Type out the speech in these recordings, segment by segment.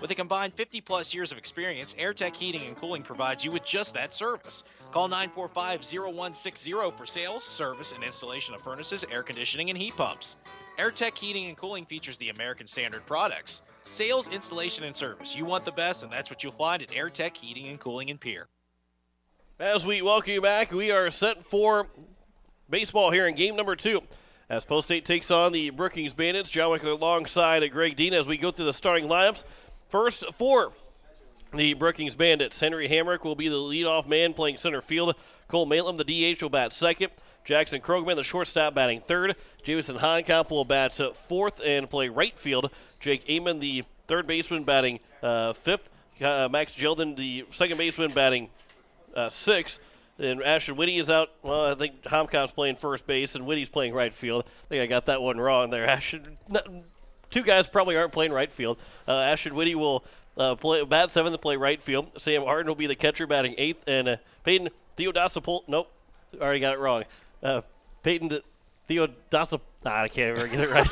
With a combined 50-plus years of experience, AirTech Heating and Cooling provides you with just that service. Call 945-0160 for sales, service, and installation of furnaces, air conditioning, and heat pumps. AirTech Heating and Cooling features the American Standard products. Sales, installation, and service. You want the best, and that's what you'll find at AirTech Heating and Cooling in Pierre. As we welcome you back, we are set for baseball here in game number 2. As Post State takes on the Brookings Bandits, John Wickler alongside Greg Dean as we go through the starting lineups. First for the Brookings Bandits, Henry Hamrick will be the leadoff man playing center field. Cole Malem, the DH, will bat second. Jackson Krogman, the shortstop, batting third. Jamison Honkamp will bat fourth and play right field. Jake Amon, the third baseman, batting fifth. Max Jelden, the second baseman, batting sixth. And Ashton Whitty is out. Well, I think Honkamp's playing first base and Whitty's playing right field. I think I got that one wrong there. Two guys probably aren't playing right field. Ashton Whitty will bat seventh and play right field. Sam Harden will be the catcher, batting eighth. And Peyton Theodosopoulos, nope, already got it wrong. Peyton Theodosopoulos, I can't ever get it right.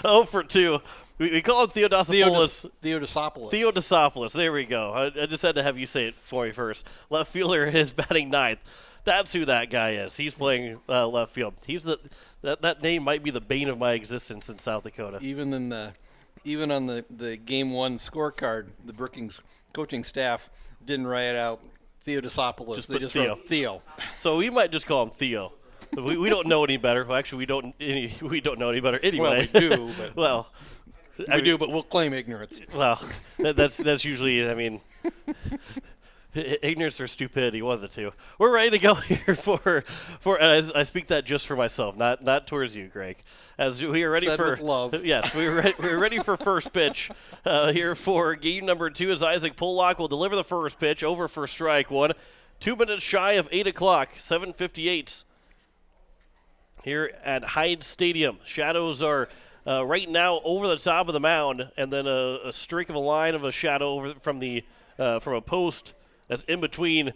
0 for 2. We call him Theodosopoulos. Theodosopoulos, there we go. I just had to have you say it for me first. Left fielder is batting ninth. That's who that guy is. He's playing left field. He's that name might be the bane of my existence in South Dakota. Even on the game 1 scorecard, the Brookings coaching staff didn't write out Theodosopoulos. They just wrote Theo. So we might just call him Theo. We don't know any better. Well, actually, we don't know any better anyway. Well, we do. But well, we do, but we'll claim ignorance. Well, that's usually. I mean, ignorance or stupidity, one of the two. We're ready to go here for. I speak that just for myself, not towards you, Greg. As we are ready Said for with love. Yes, we're ready for first pitch here for game number 2. As Isaac Pollock will deliver the first pitch over for strike one. 2 minutes shy of 8 o'clock, 7:58 here at Hyde Stadium. Shadows are right now over the top of the mound, and then a streak of a line of a shadow over from a post that's in between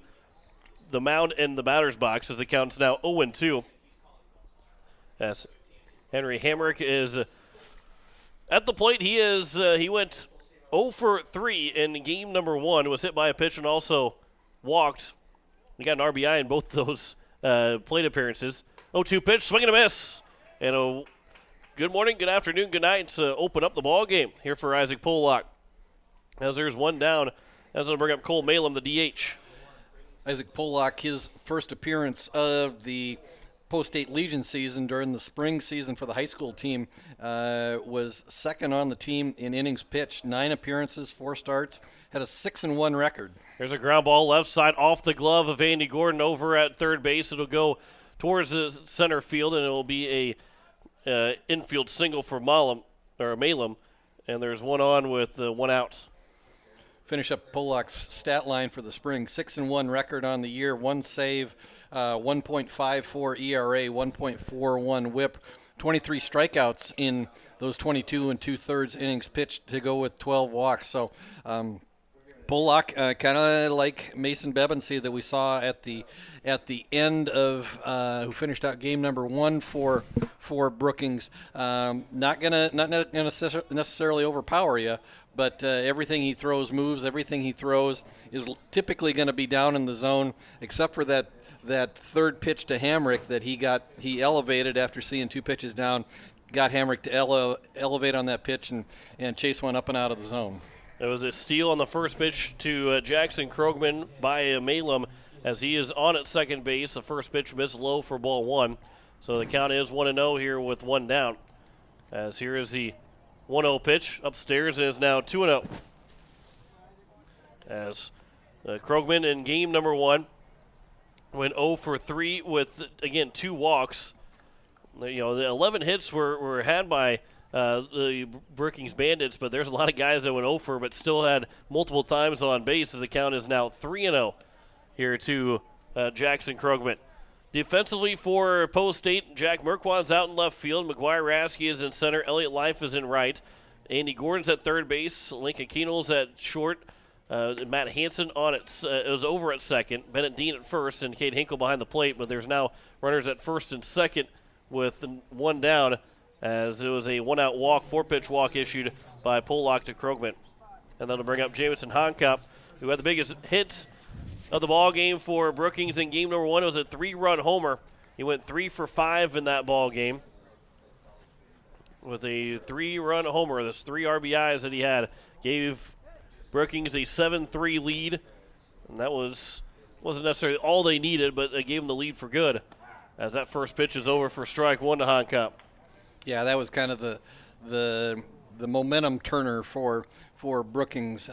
the mound and the batter's box, as it counts now 0-2. As Henry Hamrick is at the plate, he went 0 for 3 in game number 1. Was hit by a pitch and also walked. He got an RBI in both of those plate appearances. 0-2 pitch, swing and a miss, and a good morning, good afternoon, good night to open up the ball game here for Isaac Pollock. As there's one down, that's going to bring up Cole Malem, the DH. Isaac Pollock, his first appearance of the Post-State Legion season during the spring season for the high school team, was second on the team in innings pitched, 9 appearances, 4 starts, had a 6-1 record. There's a ground ball left side off the glove of Andy Gordon over at third base. It'll go towards the center field, and it will be a infield single for Malem, and there's one on with 1 out. Finish up Pollock's stat line for the spring. 6-1 record on the year, 1 save, 1.54 ERA, 1.41 WHIP, 23 strikeouts in those 22 2/3 innings pitched to go with 12 walks. So Pollock, kind of like Mason Bebensee that we saw at the end of who finished out game number 1 for Brookings. Not gonna necessarily overpower you, but everything he throws moves. Everything he throws is typically going to be down in the zone, except for that third pitch to Hamrick that he elevated after seeing 2 pitches down. Got Hamrick to elevate on that pitch and chase one up and out of the zone. There was a steal on the first pitch to Jackson Krogman by Malem as he is on at second base. The first pitch missed low for ball 1. So the count is 1-0 here with 1 down. As here is the 1-0 pitch upstairs and is now 2-0. As Krogman in game number 1 went 0 for 3 with, again, 2 walks. The 11 hits were had by the Brookings Bandits, but there's a lot of guys that went 0 for but still had multiple times on base, as the count is now 3-0 here to Jackson Krogman. Defensively for Post State, Jack Merquan's out in left field. McGuire Rasky is in center. Elliott Life is in right. Andy Gordon's at third base. Lincoln Keenel's at short. Matt Hansen it was over at second. Bennett Dean at first, and Cade Hinkle behind the plate. But there's now runners at first and second with 1 down, as it was a 1-out walk, 4-pitch walk issued by Pollock to Krogman. And that'll bring up Jamison Honkop, who had the biggest hits of the ball game for Brookings in game number 1. It was a 3-run homer. He went 3 for 5 in that ball game with a 3-run homer. Those 3 RBIs that he had gave Brookings a 7-3 lead, and that wasn't necessarily all they needed, but it gave them the lead for good as that first pitch is over for strike 1 to Honkop. Yeah, that was kind of the momentum turner for Brookings.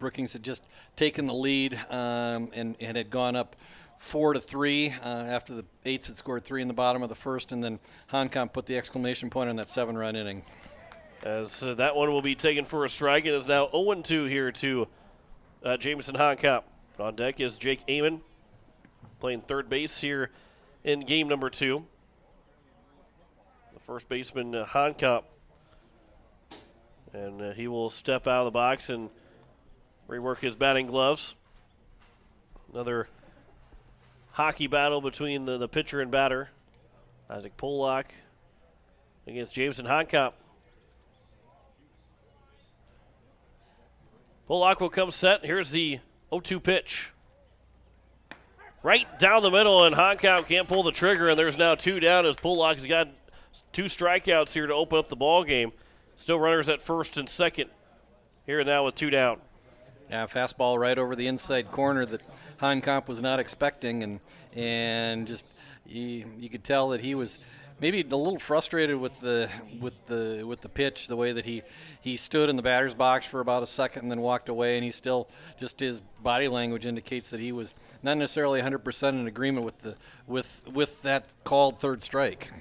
Brookings had just taken the lead and had gone up 4-3 after the Eights had scored 3 in the bottom of the first, and then Honkop put the exclamation point on that 7-run inning. As that one will be taken for a strike, and is now 0-2 here to Jamison Honkop. On deck is Jake Amon, playing third base here in game number 2. The first baseman, Honkop, and he will step out of the box and rework his batting gloves. Another hockey battle between the pitcher and batter. Isaac Pollock against Jamison Honkop. Pollock will come set. Here's the 0-2 pitch. Right down the middle, and Honkop can't pull the trigger, and there's now 2 down as Pollock has got 2 strikeouts here to open up the ball game. Still runners at first and second here now with 2 down. Yeah, fastball right over the inside corner that Honkop was not expecting, and just you could tell that he was maybe a little frustrated with the pitch, the way that he stood in the batter's box for about a second and then walked away, and he still, just his body language indicates that he was not necessarily 100% in agreement with that called third strike.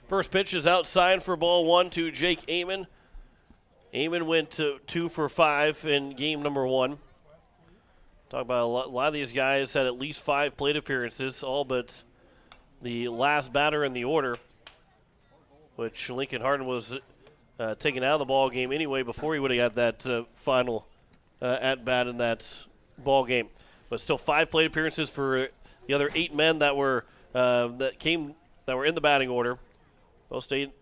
First pitch is outside for ball 1 to Jake Amon. Amon went to 2 for 5 in game number 1. Talk about a lot of these guys had at least 5 plate appearances, all but the last batter in the order, which Lincoln Harden was taken out of the ball game anyway before he would have got that final at bat in that ball game. But still 5 plate appearances for the other 8 men that were in the batting order. Both State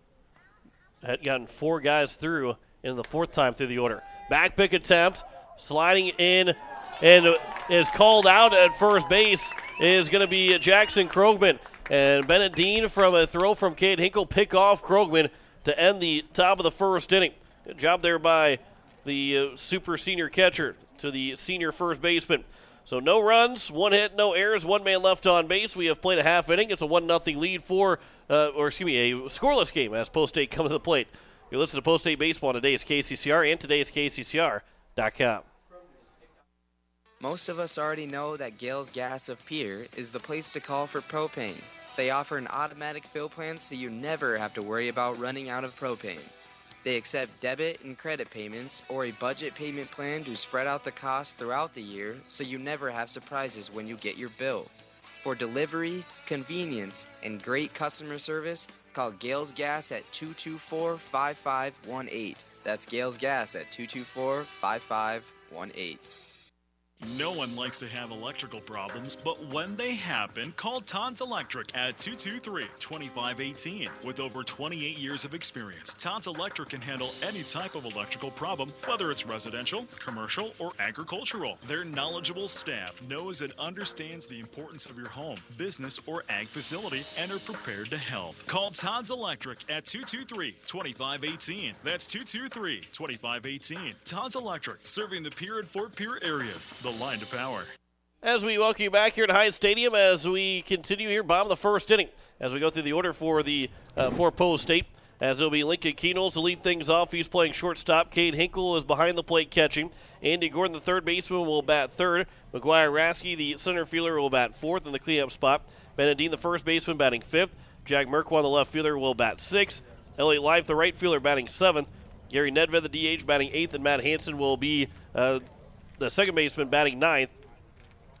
had gotten 4 guys through in the 4th time through the order. Back pick attempt, sliding in, and is called out at first base is going to be Jackson Krogman. And Bennett Dean from a throw from Cade Hinkle pick off Krogman to end the top of the first inning. Good job there by the super senior catcher to the senior first baseman. So no runs, 1 hit, no errors, 1 man left on base. We have played a half inning. It's a 1-0 lead a scoreless game as Post State comes to the plate. You're listening to Post State Baseball on today's KCCR and today's KCCR.com. Most of us already know that Gale's Gas of Pierre is the place to call for propane. They offer an automatic fill plan so you never have to worry about running out of propane. They accept debit and credit payments or a budget payment plan to spread out the cost throughout the year so you never have surprises when you get your bill. For delivery, convenience, and great customer service, call Gale's Gas at 224-5518. That's Gale's Gas at 224-5518. No one likes to have electrical problems, but when they happen, call TODD'S Electric at 223-2518. With over 28 years of experience, TODD'S Electric can handle any type of electrical problem, whether it's residential, commercial, or agricultural. Their knowledgeable staff knows and understands the importance of your home, business, or ag facility and are prepared to help. Call TODD'S Electric at 223-2518. That's 223-2518. TODD'S Electric, serving the Pierre and Fort Pierre areas. The line to power. As we welcome you back here at Hyatt Stadium as we continue here, bottom of the first inning, as we go through the order for the for Post State, as it'll be Lincoln Keenels to lead things off. He's playing shortstop. Cade Hinkle is behind the plate catching. Andy Gordon, the third baseman, will bat third. McGuire Rasky, the center fielder, will bat fourth in the cleanup spot. Bennett Dean, the first baseman, batting fifth. Jack Merkwan, the left fielder, will bat sixth. Elliot Life, the right fielder, batting seventh. Gary Nedved, the DH, batting eighth, and Matt Hansen will be the second baseman batting ninth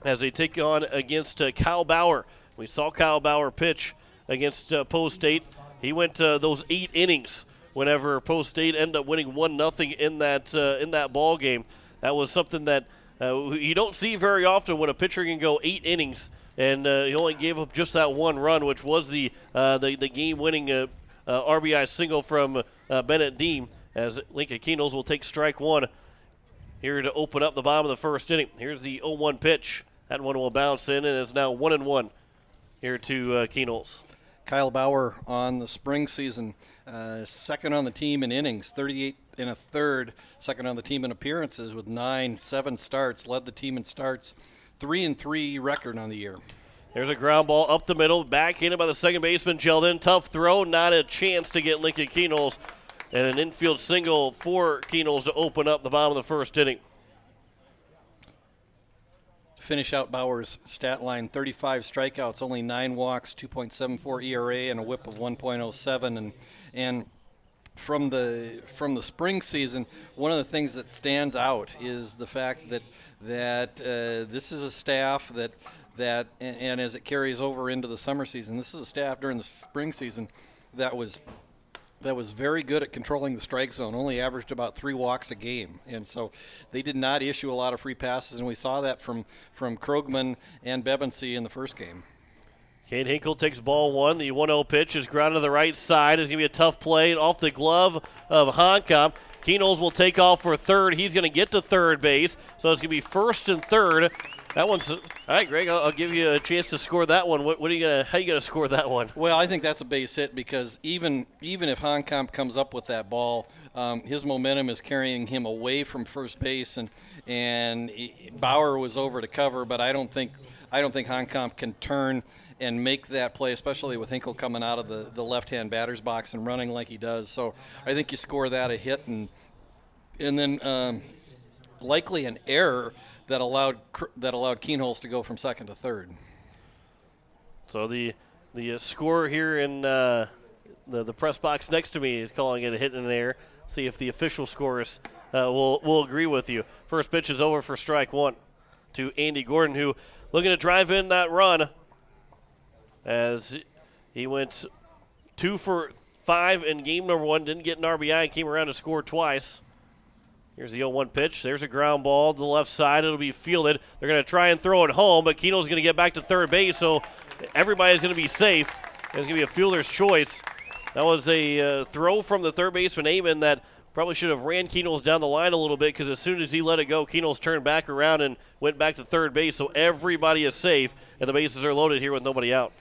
as they take on against Kyle Bauer. We saw Kyle Bauer pitch against Post State. He went those 8 innings whenever Post State ended up winning 1-0 in that ball game. That was something that you don't see very often when a pitcher can go 8 innings, and he only gave up just that 1 run, which was the game-winning RBI single from Bennett Dean. as Lincoln Keenels will take strike one here to open up the bottom of the first inning. Here's the 0-1 pitch. That one will bounce in and is now 1-1 here to Keenels. Kyle Bauer on the spring season, second on the team in innings, 38 and a third, second on the team in appearances with 7 starts, led the team in starts, 3-3 record on the year. There's a ground ball up the middle, backhanded by the second baseman, Jeldon. Tough throw, not a chance to get Lincoln Keenels, and an infield single for Keenels to open up the bottom of the first inning. Finish out Bauer's stat line, 35 strikeouts, only 9 walks, 2.74 ERA, and a whip of 1.07. And from the spring season, one of the things that stands out is the fact that this is a staff that and as it carries over into the summer season, this is a staff during the spring season that was very good at controlling the strike zone, only averaged about 3 walks a game. And so they did not issue a lot of free passes, and we saw that from Krogman and Bebensee in the first game. Kane Hinkle takes ball one. The 1-0 pitch is grounded to the right side. It's going to be a tough play off the glove of Honkamp. Keenels will take off for third. He's going to get to third base, so it's going to be first and third. That one's all right, Greg. I'll give you a chance to score that one. How are you gonna score that one? Well, I think that's a base hit because even if Honkamp comes up with that ball, his momentum is carrying him away from first base, and Bauer was over to cover, but I don't think Honkamp can turn and make that play, especially with Hinkle coming out of the left-hand batter's box and running like he does. So I think you score that a hit, and then likely an error that allowed Keenholz to go from second to third. So the scorer here in the press box next to me is calling it a hit in the air. See if the official scores will agree with you. First pitch is over for strike one to Andy Gordon, who looking to drive in that run as he went 2 for 5 in game number 1, didn't get an RBI, and came around to score twice. Here's the 0-1 pitch. There's a ground ball to the left side. It'll be fielded. They're going to try and throw it home, but Keenel's going to get back to third base, so everybody's going to be safe. There's going to be a fielder's choice. That was a throw from the third baseman, Amon, that probably should have ran Keenel's down the line a little bit because as soon as he let it go, Keenel's turned back around and went back to third base, so everybody is safe, and the bases are loaded here with nobody out.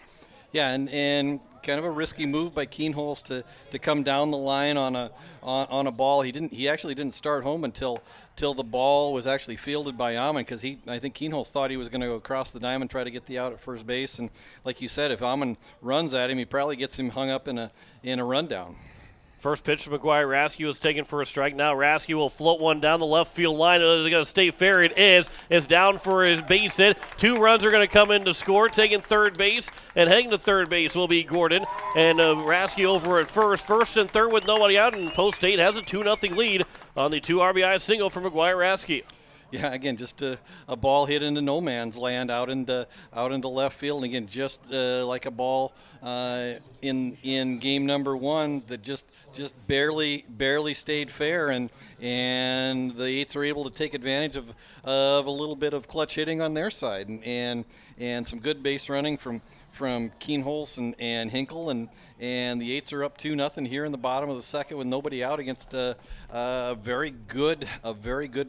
Yeah, and kind of a risky move by Keenholz to come down the line on a ball. He actually didn't start home until the ball was actually fielded by Amon because I think Keenholz thought he was going to go across the diamond, try to get the out at first base, and like you said, if Amon runs at him, he probably gets him hung up in a rundown. First pitch to McGuire. Rasky was taken for a strike. Now Rasky will float one down the left field line. Is it going to stay fair? It is. It's down for his base hit. 2 runs are going to come in to score. Taking third base and heading to third base will be Gordon. And Rasky over at first. First and third with nobody out. And Post State has a 2-0 lead on the 2 RBI single for McGuire Rasky. Yeah, again, just a ball hit into no man's land out into left field. And again, just like a ball in game number 1 that just barely stayed fair, and the Eights are able to take advantage of a little bit of clutch hitting on their side, and some good base running from Keenholz and Hinkle, and the Eights are up 2-0 here in the bottom of the second with nobody out against a very good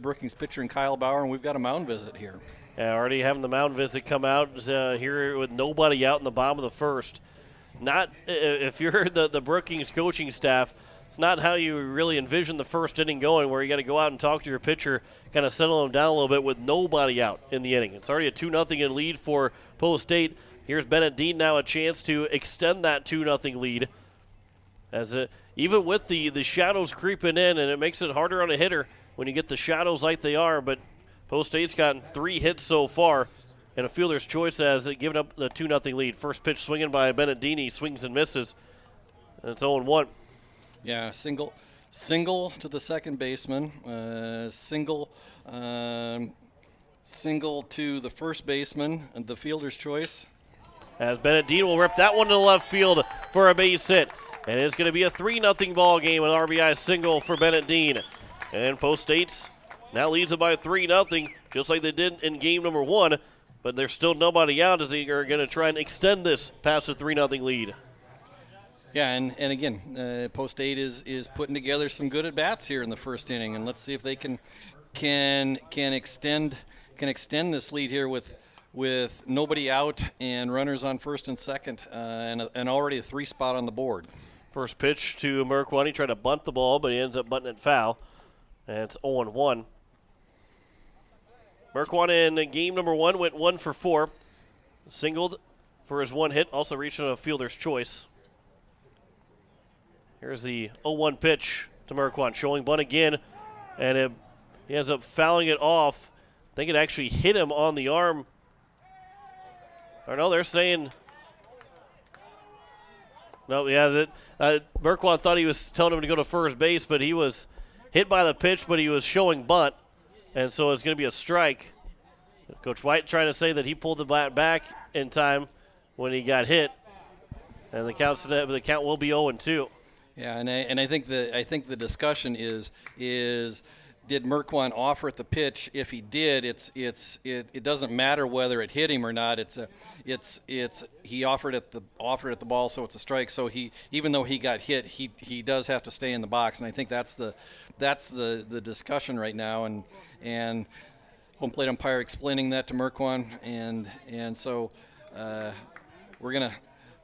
Brookings pitcher in Kyle Bauer, and we've got a mound visit here. Yeah, already having the mound visit come out here with nobody out in the bottom of the first. Not if you're the Brookings coaching staff, it's not how you really envision the first inning going, where you got to go out and talk to your pitcher, kind of settle him down a little bit with nobody out in the inning. It's already a 2-0 lead for Post State. Here's Bennett Dean now a chance to extend that 2-0 lead. As even with the shadows creeping in, and it makes it harder on a hitter when you get the shadows like they are, but Post State's gotten 3 hits so far, and a fielder's choice has given up the 2-0 lead. First pitch swinging by Bennett Dean. He swings and misses, and it's 0-1. Yeah, single to the second baseman, single to the first baseman, and the fielder's choice. As Bennett Dean will rip that one to the left field for a base hit. And it's going to be a 3-0 ball game, an RBI single for Bennett Dean. And Post State's now leads it by 3-0, just like they did in game number 1. But there's still nobody out as they are going to try and extend this past the 3-0 lead. Yeah, and again, Post 8 is putting together some good at bats here in the first inning, and let's see if they can extend this lead here with nobody out and runners on first and second, and already a 3 spot on the board. First pitch to Merkwani. He tried to bunt the ball, but he ends up bunting it foul, and it's 0-1. Merkwani in game number 1 went 1 for 4, singled for his 1 hit, also reached on a fielder's choice. Here's the 0-1 pitch to Merkwani, showing bunt again, and he ends up fouling it off. I think it actually hit him on the arm. Or no, they're saying no. Yeah, that Merkwani thought he was telling him to go to first base, but he was hit by the pitch, but he was showing bunt, and so it's going to be a strike. Coach White trying to say that he pulled the bat back in time when he got hit, and the count will be 0-2. Yeah, and I think the discussion is did Merkwani offer at the pitch? If he did, it doesn't matter whether it hit him or not. He offered at the ball, so it's a strike. So even though he got hit, he does have to stay in the box, and I think that's the discussion right now. And home plate umpire explaining that to Merkwani, and so we're gonna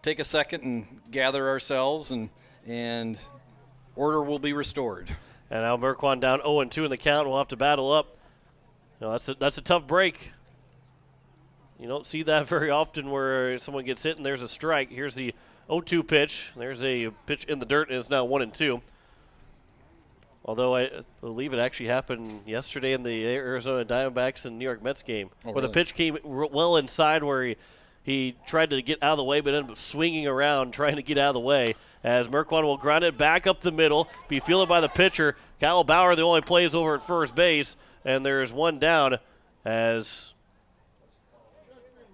take a second and gather ourselves and order will be restored. And now Merkwani down 0-2 in the count. We'll have to battle up. That's a tough break. You don't see that very often where someone gets hit and there's a strike. Here's the 0-2 pitch. There's a pitch in the dirt, and it's now 1-2. Although I believe it actually happened yesterday in the Arizona Diamondbacks and New York Mets game, where the pitch came well inside where he tried to get out of the way, but ended up swinging around trying to get out of the way, as Merkwani will ground it back up the middle, be fielded by the pitcher. Kyle Bauer, the only plays over at first base, and there's one down as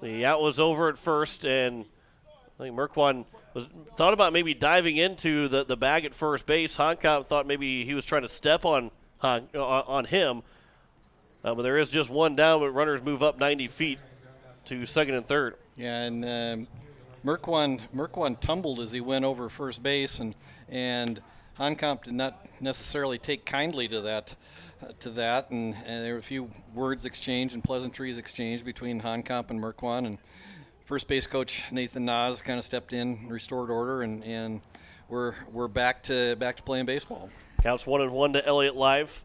the out was over at first, and I think Merkwani thought about maybe diving into the bag at first base. Honkamp thought maybe he was trying to step on him, but there is just one down, but runners move up 90 feet to second and third. Yeah, and Merkwani tumbled as he went over first base, and Honkamp did not necessarily take kindly to that, and there were a few words exchanged and pleasantries exchanged between Honkamp and Merkwani, and first base coach Nathan Nas kind of stepped in, restored order, and we're back to playing baseball. Counts 1-1 to Elliott Live.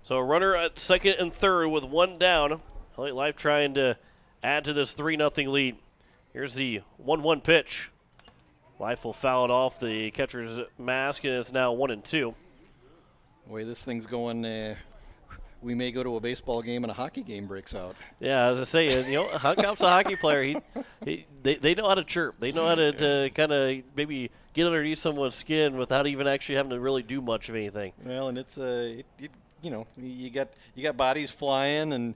So a runner at second and third with one down. Elliott Live trying to add to this 3-0 lead. Here's the 1-1 pitch. Life will foul it off the catcher's mask, and it's now 1-2. The way this thing's going, we may go to a baseball game and a hockey game breaks out. Yeah, as I say, Honkamp's a hockey player. They know how to chirp. They know how to kind of maybe get underneath someone's skin without even actually having to really do much of anything. Well, and it's you got bodies flying and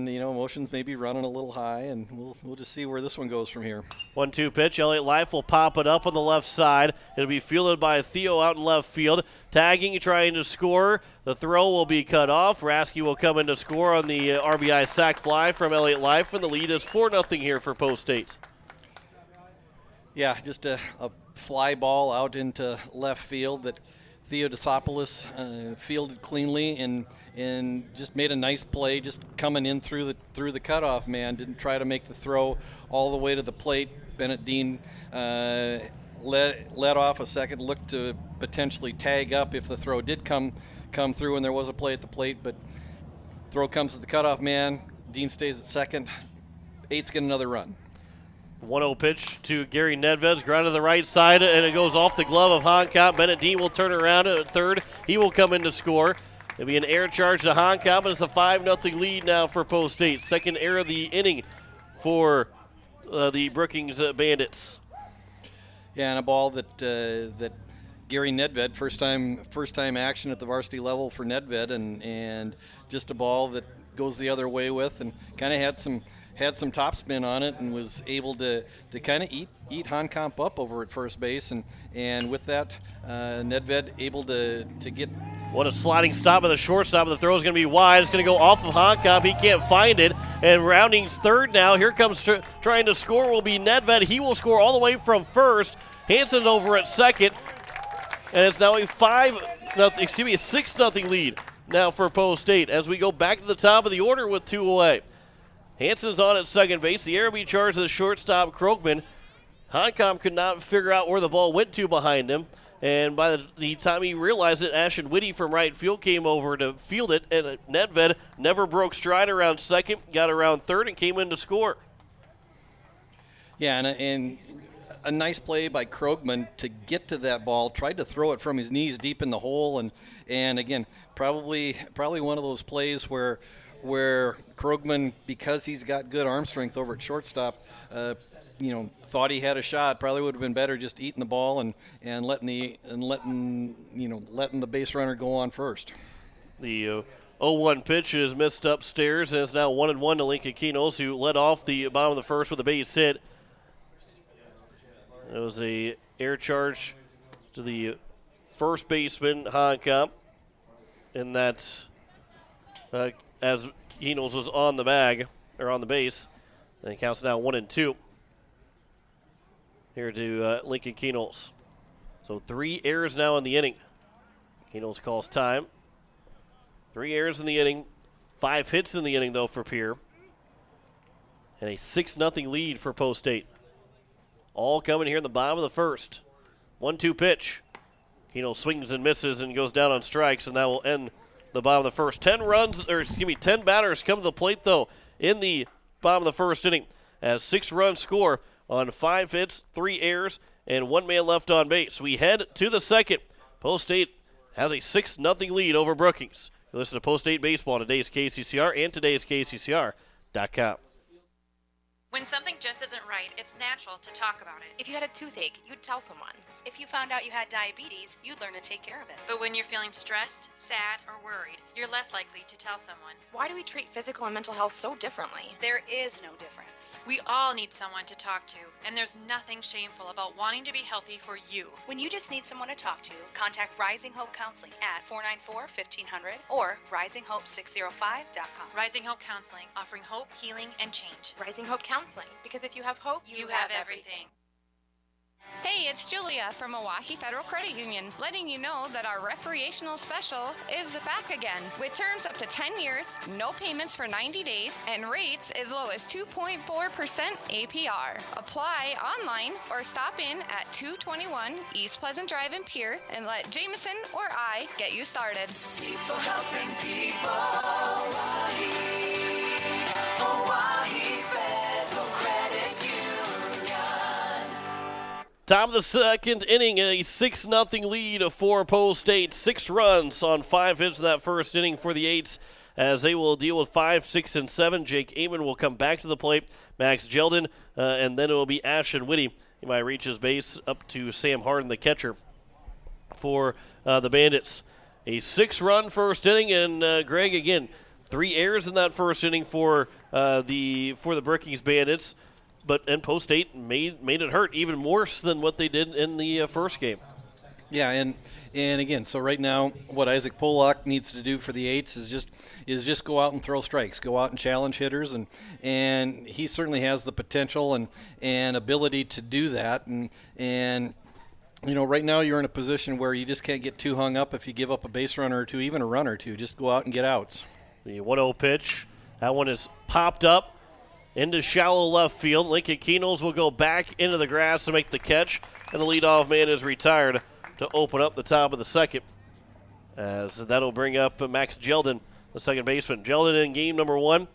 emotions maybe running a little high, and we'll just see where this one goes from here. 1-2 pitch. Elliott Life will pop it up on the left side. It'll be fielded by Theo out in left field. Tagging, trying to score. The throw will be cut off. Rasky will come in to score on the RBI sac fly from Elliott Life, and the lead is 4-0 here for Post State. Yeah, just a fly ball out into left field that Theo Desopoulos fielded cleanly and just made a nice play, just coming in through the cutoff man. Didn't try to make the throw all the way to the plate. Bennett Dean let off a second, looked to potentially tag up if the throw did come through and there was a play at the plate, but throw comes to the cutoff man. Dean stays at second. 8's get another run. 1-0 pitch to Gary Nedved, ground to the right side, and it goes off the glove of Honkamp. Bennett Dean will turn around at third. He will come in to score. It'll be an air charge to Honkamp, and it's a 5-0 lead now for Post State. Second error of the inning for the Brookings Bandits. Yeah, and a ball that Gary Nedved, first time action at the varsity level for Nedved, and just a ball that goes the other way with, and kind of had some topspin on it and was able to kind of eat Honkamp up over at first base, and with that, Nedved able to get. What a sliding stop of the shortstop. The throw is going to be wide. It's going to go off of Honkamp. He can't find it, and rounding third now. Here comes trying to score will be Nedved. He will score all the way from first, Hansen's over at second, and it's now a 6-0 lead now for Post State as we go back to the top of the order with 2 away. Hansen's on at second base. The error be charged to the shortstop, Krogman. Hancom could not figure out where the ball went to behind him, and by the time he realized it, Ashton Whitty from right field came over to field it, and Nedved never broke stride around second, got around third, and came in to score. Yeah, and a nice play by Krogman to get to that ball, tried to throw it from his knees deep in the hole, and again, probably one of those plays where Krogman, because he's got good arm strength over at shortstop, thought he had a shot. Probably would have been better just eating the ball and letting the base runner go on first. The 0-1 pitch is missed upstairs, and it's now 1-1 to Lincoln Keenos, who led off the bottom of the first with a base hit. It was a air charge to the first baseman, Hancom, and that's as Keenos was on the base. And it counts now 1-2 here to Lincoln Keenos. So 3 errors now in the inning. Keenos calls time. 3 errors in the inning, 5 hits in the inning, though, for Pierre. And a 6-0 lead for Post State. All coming here in the bottom of the first. 1-2 pitch. Keenos swings and misses and goes down on strikes, and that will end the bottom of the first. 10 batters come to the plate, though, in the bottom of the first inning, as 6 runs score on 5 hits, 3 errors, and 1 man left on base. We head to the second. Post State has a 6-0 lead over Brookings. You listen to Post State Baseball on today's KCCR and today's KCCR.com. When something just isn't right, it's natural to talk about it. If you had a toothache, you'd tell someone. If you found out you had diabetes, you'd learn to take care of it. But when you're feeling stressed, sad, or worried, you're less likely to tell someone. Why do we treat physical and mental health so differently? There is no difference. We all need someone to talk to, and there's nothing shameful about wanting to be healthy for you. When you just need someone to talk to, contact Rising Hope Counseling at 494-1500 or risinghope605.com. Rising Hope Counseling, offering hope, healing, and change. Rising Hope Counseling, because if you have hope, You have everything. Hey, it's Julia from Milwaukee Federal Credit Union, letting you know that our recreational special is back again, with terms up to 10 years, no payments for 90 days, and rates as low as 2.4% APR. Apply online or stop in at 221 East Pleasant Drive in Pierre and let Jameson or I get you started. People helping people. Hawaii Federal Credit Union. Top of the second inning, a 6-0 lead for Post State. 6 runs on 5 hits in that first inning for the Eights, as they will deal with 5, 6, and 7. Jake Amon will come back to the plate. Max Jeldon, and then it will be Ashton Whitty. He might reach his base up to Sam Harden, the catcher for the Bandits. A 6-run first inning, and Greg, again, 3 errors in that first inning for the Brookings Bandits. And Post State made it hurt even worse than what they did in the first game. Yeah, and again, so right now, what Isaac Pollock needs to do for the Eights is just go out and throw strikes, go out and challenge hitters, and he certainly has the potential and ability to do that. And right now you're in a position where you just can't get too hung up if you give up a base runner or two, even a run or two. Just go out and get outs. The 1-0 pitch, that one is popped up into shallow left field. Lincoln Keenos will go back into the grass to make the catch, and the leadoff man is retired to open up the top of the second, as that'll bring up Max Jeldon, the second baseman. Jeldon in game number 1,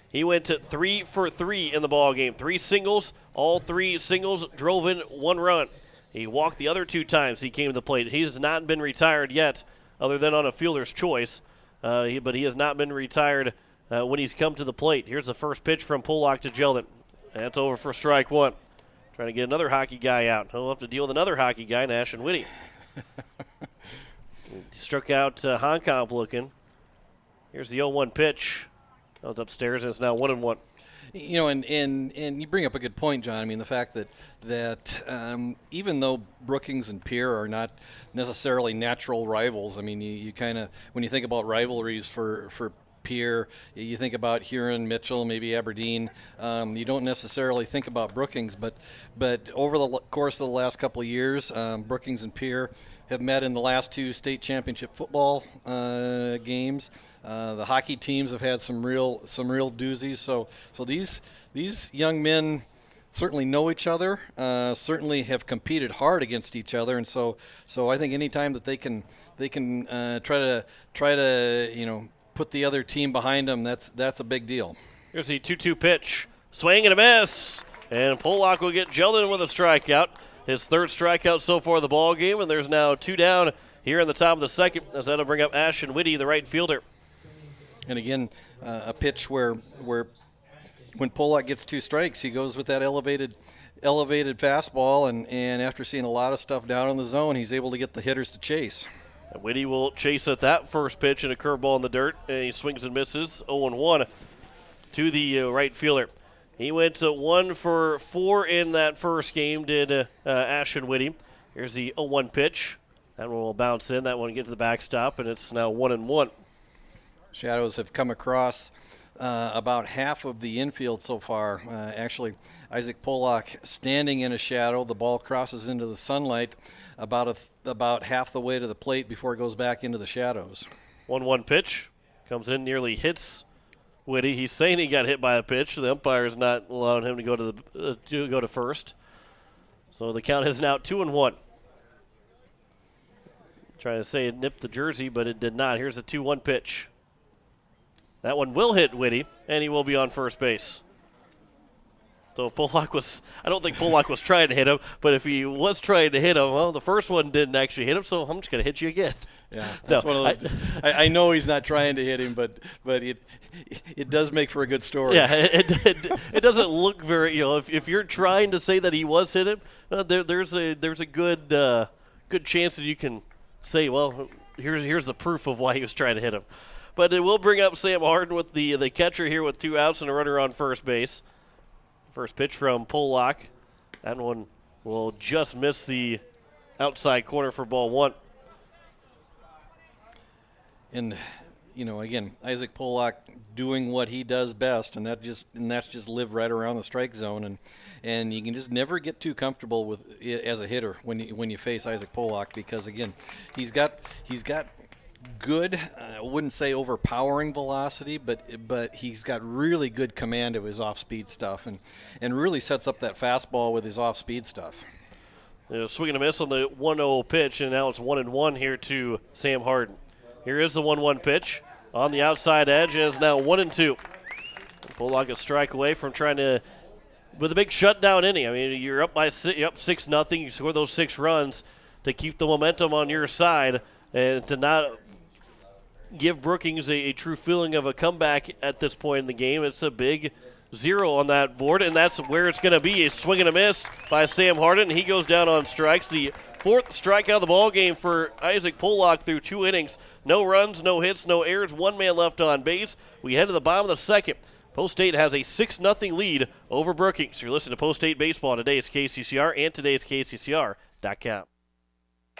he went to 3 for 3 in the ball game. 3 singles, all 3 singles drove in 1 run. He walked the other 2 times he came to the plate. He has not been retired yet, other than on a fielder's choice, but he has not been retired when he's come to the plate. Here's the first pitch from Pollock to Jeldon. That's over for strike 1. Trying to get another hockey guy out. He'll have to deal with another hockey guy, Ashton Whitty. Struck out Hancom looking. Here's the 0-1 pitch. That was upstairs, and it's now 1-1. And you bring up a good point, John. I mean, the fact that even though Brookings and Pierre are not necessarily natural rivals, I mean, you kind of, when you think about rivalries for Pierre, you think about Huron, Mitchell, maybe Aberdeen. You don't necessarily think about Brookings, but over the course of the last couple of years, Brookings and Pierre have met in the last 2 state championship football games. The hockey teams have had some real doozies. So these young men certainly know each other, certainly have competed hard against each other, and so I think anytime that they can try to put the other team behind them, that's a big deal. Here's the 2-2 pitch, swing and a miss, and Pollock will get gelled in with a strikeout. His 3rd strikeout so far of the ball game, and there's now 2 down here in the top of the 2nd, as that'll bring up Ashton Whitty, the right fielder. And again, a pitch where when Pollock gets 2 strikes, he goes with that elevated fastball, and after seeing a lot of stuff down in the zone, he's able to get the hitters to chase. And Whitty will chase at that first pitch and a curveball in the dirt, and he swings and misses 0-1 to the right fielder. He went 1 for 4 in that first game, did Ashton Whitty. Here's the 0-1 pitch. That one will bounce in. That one will get to the backstop, and it's now 1-1. Shadows have come across about half of the infield so far. Actually, Isaac Pollock standing in a shadow. The ball crosses into the sunlight about half the way to the plate before it goes back into the shadows. 1-1 pitch. Comes in, nearly hits Whitty. He's saying he got hit by a pitch. The umpire is not allowing him to go to first. So the count is now 2-1. Trying to say it nipped the jersey, but it did not. Here's a 2-1 pitch. That one will hit Whitty, and he will be on first base. So I don't think Pollock was trying to hit him, but if he was trying to hit him, well, the first one didn't actually hit him, so I'm just going to hit you again. Yeah, that's one of those. I know he's not trying to hit him, but it does make for a good story. Yeah, it doesn't look very. If you're trying to say that he was hit him, there's a good chance that you can say, well, here's the proof of why he was trying to hit him. But it will bring up Sam Harden with the catcher here with 2 outs and a runner on first base. First pitch from Pollock. That one will just miss the outside corner for ball 1. And again, Isaac Pollock doing what he does best, and that's just live right around the strike zone, and you can just never get too comfortable with as a hitter when you face Isaac Pollock, because again, he's got good, I wouldn't say overpowering velocity, but he's got really good command of his off-speed stuff, and really sets up that fastball with his off-speed stuff. Swing and a miss on the 1-0 pitch, and now it's 1-1 here to Sam Harden. Here is the 1-1 pitch on the outside edge, and it's now 1-2. Pollock a strike away from trying to, with a big shutdown inning. I mean, you're up 6-0. You score those 6 runs to keep the momentum on your side and to not give Brookings a true feeling of a comeback at this point in the game. It's a big 0 on that board, and that's where it's going to be. A swing and a miss by Sam Harden. He goes down on strikes. The 4th strikeout of the ball game for Isaac Pollock through 2 innings. No runs, no hits, no errors, 1 man left on base. We head to the bottom of the 2nd. Post State has a 6-0 lead over Brookings. You're listening to Post State Baseball on today's KCCR and today's KCCR.com.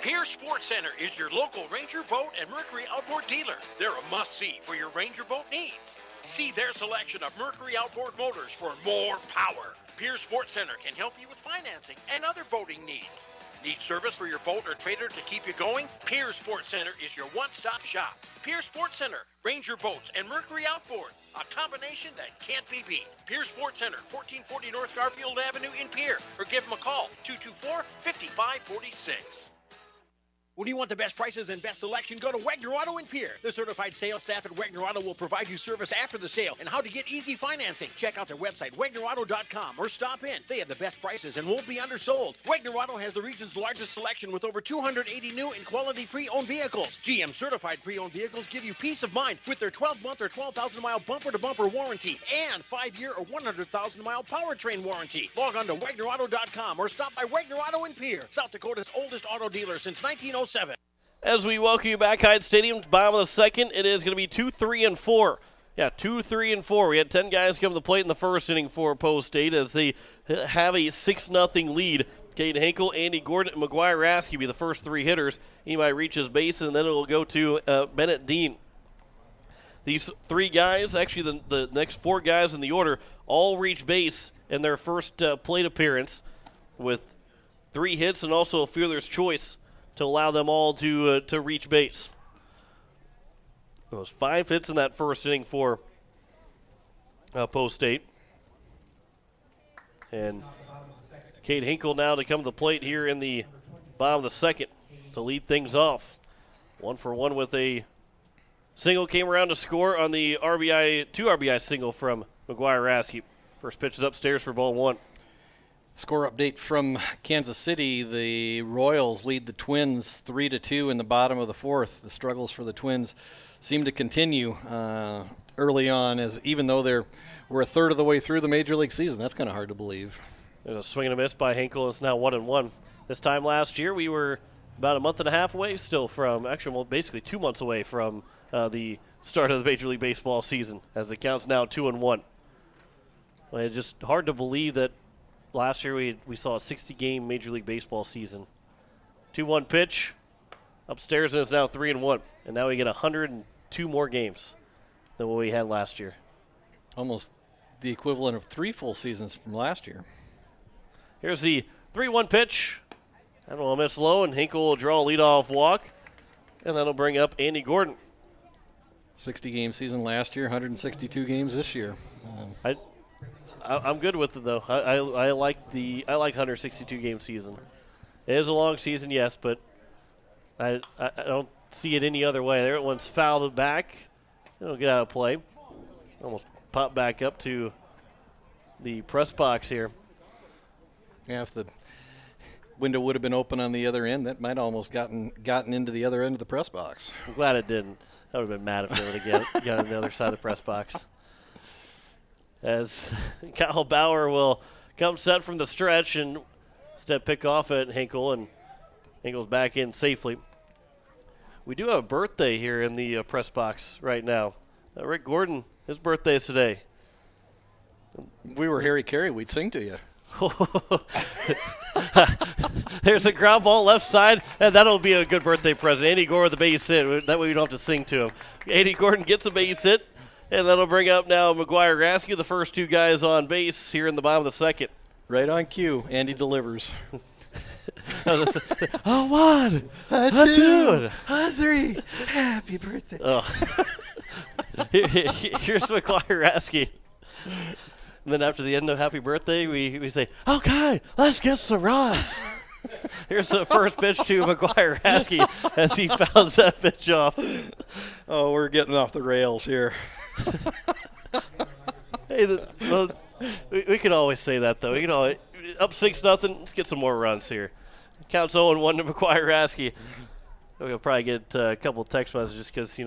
Pierre Sports Center is your local Ranger Boat and Mercury Outboard dealer. They're a must-see for your Ranger boat needs. See their selection of Mercury outboard motors for more power. Pierre Sports Center can help you with financing and other boating needs. Need service for your boat or trailer to keep you going? Pierre Sports Center is your one-stop shop. Pierre Sports Center, Ranger Boats, and Mercury Outboard. A combination that can't be beat. Pierre Sports Center, 1440 North Garfield Avenue in Pierre. Or give them a call, 224-5546. When you want the best prices and best selection, go to Wagner Auto in Pierre. The certified sales staff at Wagner Auto will provide you service after the sale and how to get easy financing. Check out their website, WagnerAuto.com, or stop in. They have the best prices and won't be undersold. Wagner Auto has the region's largest selection with over 280 new and quality pre-owned vehicles. GM certified pre-owned vehicles give you peace of mind with their 12-month or 12,000-mile bumper-to-bumper warranty and 5-year or 100,000-mile powertrain warranty. Log on to WagnerAuto.com or stop by Wagner Auto in Pierre, South Dakota's oldest auto dealer since 1907. As we welcome you back, Hyde Stadium, bottom of the 2nd, it is going to be 2-3-4. Yeah, 2-3-4. We had 10 guys come to the plate in the first inning for Post State as they have a 6-0 lead. Caden Henkel, Andy Gordon, and McGuire Rasky be the first 3 hitters. He might reach his base, and then it will go to Bennett Dean. these 3 guys, actually the next 4 guys in the order, all reach base in their first plate appearance with 3 hits and also a fielder's choice to allow them all to reach base. There was 5 hits in that first inning for Post State. And Cade Hinkle now to come to the plate here in the bottom of the second to lead things off. 1 for 1 with a single, came around to score on the 2 RBI single from McGuire Raskey. First pitch is upstairs for ball 1. Score update from Kansas City. The Royals lead the Twins 3-2 in the bottom of the 4th. The struggles for the Twins seem to continue early on, as even though we're a third of the way through the Major League season. That's kind of hard to believe. There's a swing and a miss by Hinkle. It's now 1-1. This time last year, we were about a month and a half away still from, actually, well, basically 2 months away from the start of the Major League Baseball season, as it counts now 2-1. Well, it's just hard to believe that last year we saw a 60-game Major League Baseball season. 2-1 pitch upstairs, and it's now 3-1. And now we get 102 more games than what we had last year. Almost the equivalent of 3 full seasons from last year. Here's the 3-1 pitch. That will miss low, and Hinkle will draw a leadoff walk, and that'll bring up Andy Gordon. 60-game season last year, 162 games this year. I'm good with it though. I like 162 game season. It is a long season, yes, but I don't see it any other way. There, one's fouled back. It'll get out of play. Almost pop back up to the press box here. Yeah, if the window would have been open on the other end, that might almost gotten into the other end of the press box. I'm glad it didn't. I would have been mad if it would have got on the other side of the press box. As Kyle Bauer will come set from the stretch and step pick off at Hinkle, and Hinkle's back in safely. We do have a birthday here in the press box right now. Rick Gordon, his birthday is today. If we were Harry Carey, we'd sing to you. There's a ground ball left side, and that'll be a good birthday present. Andy Gordon with the base hit. That way we don't have to sing to him. Andy Gordon gets a base hit, and that'll bring up now McGuire Raskey, the first 2 guys on base here in the bottom of the second. Right on cue. Andy delivers. A 1, a 2, a 3. Happy birthday. Oh. Here's McGuire Raskey. And then after the end of Happy Birthday, we say, okay, let's get some runs. Here's the first pitch to McGuire Raskey as he fouls that pitch off. Oh, we're getting off the rails here. Hey, we can always say that, though. We can always, up 6-0, let's get some more runs here. Counts 0-1 to McGuire Raskey. We'll probably get a couple of text messages because,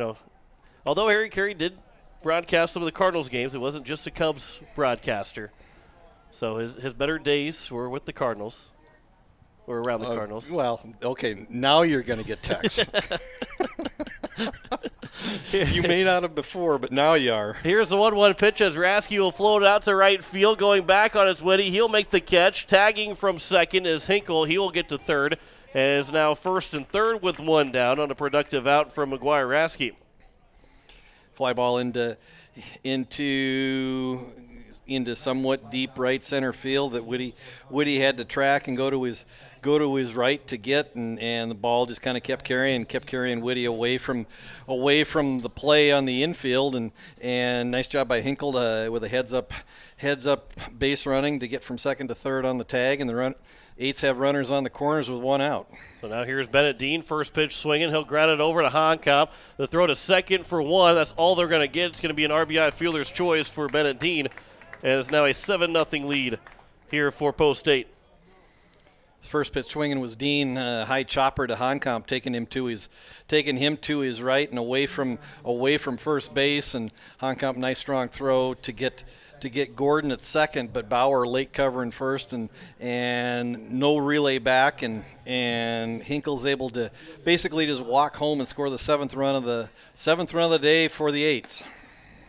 although Harry Carey did broadcast some of the Cardinals games, it wasn't just a Cubs broadcaster. So his better days were with the Cardinals, or around the Cardinals. Well, okay, now you're going to get texts. You may not have before, but now you are. Here's the 1-1 pitch as Raskey will float out to right field, going back on its Whitty. He'll make the catch. Tagging from second is Hinkle. He will get to third, and is now first and third with 1 down on a productive out from McGuire Raskey. Fly ball into somewhat deep right center field that Whitty had to track and go to his right to get, and the ball just kind of kept carrying Whitty away from the play on the infield, and nice job by Hinkle with a heads up base running to get from second to third on the tag, and the Eights have runners on the corners with 1 out. So now here's Bennett Dean, first pitch swinging. He'll ground it over to Honkop. The throw to second for 1. That's all they're going to get. It's going to be an RBI fielder's choice for Bennett Dean. And it's now a 7-0 lead here for Post State. First pitch swinging was Dean, high chopper to Honkop, taking him to his right and away from first base. And Honkop, nice strong throw to get Gordon at second, but Bauer late covering first, and no relay back, and Hinkle's able to basically just walk home and score the seventh run of the day for the Eights.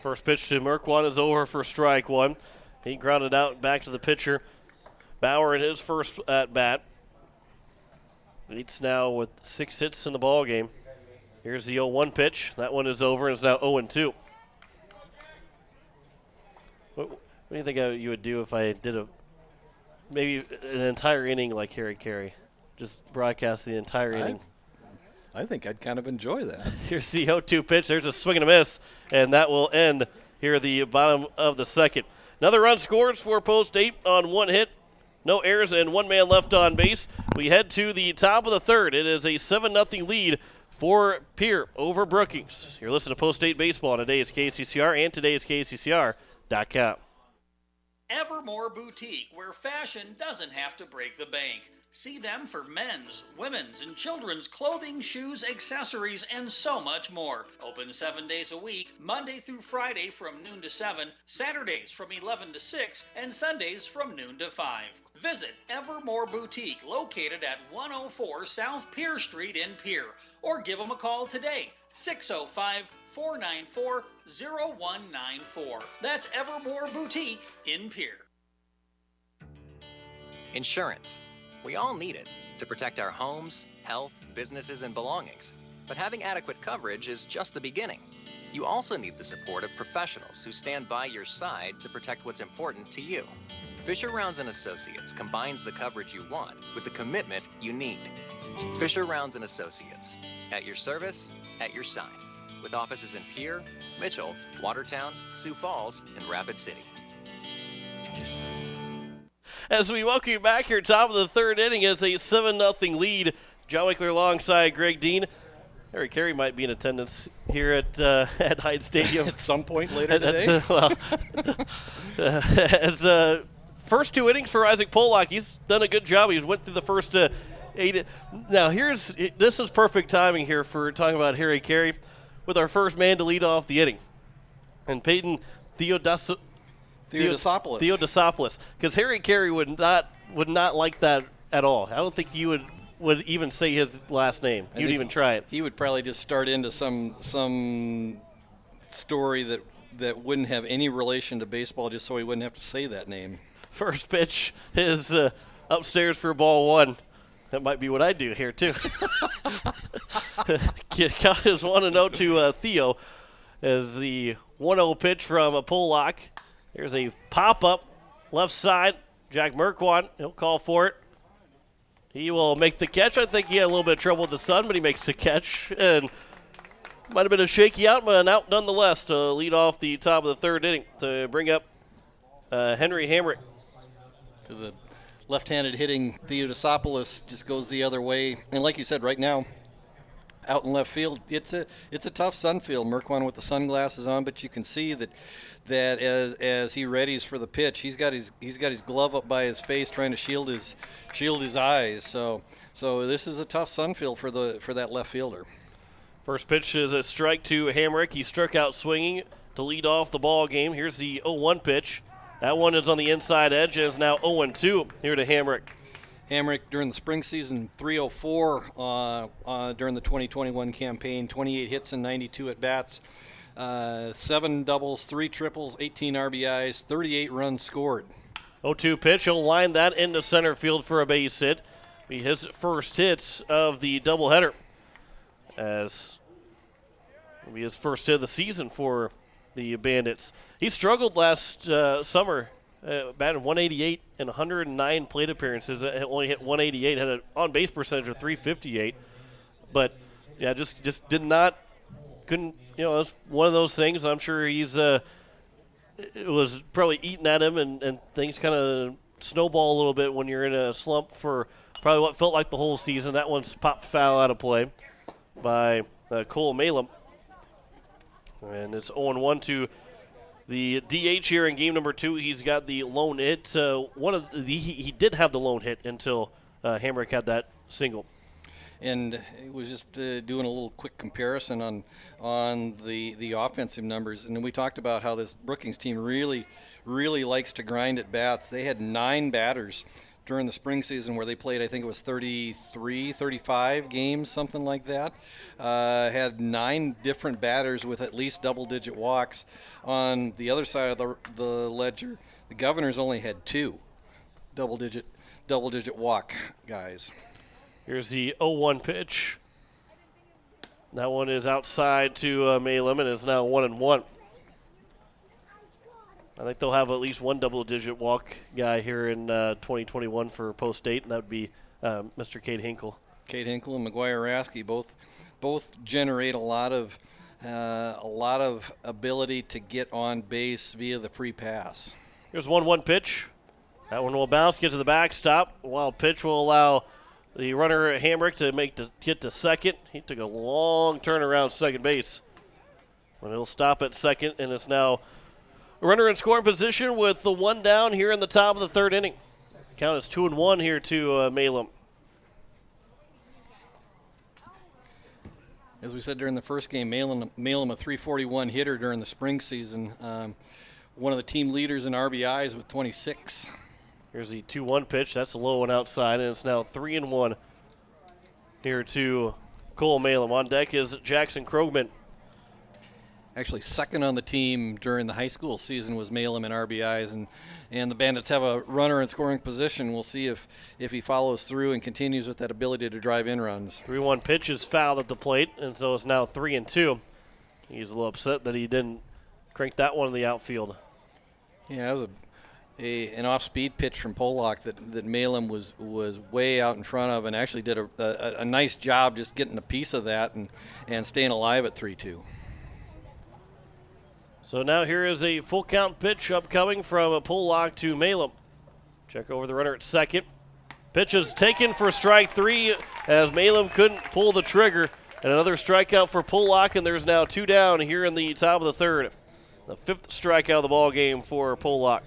First pitch to Merkwan is over for strike 1. He grounded out back to the pitcher. Bauer in his first at bat. Eights now with 6 hits in the ball game. Here's the 0-1 pitch. That one is over, and it's now 0-2. What do you think you would do if I did maybe an entire inning like Harry Carey? Just broadcast the entire inning. I think I'd kind of enjoy that. Here's the 0-2 pitch. There's a swing and a miss, and that will end here at the bottom of the second. Another run scores for Post State on one hit. No errors and one man left on base. We head to the top of the third. It is a 7-0 lead for Pierre over Brookings. You're listening to Post State Baseball on today's KCCR and today's KCCR.com. Evermore Boutique, where fashion doesn't have to break the bank. See them for men's, women's, and children's clothing, shoes, accessories, and so much more. Open 7 days a week, Monday through Friday from noon to 7, Saturdays from 11 to 6, and Sundays from noon to 5. Visit Evermore Boutique, located at 104 South Pierre Street in Pierre, or give them a call today, 605-494-0194. That's Evermore Boutique in Pierre. Insurance. We all need it to protect our homes, health, businesses, and belongings. But having adequate coverage is just the beginning. You also need the support of professionals who stand by your side to protect what's important to you. Fisher Rounds & Associates combines the coverage you want with the commitment you need. Fisher Rounds & Associates, at your service, at your side. With offices in Pierre, Mitchell, Watertown, Sioux Falls, and Rapid City. As we welcome you back here, top of the third inning, it's a 7-0 lead. John Wickler alongside Greg Dean. Harry Carey might be in attendance here at Hyde Stadium at some point later today. First two innings for Isaac Pollock. He's done a good job. He's went through the first 8. Now this is perfect timing here for talking about Harry Carey with our first man to lead off the inning, and Peyton Theodosopoulos. Because Harry Carey would not like that at all. I don't think he would even say his last name. He would even try it. He would probably just start into some story that wouldn't have any relation to baseball, just so he wouldn't have to say that name. First pitch is upstairs for ball one. That might be what I do here too. Count is 1-0 to Theo as the 1-0 pitch from Pollock. There's a pop-up left side. Jack Merquan, he'll call for it. He will make the catch. I think he had a little bit of trouble with the sun, but he makes the catch. And might have been a shaky out, but an out nonetheless to lead off the top of the third inning to bring up Henry Hamrick. To the left-handed hitting Theodosopoulos just goes the other way. And like you said, right now, out in left field, it's a tough sun field. Merquan with the sunglasses on, but you can see that as he readies for the pitch, he's got his glove up by his face, trying to shield his eyes. So this is a tough sun field for that left fielder. First pitch is a strike to Hamrick. He struck out swinging to lead off the ball game. Here's the 0-1 pitch. That one is on the inside edge and is now 0-2 here to Hamrick. Hamrick during the spring season, 304 during the 2021 campaign, 28 hits and 92 at-bats, 7 doubles, 3 triples, 18 RBIs, 38 runs scored. 0-2 pitch. He'll line that into center field for a base hit. Be his first hits of the doubleheader, as it'll be his first hit of the season for the Bandits. He struggled last summer. Batted 188 in 109 plate appearances. Only hit 188. Had an on-base percentage of 358. But yeah, just couldn't. It's one of those things. I'm sure he's it was probably eating at him, and things kind of snowball a little bit when you're in a slump for probably what felt like the whole season. That one's popped foul out of play by Cole Malum, and it's 0-1 to the DH here in game number 2. He's got the lone hit. He did have the lone hit until Hamrick had that single. And it was just doing a little quick comparison on the offensive numbers. And we talked about how this Brookings team really, really likes to grind at bats. They had 9 batters during the spring season where they played, I think it was 35 games, something like that. Had 9 different batters with at least double-digit walks. On the other side of the ledger, the Governors only had 2 double-digit walk guys. Here's the 0-1 pitch. That one is outside to Malum, and it's now 1-1. I think they'll have at least one double-digit walk guy here in 2021 for Post State, and that would be Mr. Cade Hinkle. Cade Hinkle and McGuire Rasky both generate a lot of ability to get on base via the free pass. Here's 1-1 pitch. That one will bounce, get to the backstop. Wild pitch will allow the runner Hamrick to get to second. He took a long turn around second base. But he'll stop at second, and it's now a runner in scoring position with the one down here in the top of the third inning. Count is 2-1 here to Malum. As we said during the first game, Malum a 341 hitter during the spring season. One of the team leaders in RBIs with 26. Here's the 2-1 pitch. That's a low one outside, and it's now 3-1 here to Cole Malum. On deck is Jackson Krogman. Actually, second on the team during the high school season was Malum in RBIs, and the Bandits have a runner in scoring position. We'll see if he follows through and continues with that ability to drive in runs. 3-1 pitch is fouled at the plate, and so it's now 3-2. He's a little upset that he didn't crank that one in the outfield. Yeah, it was an off-speed pitch from Pollock that Malum was way out in front of, and actually did a nice job just getting a piece of that and staying alive at 3-2. So now here is a full count pitch upcoming from a Pollock to Malum. Check over the runner at second. Pitch is taken for strike three as Malum couldn't pull the trigger. And another strikeout for Pollock, and there's now two down here in the top of the third. The fifth strikeout of the ball game for Pollock.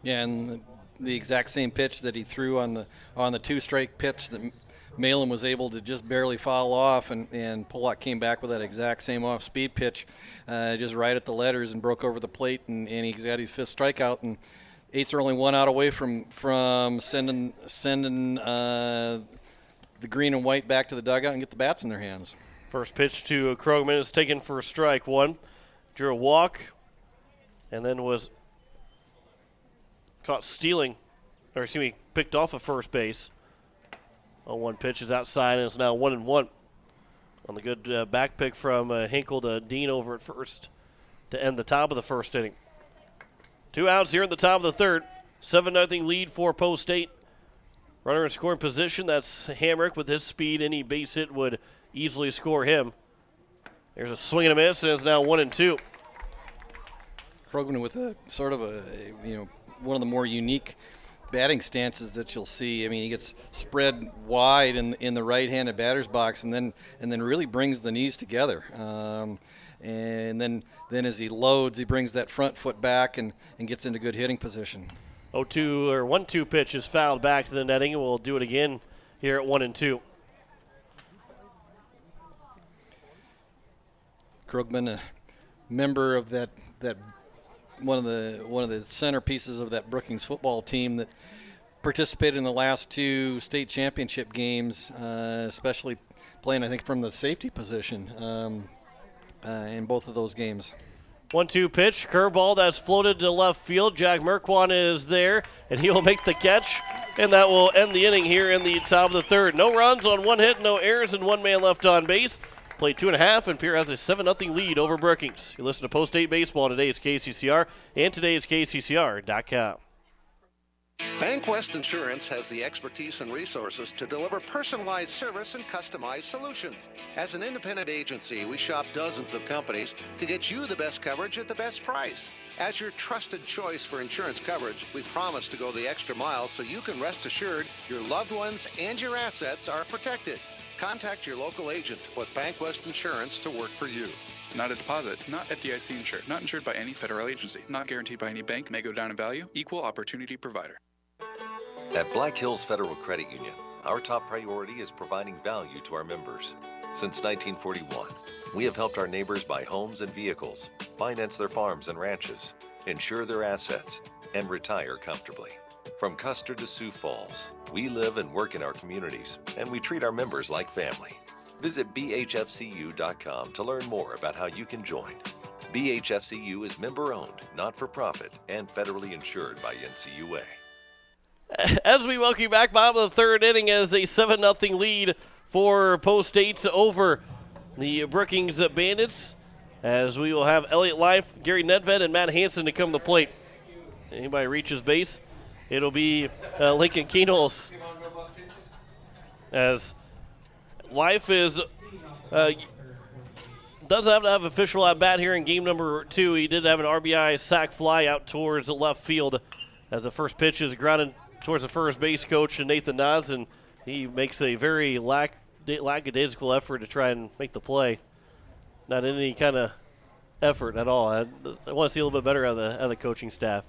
Yeah, and the exact same pitch that he threw on the two-strike pitch that Malum was able to just barely foul off, and Pollock came back with that exact same off-speed pitch, just right at the letters and broke over the plate, and he got his fifth strikeout, and Eights are only one out away from sending the green and white back to the dugout and get the bats in their hands. First pitch to Krogman is taken for strike one. Drew a walk, and then was caught stealing, or excuse me, picked off of first base. 0-1 pitch is outside, and it's now 1-1. On the good back pick from Hinkle to Dean over at first to end the top of the first inning. 2 outs here in the top of the third. 7-0 lead for Post State. Runner in scoring position, that's Hamrick. With his speed, any base hit would easily score him. There's a swing and a miss, and it's now 1-2. Krogman with a sort of one of the more unique batting stances that you'll see. I mean, he gets spread wide in the right-handed batter's box, and then really brings the knees together. And then as he loads, he brings that front foot back and gets into good hitting position. 1-2 pitch is fouled back to the netting, and we'll do it again here at 1-2. Krogman, a member of that one of the centerpieces of that Brookings football team that participated in the last 2 state championship games, especially playing, I think, from the safety position in both of those games. 1-2 pitch, curveball that's floated to left field. Jack Merkwan is there, and he will make the catch, and that will end the inning here in the top of the third. No runs on 1 hit, no errors, and 1 man left on base. Played 2.5, and Pierre has a 7-0 lead over Brookings. You listen to Post State Baseball on today's KCCR and today's KCCR.com. Bank West Insurance has the expertise and resources to deliver personalized service and customized solutions. As an independent agency, we shop dozens of companies to get you the best coverage at the best price. As your trusted choice for insurance coverage, we promise to go the extra mile so you can rest assured your loved ones and your assets are protected. Contact your local agent to put Bank West Insurance to work for you. Not a deposit, not FDIC insured, not insured by any federal agency, not guaranteed by any bank, may go down in value, equal opportunity provider. At Black Hills Federal Credit Union, our top priority is providing value to our members. Since 1941, we have helped our neighbors buy homes and vehicles, finance their farms and ranches, insure their assets, and retire comfortably. From Custer to Sioux Falls, we live and work in our communities, and we treat our members like family. Visit bhfcu.com to learn more about how you can join. BHFCU is member-owned, not-for-profit, and federally insured by NCUA. As we welcome you back, bottom of the third inning as a 7-0 lead for Post State over the Brookings Bandits. as we will have Elliott Life, Gary Nedved, and Matt Hansen to come to the plate. Anybody reaches base, it'll be Lincoln Keenholz. As Life is doesn't have to have official at bat here in game number 2. He did have an RBI sac fly out towards the left field as the first pitch is grounded towards the first base coach, Nathan Nas, and he makes a very lackadaisical effort to try and make the play. Not any kind of effort at all. I want to see a little bit better out of the coaching staff.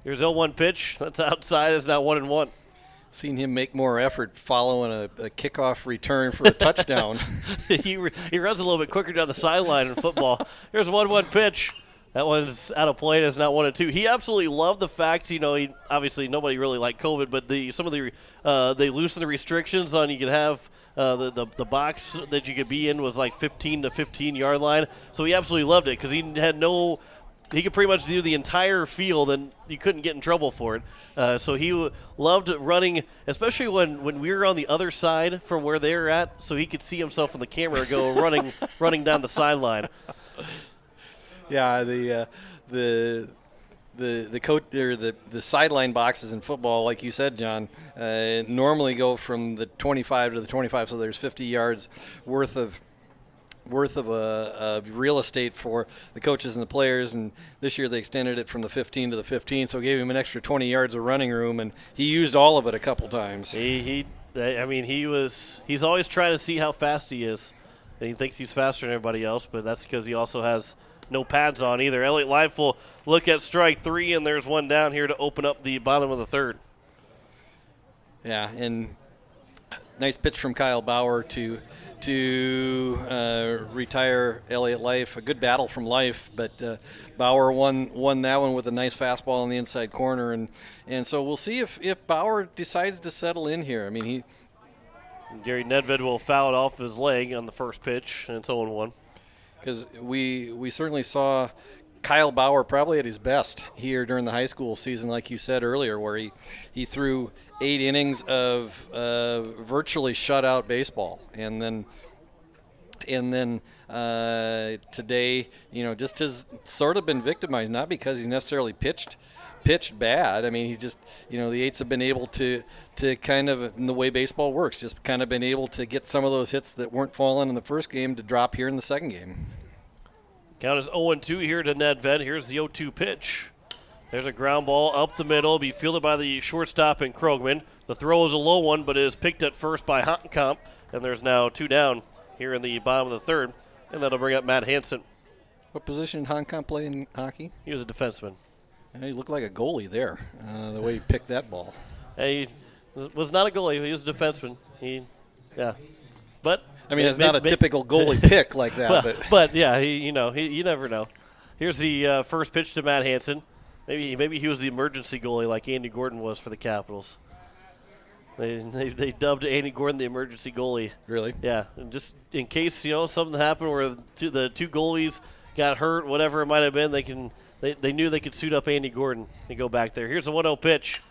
Here's 0-1 pitch. That's outside. It's now 1-1. Seen him make more effort following a kickoff return for a touchdown. He runs a little bit quicker down the sideline in football. Here's a 1-1 pitch. That one's out of play. It's not 1-2. He absolutely loved the fact, he obviously nobody really liked COVID, but they loosened the restrictions on you could have the box that you could be in was like 15 to 15 yard line. So he absolutely loved it because he could pretty much do the entire field and you couldn't get in trouble for it. So he loved running, especially when we were on the other side from where they were at, so he could see himself on the camera go running down the sideline. Yeah, the coach or the sideline boxes in football, like you said, John, normally go from the 25 to the 25, so there's 50 yards worth of real estate for the coaches and the players, and this year they extended it from the 15 to the 15, so gave him an extra 20 yards of running room, and he used all of it a couple times. He's always trying to see how fast he is, and he thinks he's faster than everybody else, but that's because he also has no pads on either. Elliott Life will look at strike 3, and there's one down here to open up the bottom of the third. Yeah, and nice pitch from Kyle Bauer to retire Elliott Life. A good battle from Life, but Bauer won that one with a nice fastball in the inside corner, and so we'll see if Bauer decides to settle in here. I mean, Gary Nedved will foul it off his leg on the first pitch, and it's 0-1. Because we certainly saw Kyle Bauer probably at his best here during the high school season, like you said earlier, where he threw 8 innings of virtually shutout baseball, and then today, just has sort of been victimized, not because he's necessarily pitched bad. I mean, he just, the 8s have been able to kind of, in the way baseball works, just kind of been able to get some of those hits that weren't falling in the first game to drop here in the second game. Count is 0-2 here to Nedved. Here's the 0-2 pitch. There's a ground ball up the middle, be fielded by the shortstop in Krogman. The throw is a low one, but is picked at first by Hottenkamp, and there's now 2 down here in the bottom of the third, and that'll bring up Matt Hansen. What position did Hottenkamp play in hockey? He was a defenseman. Yeah, he looked like a goalie there, the way he picked that ball. He was not a goalie. He was a defenseman. But I mean, it's not a typical goalie pick like that. But yeah, you never know. Here's the first pitch to Matt Hansen. Maybe he was the emergency goalie like Andy Gordon was for the Capitals. They dubbed Andy Gordon the emergency goalie. Really? Yeah, and just in case something happened where the two goalies got hurt, whatever it might have been, they knew they could suit up Andy Gordon and go back there. Here's a 1-0 pitch.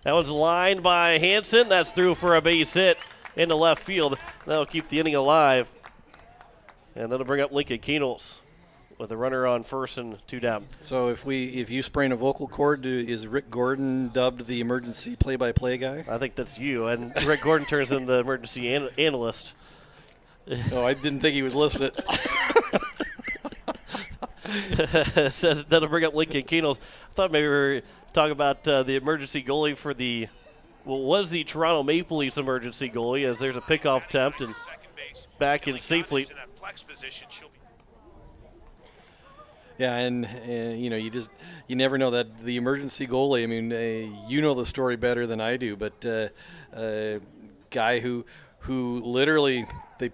That one's lined by Hansen. That's through for a base hit into left field. That'll keep the inning alive, and that'll bring up Lincoln Keenholz with a runner on first and 2 down. So if you sprain a vocal cord, is Rick Gordon dubbed the emergency play-by-play guy? I think that's you, and Rick Gordon turns into the emergency analyst. Oh, I didn't think he was listening. Says that'll bring up Lincoln Keenholz. I thought maybe we were talking about the emergency goalie for was the Toronto Maple Leafs emergency goalie, as there's a pickoff attempt and back in safely. Yeah, and you never know that the emergency goalie. I mean, you know the story better than I do, but a guy who literally they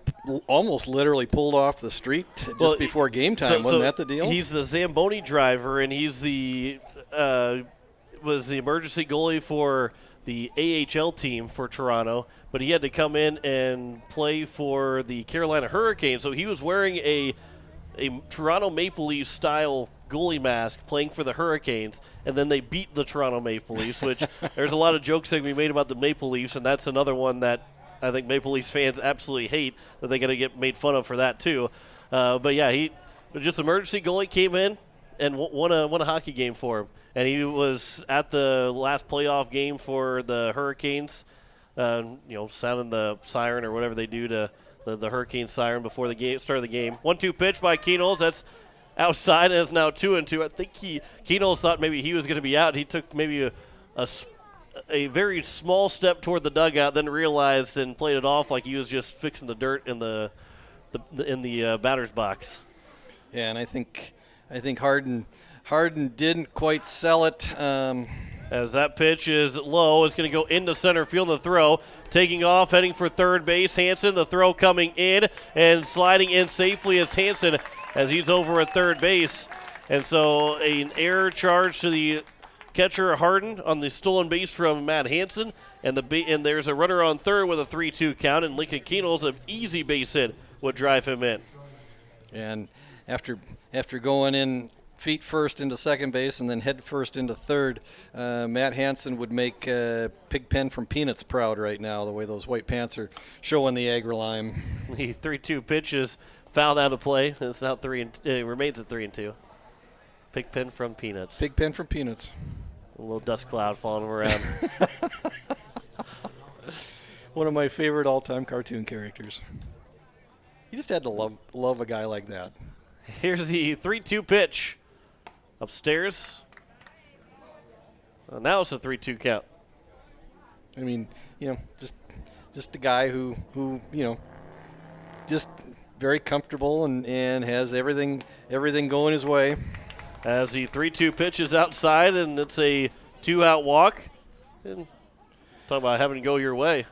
almost literally pulled off the street just before game time. Wasn't that the deal? He's the Zamboni driver, and he's was the emergency goalie for the AHL team for Toronto, but he had to come in and play for the Carolina Hurricanes. So he was wearing a Toronto Maple Leafs style goalie mask playing for the Hurricanes, and then they beat the Toronto Maple Leafs, which there's a lot of jokes that we made about the Maple Leafs, and that's another one that I think Maple Leafs fans absolutely hate, that they got to get made fun of for that too. But yeah, just emergency goalie came in and won a hockey game for him. And he was at the last playoff game for the Hurricanes, sounding the siren or whatever they do to the Hurricane siren before the start of the game. 1-2 pitch by Keenholz. That's outside, and it's now 2-2. I think Keenholz thought maybe he was going to be out. He took maybe a very small step toward the dugout, then realized and played it off like he was just fixing the dirt in the batter's box. Yeah, and I think Harden didn't quite sell it. As that pitch is low, it's going to go into center field. The throw taking off, heading for third base. Hansen, the throw coming in and sliding in safely as Hansen as he's over at third base. And so an error charge to the catcher Harden on the stolen base from Matt Hansen. And there's a runner on third with a 3-2 count. And Lincoln Keenholz, an easy base hit, would drive him in. And after going in feet first into second base and then head first into third, Matt Hansen would make Pigpen from Peanuts proud right now, the way those white pants are showing the agri-lime. The 3-2 pitch is fouled out of play. It's now it remains at 3-2. Pigpen from Peanuts. Pigpen from Peanuts. A little dust cloud following him around. One of my favorite all-time cartoon characters. You just had to love a guy like that. Here's the 3-2 pitch. Upstairs. Now it's a 3-2 count. I mean, just a guy who just very comfortable and has everything going his way. As the 3-2 pitch is outside, and it's a 2-out walk. And talk about having to go your way.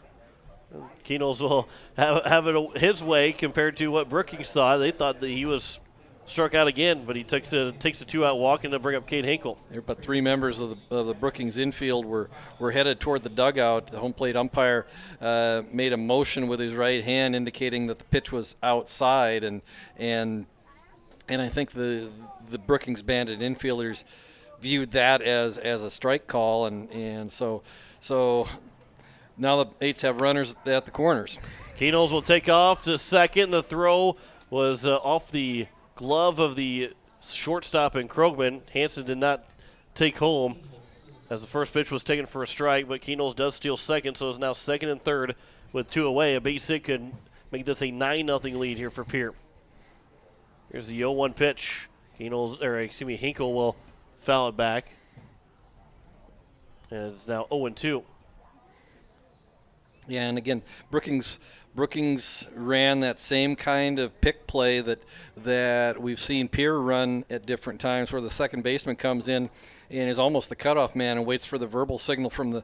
Keenholz will have it his way compared to what Brookings thought. They thought that he was struck out again, but he takes a 2-out walk and to bring up Cade Hinkle. But three members of the Brookings infield were headed toward the dugout. The home plate umpire made a motion with his right hand indicating that the pitch was outside, and I think the Brookings banded infielders viewed that as a strike call, and so now the Eights have runners at the corners. Keenholz will take off to second. The throw was off the glove of the shortstop in Krogman. Hansen did not take home as the first pitch was taken for a strike, but Keenholz does steal second, so it's now second and third with two away. A base hit could make this a 9-0 lead here for Pierre. Here's the 0-1 pitch. Hinkle will foul it back. And it's now 0-2. Yeah, and again, Brookings ran that same kind of pick play that we've seen Pierre run at different times, where the second baseman comes in and is almost the cutoff man and waits for the verbal signal from the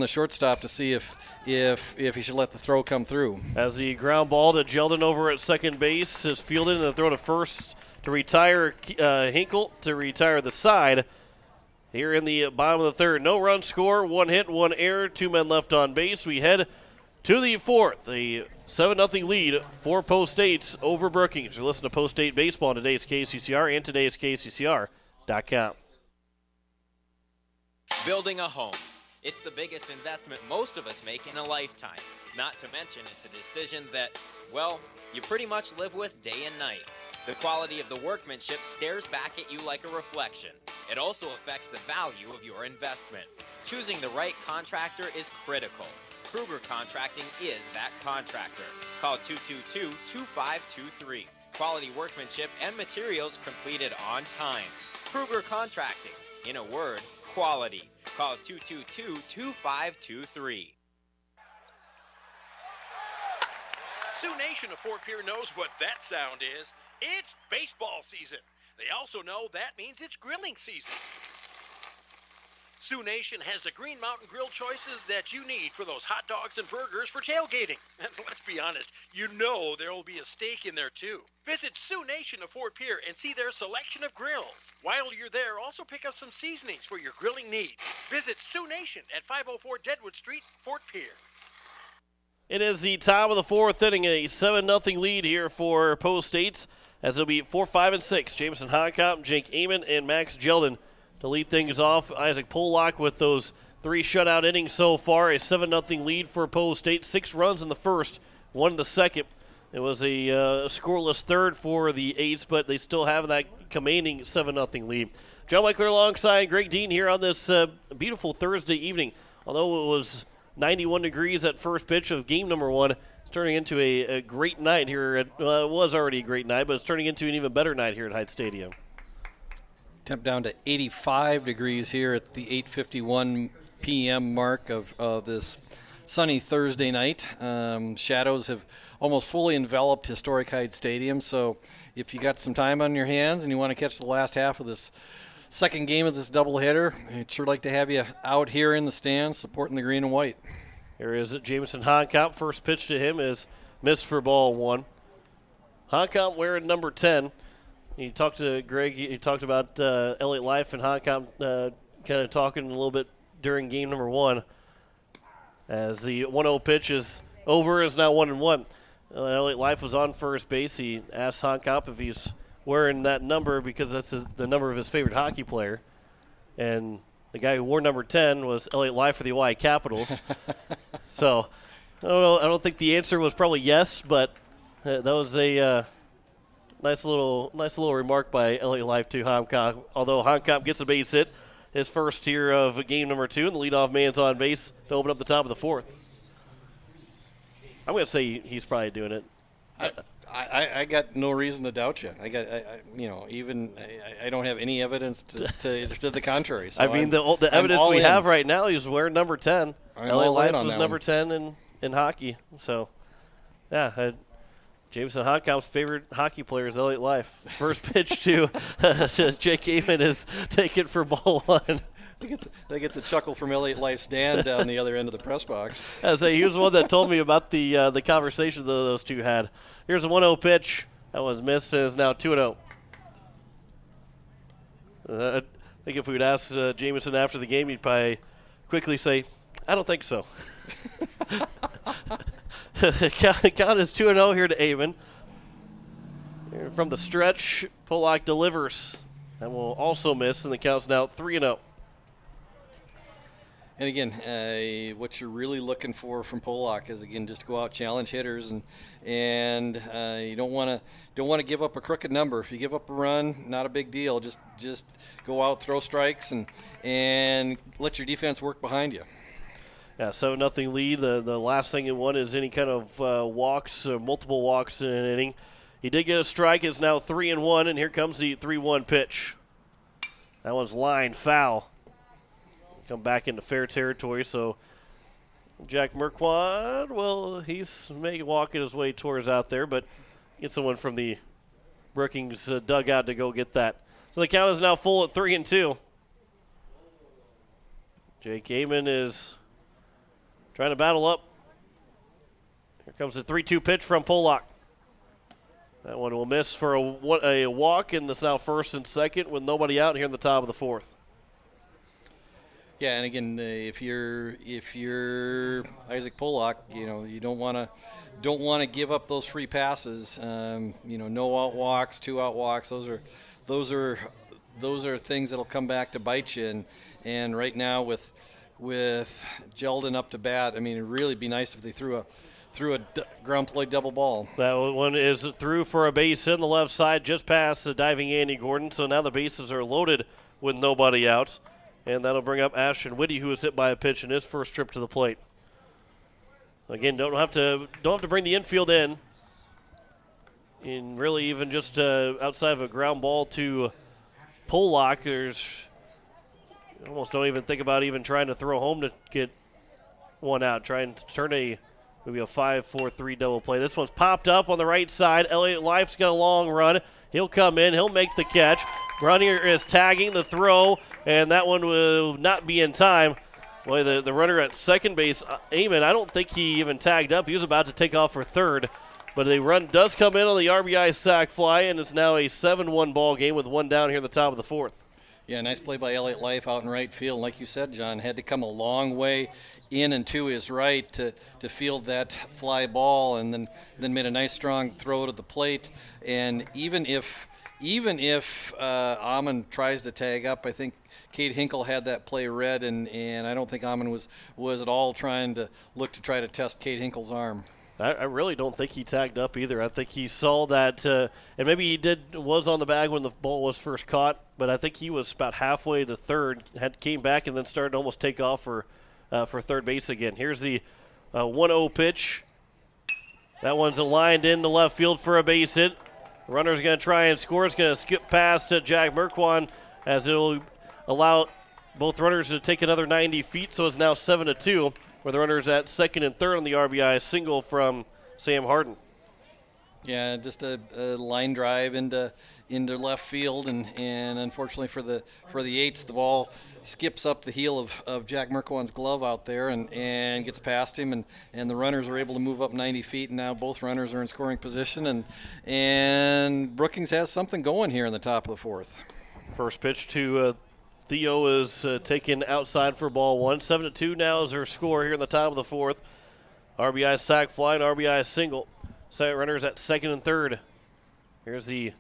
shortstop to see if he should let the throw come through. As the ground ball to Jeldon over at second base is fielded, and the throw to first to retire Hinkle to retire the side. Here in the bottom of the third, no run score, 1 hit, 1 error, 2 men left on base. We head to the fourth, a 7-0 lead for Post State over Brookings. You're listening to Post State Baseball on today's KCCR and today's KCCR.com. Building a home. It's the biggest investment most of us make in a lifetime. Not to mention it's a decision that, well, you pretty much live with day and night. The quality of the workmanship stares back at you like a reflection. It also affects the value of your investment. Choosing the right contractor is critical. Kruger Contracting is that contractor. Call 222-2523. Quality workmanship and materials completed on time. Kruger Contracting. In a word, quality. Call 222-2523. Sioux Nation of Fort Pierre knows what that sound is. It's baseball season. They also know that means it's grilling season. Sioux Nation has the Green Mountain Grill choices that you need for those hot dogs and burgers for tailgating. And let's be honest, you know there will be a steak in there too. Visit Sioux Nation of Fort Pierre and see their selection of grills. While you're there, also pick up some seasonings for your grilling needs. Visit Sioux Nation at 504 Deadwood Street, Fort Pierre. It is the top of the fourth inning, a 7-0 lead here for Post States, as it'll be 4, 5, and 6. Jameson Honcop, Jake Amon, and Max Jeldon to lead things off. Isaac Pollock with those 3 shutout innings so far, a 7-0 lead for Post State. 6 runs in the first, 1 in the second. It was a scoreless third for the Eights, but they still have that commanding 7-0 lead. John Michael alongside Greg Dean here on this beautiful Thursday evening. Although it was 91 degrees at first pitch of game number 1, it's turning into a great night here. It was already a great night, but it's turning into an even better night here at Heights Stadium. Temp down to 85 degrees here at the 8:51 p.m. mark of this sunny Thursday night. Shadows have almost fully enveloped historic Heights Stadium, so if you got some time on your hands and you want to catch the last half of this second game of this doubleheader, I'd sure like to have you out here in the stands supporting the green and white. Here is Jameson Honkamp. First pitch to him is missed for ball 1. Honkamp wearing number 10. You talked to Greg. You talked about Elliott Life and Honkamp kind of talking a little bit during game number 1. As the 1-0 pitch is over, is now 1-1. Elliott Life was on first base. He asked Honkamp if he's wearing that number because that's the number of his favorite hockey player. And the guy who wore number 10 was Elliott Life for the Hawaii Capitals. So, I don't know. I don't think the answer was probably yes, but that was a nice little remark by Elliott Life to Honkamp. Although Honkamp gets a base hit, his first here of game number 2, and the leadoff man's on base to open up the top of the 4th. I'm going to say he's probably doing it. I got no reason to doubt you. I don't have any evidence to the contrary. So I mean, the evidence we have right now, he's wearing number 10. Elliott Life was number 10 in hockey. So, yeah, Jameson Honkamp's favorite hockey player is Elliott Life. First pitch to Jake Heyman is taken for ball 1. That gets a chuckle from Elliott Life's Dan down the other end of the press box. He was the one that told me about the conversation that those two had. Here's a 1-0 pitch. That was missed and is now 2-0. I think if we would ask Jameson after the game, he'd probably quickly say, I don't think so. Count is 2-0 here to Heyman. From the stretch, Pollock delivers. That will also miss, and the count's now 3-0. And again, what you're really looking for from Pollock is again just go out, challenge hitters, and you don't want to give up a crooked number. If you give up a run, not a big deal. Just go out, throw strikes, and let your defense work behind you. Yeah, 7-0 lead. The last thing you want is any kind of walks, multiple walks in an inning. He did get a strike. It's now 3-1, and here comes the 3-1 pitch. That one's lined foul. Come back into fair territory, so Jack Merquand, well, he's walking his way towards out there, but get someone from the Brookings dugout to go get that. So the count is now full at 3-2. Jake Heyman is trying to battle up. Here comes the 3-2 pitch from Pollock. That one will miss for a walk, and it's now first and second with nobody out here in the top of the 4th. Yeah, and again, if you're Isaac Pollock, you don't want to give up those free passes. No out walks, 2 out walks. Those are things that'll come back to bite you. And right now with Jeldon up to bat, I mean, it'd really be nice if they threw a ground play double ball. That one is through for a base hit on the left side, just past the diving Andy Gordon. So now the bases are loaded with nobody out. And that'll bring up Ashton Whitty, who was hit by a pitch in his first trip to the plate. Again, don't have to bring the infield in. And really even just outside of a ground ball to Pollock, there's almost don't even think about even trying to throw home to get one out. Try and turn maybe a 5-4-3 double play. This one's popped up on the right side. Elliott Life's got a long run. He'll come in. He'll make the catch. Grunier is tagging the throw, and that one will not be in time. Boy, the runner at second base, Heyman, I don't think he even tagged up. He was about to take off for third. But the run does come in on the RBI sac fly, and it's now a 7-1 ball game with one down here at the top of the 4th. Yeah, nice play by Elliott Life out in right field. Like you said, John, had to come a long way in and to his right to field that fly ball, and then made a nice strong throw to the plate. And even if Amon tries to tag up, I think Cade Hinkle had that play read, and I don't think Amon was at all trying to try to test Cade Hinkle's arm. I really don't think he tagged up either. I think he saw that, and maybe he was on the bag when the ball was first caught, but I think he was about halfway to third, came back and then started to almost take off for third base again. Here's the 1-0 pitch. That one's lined into left field for a base hit. The runner's going to try and score. It's going to skip past Jack Merkwan as it'll allow both runners to take another 90 feet, so it's now 7-2. Where the runner's at second and third on the RBI single from Sam Harden. Yeah, just a line drive into left field, and unfortunately for the Eights, the ball skips up the heel of Jack Merkwan's glove out there and gets past him, and the runners are able to move up 90 feet, and now both runners are in scoring position, and Brookings has something going here in the top of the fourth. First pitch to Theo is taken outside for ball one. 7-2 now is their score here in the top of the fourth. RBI sac fly and RBI single. Second runners at second and third. Here's the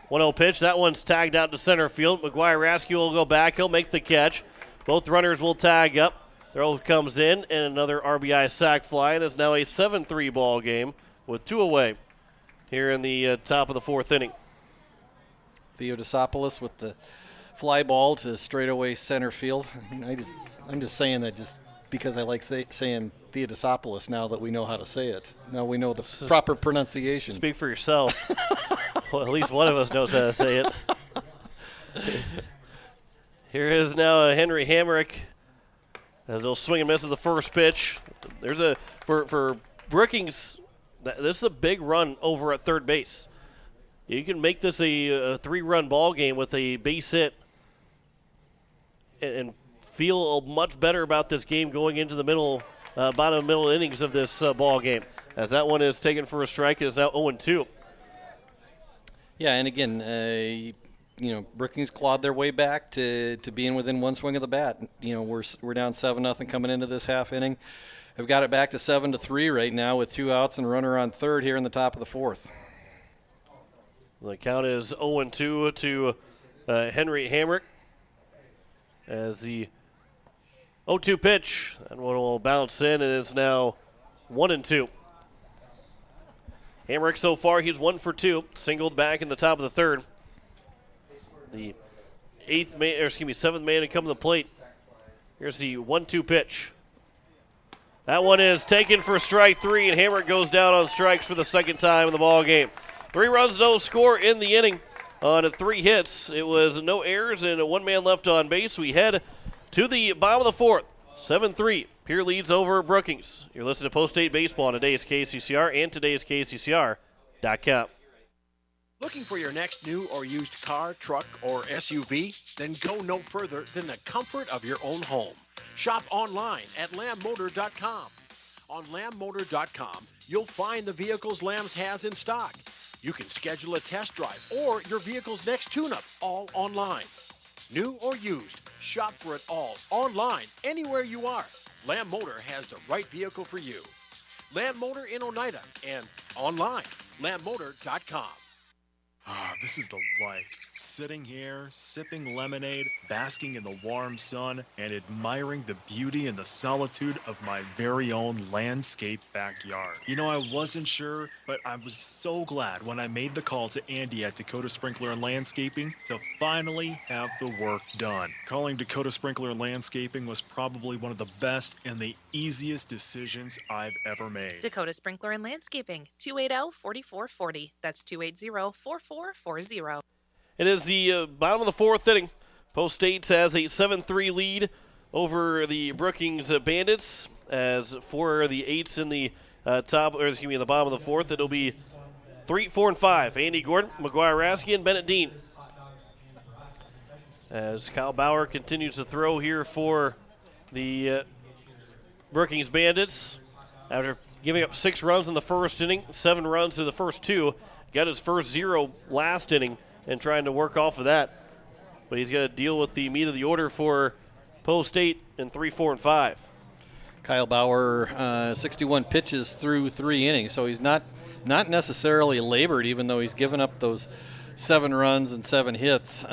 1-0 pitch. That one's tagged out to center field. McGuire-Rasky will go back. He'll make the catch. Both runners will tag up. Throw comes in, and another RBI sac fly. And it's now a 7-3 ball game with 2 away here in the top of the fourth inning. Theodosopoulos with the fly ball to straightaway center field. I'm just saying that just because I like saying Theodosopoulos now that we know how to say it. Now we know the proper pronunciation. Speak for yourself. Well, at least one of us knows how to say it. Here is now Henry Hamrick as they'll swing and miss at the first pitch. There's for Brookings, this is a big run over at third base. You can make this a 3-run ball game with a base hit and feel much better about this game going into the bottom middle innings of this ball game. As that one is taken for a strike, it is now 0-2. Yeah, and again, Brookings clawed their way back to being within one swing of the bat. We're down 7-0 coming into this half inning. Have got it back to 7-3 right now with 2 outs and a runner on third here in the top of the fourth. The count is 0-2 to Henry Hamrick as the 0-2 pitch. And one will bounce in, and it's now 1-2. Hamrick so far, he's 1 for 2. Singled back in the top of the third. The seventh man to come to the plate. Here's the 1-2 pitch. That one is taken for strike 3, and Hamrick goes down on strikes for the second time in the ball game. 3 runs, no score in the inning on 3 hits. It was no errors and 1 man left on base. We head to the bottom of the fourth. 7-3. Pierre leads over Brookings. You're listening to Post-State Baseball on today's KCCR and today's KCCR.com. Looking for your next new or used car, truck, or SUV? Then go no further than the comfort of your own home. Shop online at lambmotor.com. On lambmotor.com, you'll find the vehicles Lambs has in stock. You can schedule a test drive or your vehicle's next tune-up, all online. New or used, shop for it all online, anywhere you are. Lamb Motor has the right vehicle for you. Lamb Motor in Oneida and online, lambmotor.com. Ah, this is the life. Sitting here, sipping lemonade, basking in the warm sun, and admiring the beauty and the solitude of my very own landscaped backyard. I wasn't sure, but I was so glad when I made the call to Andy at Dakota Sprinkler and Landscaping to finally have the work done. Calling Dakota Sprinkler and Landscaping was probably one of the best and the easiest decisions I've ever made. Dakota Sprinkler and Landscaping, 280-4440. That's 280-4440. It is the bottom of the fourth inning. Post State has a 7-3 lead over the Brookings Bandits. As for the Eights in the the bottom of the fourth, it'll be 3, 4, and 5. Andy Gordon, McGuire-Rasky, and Bennett Dean. As Kyle Bauer continues to throw here for the Brookings Bandits. After giving up 6 runs in the first inning, 7 runs in the first 2. Got his first 0 last inning and trying to work off of that. But he's got to deal with the meat of the order for Post State in 3, 4, and 5. Kyle Bauer, 61 pitches through 3 innings, so he's not necessarily labored, even though he's given up those 7 runs and 7 hits.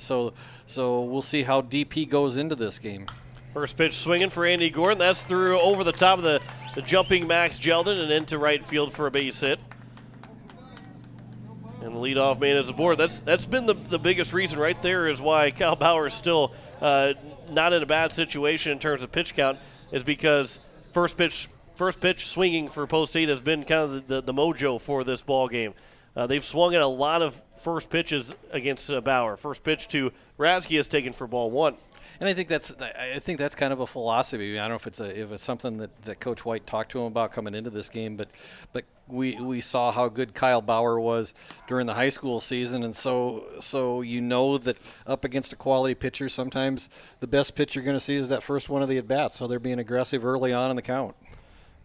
So we'll see how deep he goes into this game. First pitch swinging for Andy Gordon. That's through over the top of the jumping Max Jeldon and into right field for a base hit. And the leadoff man is aboard. That's been the biggest reason right there is why Kyle Bauer is still not in a bad situation in terms of pitch count, is because first pitch swinging for Post 8 has been kind of the mojo for this ball game. They've swung at a lot of first pitches against Bauer. First pitch to Rasky is taken for ball 1. And I think that's kind of a philosophy. I don't know if it's something that Coach White talked to him about coming into this game, but we saw how good Kyle Bauer was during the high school season, and so you know that up against a quality pitcher, sometimes the best pitch you're going to see is that first one of the at bats. So they're being aggressive early on in the count.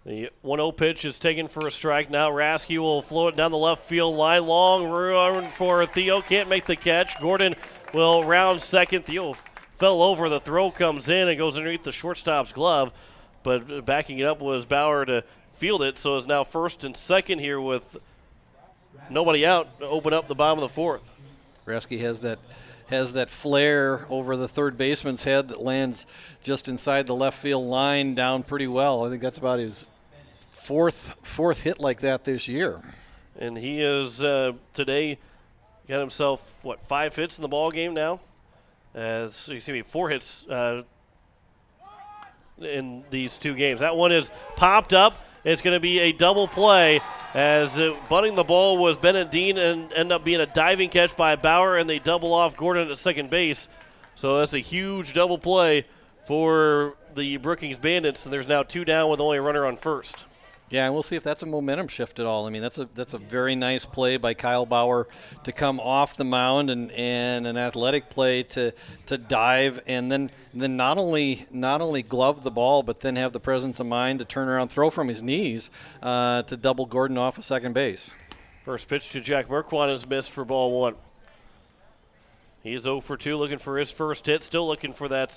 The 1-0 pitch is taken for a strike. Now Rasky will float it down the left field line. Long run for Theo. Can't make the catch. Gordon will round second. Theo fell over. The throw comes in and goes underneath the shortstop's glove. But backing it up was Bauer to field it. So it's now first and second here with nobody out to open up the bottom of the fourth. Rasky has that flare over the third baseman's head that lands just inside the left field line down pretty well. I think that's about his fourth hit like that this year. And he is today got himself 5 hits in the ball game now. As you see, 4 hits in these 2 games. That one is popped up. It's going to be a double play as bunting the ball was Bennett Dean and end up being a diving catch by Bauer, and they double off Gordon at second base. So that's a huge double play for the Brookings Bandits, and there's now 2 down with only a runner on first. Yeah, and we'll see if that's a momentum shift at all. I mean, that's a very nice play by Kyle Bauer to come off the mound and an athletic play to dive and then not only glove the ball, but then have the presence of mind to turn around, throw from his knees to double Gordon off of second base. First pitch to Jack Merkwan is missed for ball 1. He's 0 for 2, looking for his first hit. Still looking for that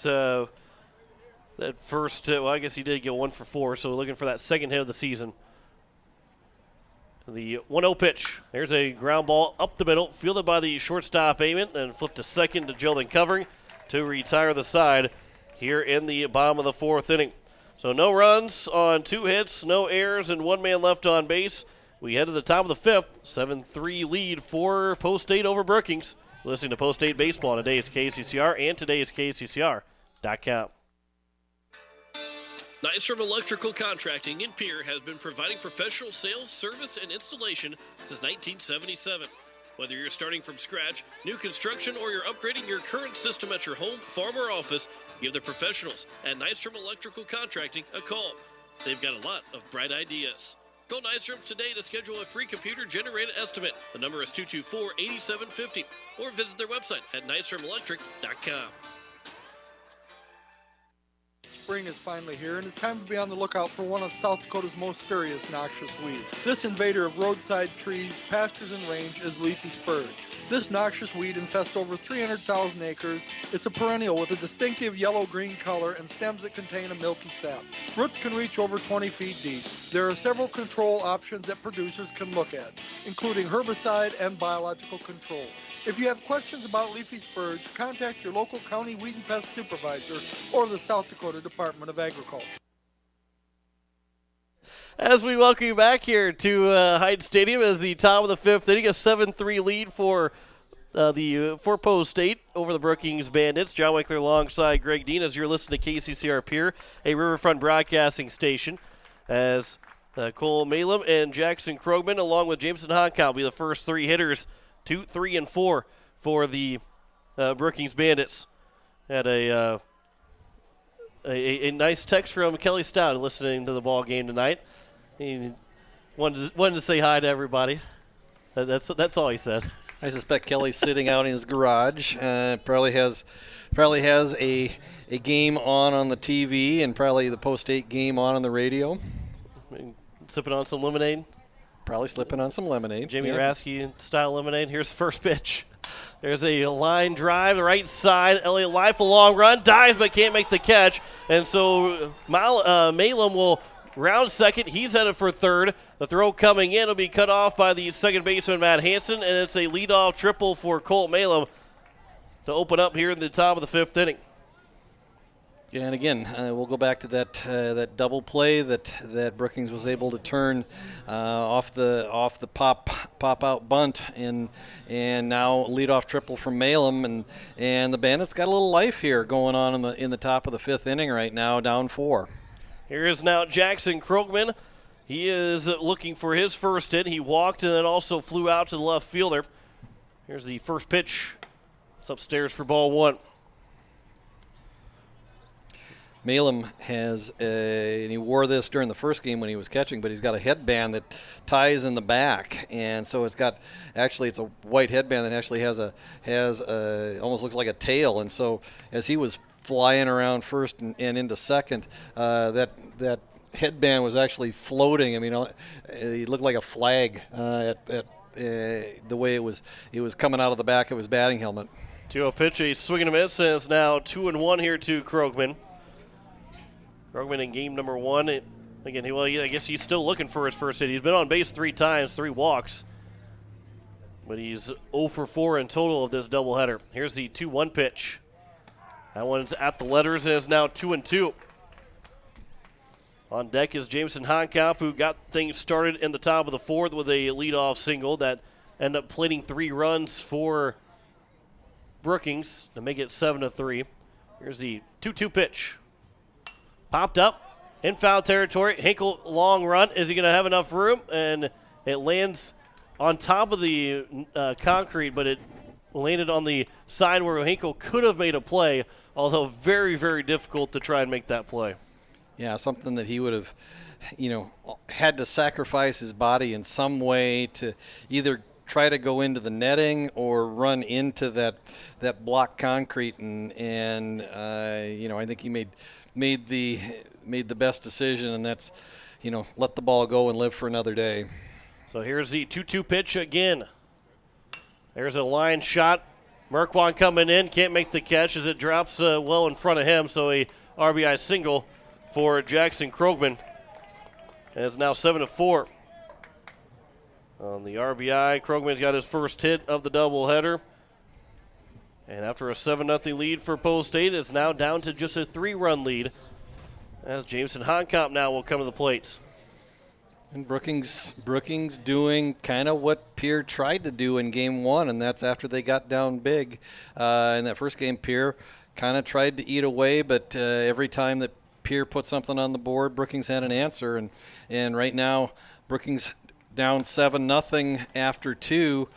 first, I guess he did get 1 for 4, so looking for that second hit of the season. The 1-0 pitch. There's a ground ball up the middle, fielded by the shortstop Amon, and flipped to second to Jeldon covering to retire the side here in the bottom of the 4th inning. So no runs on 2 hits, no errors, and 1 man left on base. We head to the top of the 5th, 7-3 lead for Post 8 over Brookings. Listening to Post 8 Baseball on today's KCCR and today's KCCR.com. Nystrom Electrical Contracting in Pierre has been providing professional sales, service, and installation since 1977. Whether you're starting from scratch, new construction, or you're upgrading your current system at your home, farm, or office, give the professionals at Nystrom Electrical Contracting a call. They've got a lot of bright ideas. Call Nystrom today to schedule a free computer-generated estimate. The number is 224-8750, or visit their website at nystromelectric.com. Spring is finally here, and it's time to be on the lookout for one of South Dakota's most serious noxious weeds. This invader of roadside trees, pastures, and range is leafy spurge. This noxious weed infests over 300,000 acres. It's a perennial with a distinctive yellow-green color and stems that contain a milky sap. Roots can reach over 20 feet deep. There are several control options that producers can look at, including herbicide and biological control. If you have questions about leafy spurge, contact your local county weed and pest supervisor or the South Dakota Department of Agriculture. As we welcome you back here to Hyde Stadium as the top of the 5th inning, a 7-3 lead for Post 8 over the Brookings Bandits. John Wickler alongside Greg Dean as you're listening to KCCR Pierre, a Riverfront broadcasting station, as Cole Malum and Jackson Krogman along with Jameson Honkow will be the first 3 hitters, 2, 3, and 4 for the Brookings Bandits. Had a nice text from Kelly Stout listening to the ball game tonight. He wanted to say hi to everybody. That's all he said. I suspect Kelly's sitting out in his garage. Probably has a game on the TV and probably the Post 8 game on the radio. Sipping on some lemonade. Probably slipping on some lemonade. Jamie Rasky style lemonade. Here's the first pitch. There's a line drive, the right side. Elliott Life, a long run, dives but can't make the catch. And so Malum will round second. He's headed for third. The throw coming in will be cut off by the second baseman, Matt Hansen, and it's a leadoff triple for Colt Malum to open up here in the top of the 5th inning. Yeah, and again, we'll go back to that double play that Brookings was able to turn off the pop out bunt, and now leadoff triple from Malem, and the Bandits got a little life here going on in the top of the 5th inning right now, down 4. Here is now Jackson Krogman. He is looking for his first hit. He walked and then also flew out to the left fielder. Here's the first pitch. It's upstairs for ball 1. Malem has, and he wore this during the first game when he was catching, but he's got a headband that ties in the back, and so it's a white headband that actually has almost looks like a tail, and so as he was flying around first and into second, that headband was actually floating. I mean, he looked like a flag at the way it was coming out of the back of his batting helmet. 2-0 pitch, a swing and a miss, and it's now 2-1 here to Krogman. Krogman in game number 1. Again, I guess he's still looking for his first hit. He's been on base 3 times, 3 walks. But he's 0 for 4 in total of this doubleheader. Here's the 2-1 pitch. That one's at the letters and is now 2-2. On deck is Jameson Honkamp, who got things started in the top of the 4th with a leadoff single that ended up plating 3 runs for Brookings to make it 7-3. Here's the 2-2 pitch. Popped up in foul territory. Hinkle, long run. Is he going to have enough room? And it lands on top of the concrete, but it landed on the side where Hinkle could have made a play, although very, very difficult to try and make that play. Yeah, something that he would have, had to sacrifice his body in some way to either try to go into the netting or run into that block concrete, and I think he made the best decision, and that's, let the ball go and live for another day. So here's the 2-2 pitch again. There's a line shot. Merkwan coming in, can't make the catch as it drops well in front of him, so a RBI single for Jackson Krogman. And it's now 7-4. On the RBI, Krogman's got his first hit of the doubleheader. And after a 7-0 lead for Post State, it's now down to just a 3-run lead as Jameson Honkamp now will come to the plate. And Brookings doing kind of what Pierre tried to do in game 1, and that's after they got down big. In that first game, Pierre kind of tried to eat away, but every time that Pierre put something on the board, Brookings had an answer. And right now, Brookings down 7-0 after 2.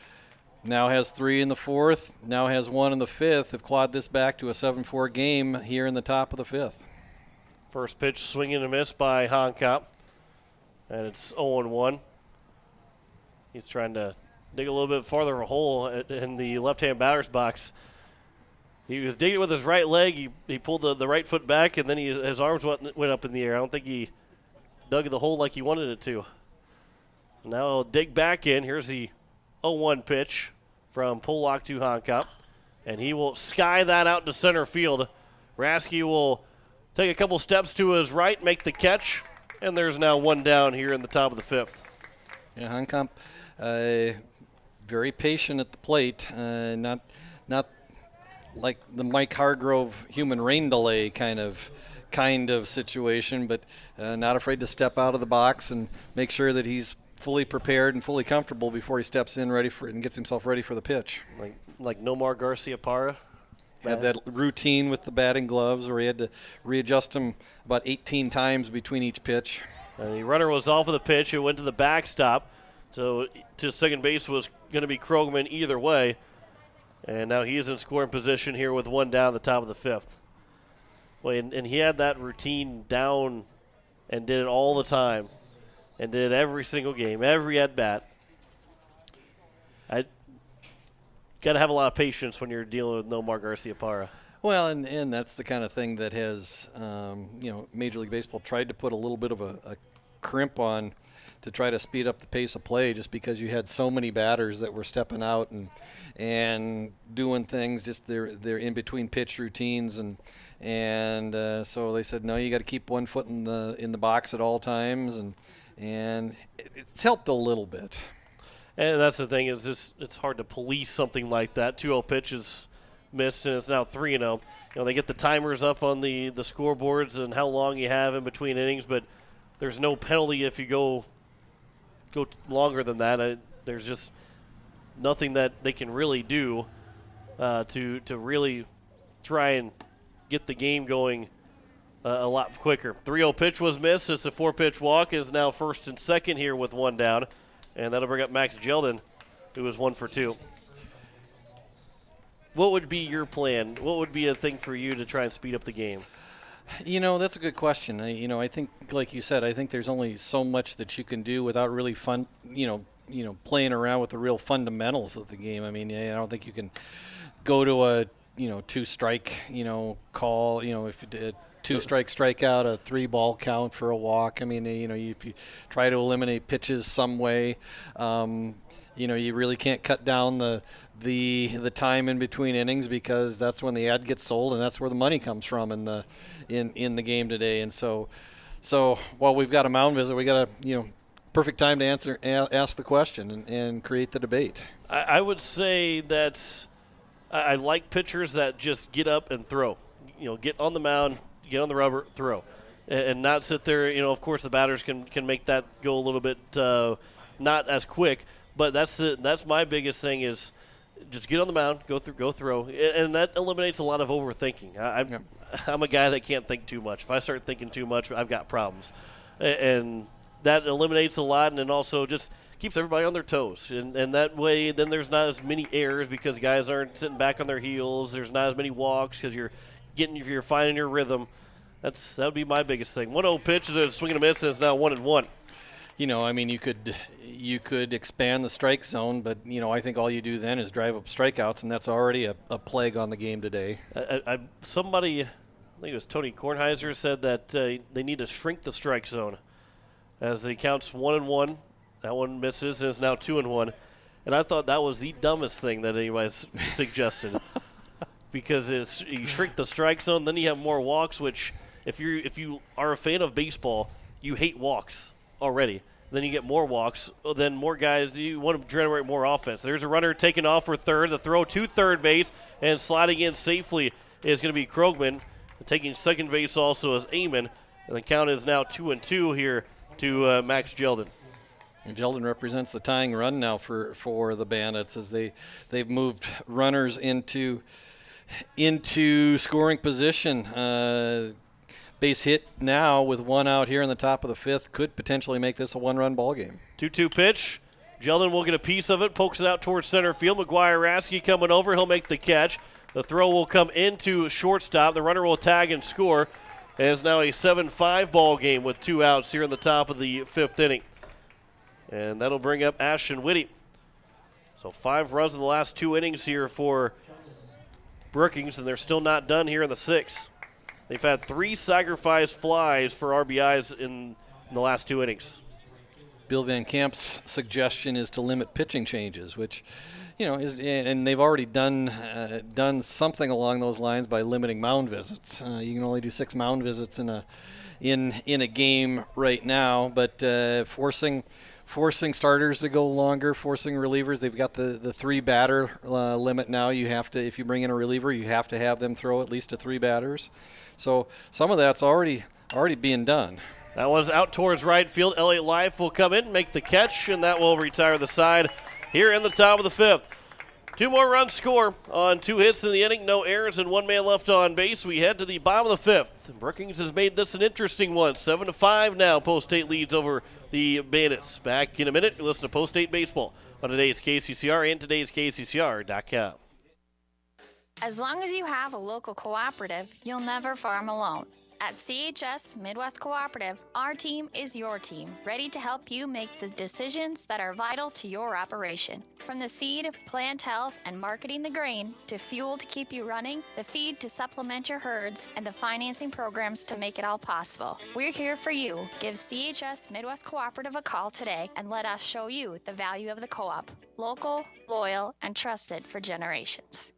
Now has 3 in the 4th, now has 1 in the 5th. Have clawed this back to a 7-4 game here in the top of the 5th. First pitch, swing and a miss by Honkamp. And it's 0-1. He's trying to dig a little bit farther of a hole in the left-hand batter's box. He was digging with his right leg. He pulled the right foot back, and then his arms went up in the air. I don't think he dug the hole like he wanted it to. Now he'll dig back in. Here's the 0-1 pitch from Pollock to Honkamp, and he will sky that out to center field. Rasky will take a couple steps to his right, make the catch, and there's now 1 down here in the top of the 5th. Yeah, Honkamp very patient at the plate, not like the Mike Hargrove human rain delay kind of situation, but not afraid to step out of the box and make sure that he's fully prepared and fully comfortable before he steps in and gets himself ready for the pitch. Like Nomar Garcia-Parra? Had that routine with the batting gloves where he had to readjust them about 18 times between each pitch. And the runner was off of the pitch. It went to the backstop. So to second base was going to be Krogman either way. And now he is in scoring position here with 1 down at the top of the 5th. Well, and he had that routine down and did it all the time. And did it every single game, every at-bat. I got to have a lot of patience when you're dealing with Nomar Garcia-Parra. Well, and that's the kind of thing that has, Major League Baseball tried to put a little bit of a crimp on to try to speed up the pace of play, just because you had so many batters that were stepping out and doing things, just their in between pitch routines, and so they said, no, you got to keep 1 foot in the box at all times, and it's helped a little bit. And that's the thing, is it's hard to police something like that. 2-0 pitch is missed, and it's now 3-0. You know, they get the timers up on the scoreboards and how long you have in between innings, but there's no penalty if you go longer than that. There's just nothing that they can really do to really try and get the game going a lot quicker. 3-0 pitch was missed. It's a 4-pitch walk. Is now first and second here with one down, and that'll bring up Max Jeldon, who is 1 for 2. What would be your plan? What would be a thing for you to try and speed up the game? You know, that's a good question. I think, like you said, I think there's only so much that you can do without really playing around with the real fundamentals of the game. I mean, I don't think you can go to a, 2-strike, call, if you did 2-strike strikeout, a 3-ball count for a walk. I mean, if you try to eliminate pitches some way, you really can't cut down the time in between innings, because that's when the ad gets sold and that's where the money comes from in the game today. And so while we've got a mound visit, we got a perfect time to ask the question and create the debate. I would say that I like pitchers that just get up and throw. Get on the mound, get on the rubber, throw, and not sit there. Of course, the batters can make that go a little bit not as quick. But that's my biggest thing is just get on the mound, go throw, and that eliminates a lot of overthinking. I'm a guy that can't think too much. If I start thinking too much, I've got problems, and that eliminates a lot, and then also just keeps everybody on their toes, and that way then there's not as many errors because guys aren't sitting back on their heels. There's not as many walks because you're finding your rhythm. That would be my biggest thing. 1-0 pitch is a swing and a miss, and it's now 1-1. I mean, you could expand the strike zone, but I think all you do then is drive up strikeouts, and that's already a plague on the game today. Somebody, I think it was Tony Kornheiser, said that they need to shrink the strike zone, as he counts 1-1. That one misses, and it's now 2-1. And I thought that was the dumbest thing that anybody's suggested, because you shrink the strike zone, then you have more walks. Which, if you are a fan of baseball, you hate walks already. Then you get more walks, then more guys. You want to generate more offense. There's a runner taking off for third. The throw to third base and sliding in safely is going to be Krogman. Taking second base also is Amon. And the count is now 2-2 here to Max Jeldon. And Jeldon represents the tying run now for the Bandits, as they've moved runners into scoring position. Base hit now with one out here in the top of the fifth could potentially make this a one-run ball game. 2-2 pitch. Jeldon will get a piece of it, pokes it out towards center field. McGuire-Rasky coming over. He'll make the catch. The throw will come into shortstop. The runner will tag and score. It is now a 7-5 ball game with 2 outs here in the top of the fifth inning. And that'll bring up Ashton Whitty. So 5 runs in the last 2 innings here for Brookings, and they're still not done here in the 6th. They've had 3 sacrifice flies for RBIs in the last 2 innings. Bill Van Camp's suggestion is to limit pitching changes, which, and they've already done something along those lines by limiting mound visits. You can only do 6 mound visits in a game right now, but forcing starters to go longer, forcing relievers. They've got the 3 batter limit now. You have to, if you bring in a reliever, you have to have them throw at least to 3 batters. So some of that's already being done. That one's out towards right field. Elliott Life will come in, make the catch, and that will retire the side here in the top of the 5th. 2 more runs score on 2 hits in the inning, no errors, and 1 man left on base. We head to the bottom of the 5th. Brookings has made this an interesting one. 7-5 now. Post-State leads over the Bandits. Back in a minute. Listen to Post-State Baseball on today's KCCR and today's KCCR.com. As long as you have a local cooperative, you'll never farm alone. At CHS Midwest Cooperative, our team is your team, ready to help you make the decisions that are vital to your operation. From the seed, plant health, and marketing the grain, to fuel to keep you running, the feed to supplement your herds, and the financing programs to make it all possible. We're here for you. Give CHS Midwest Cooperative a call today and let us show you the value of the co-op. Local, loyal, and trusted for generations.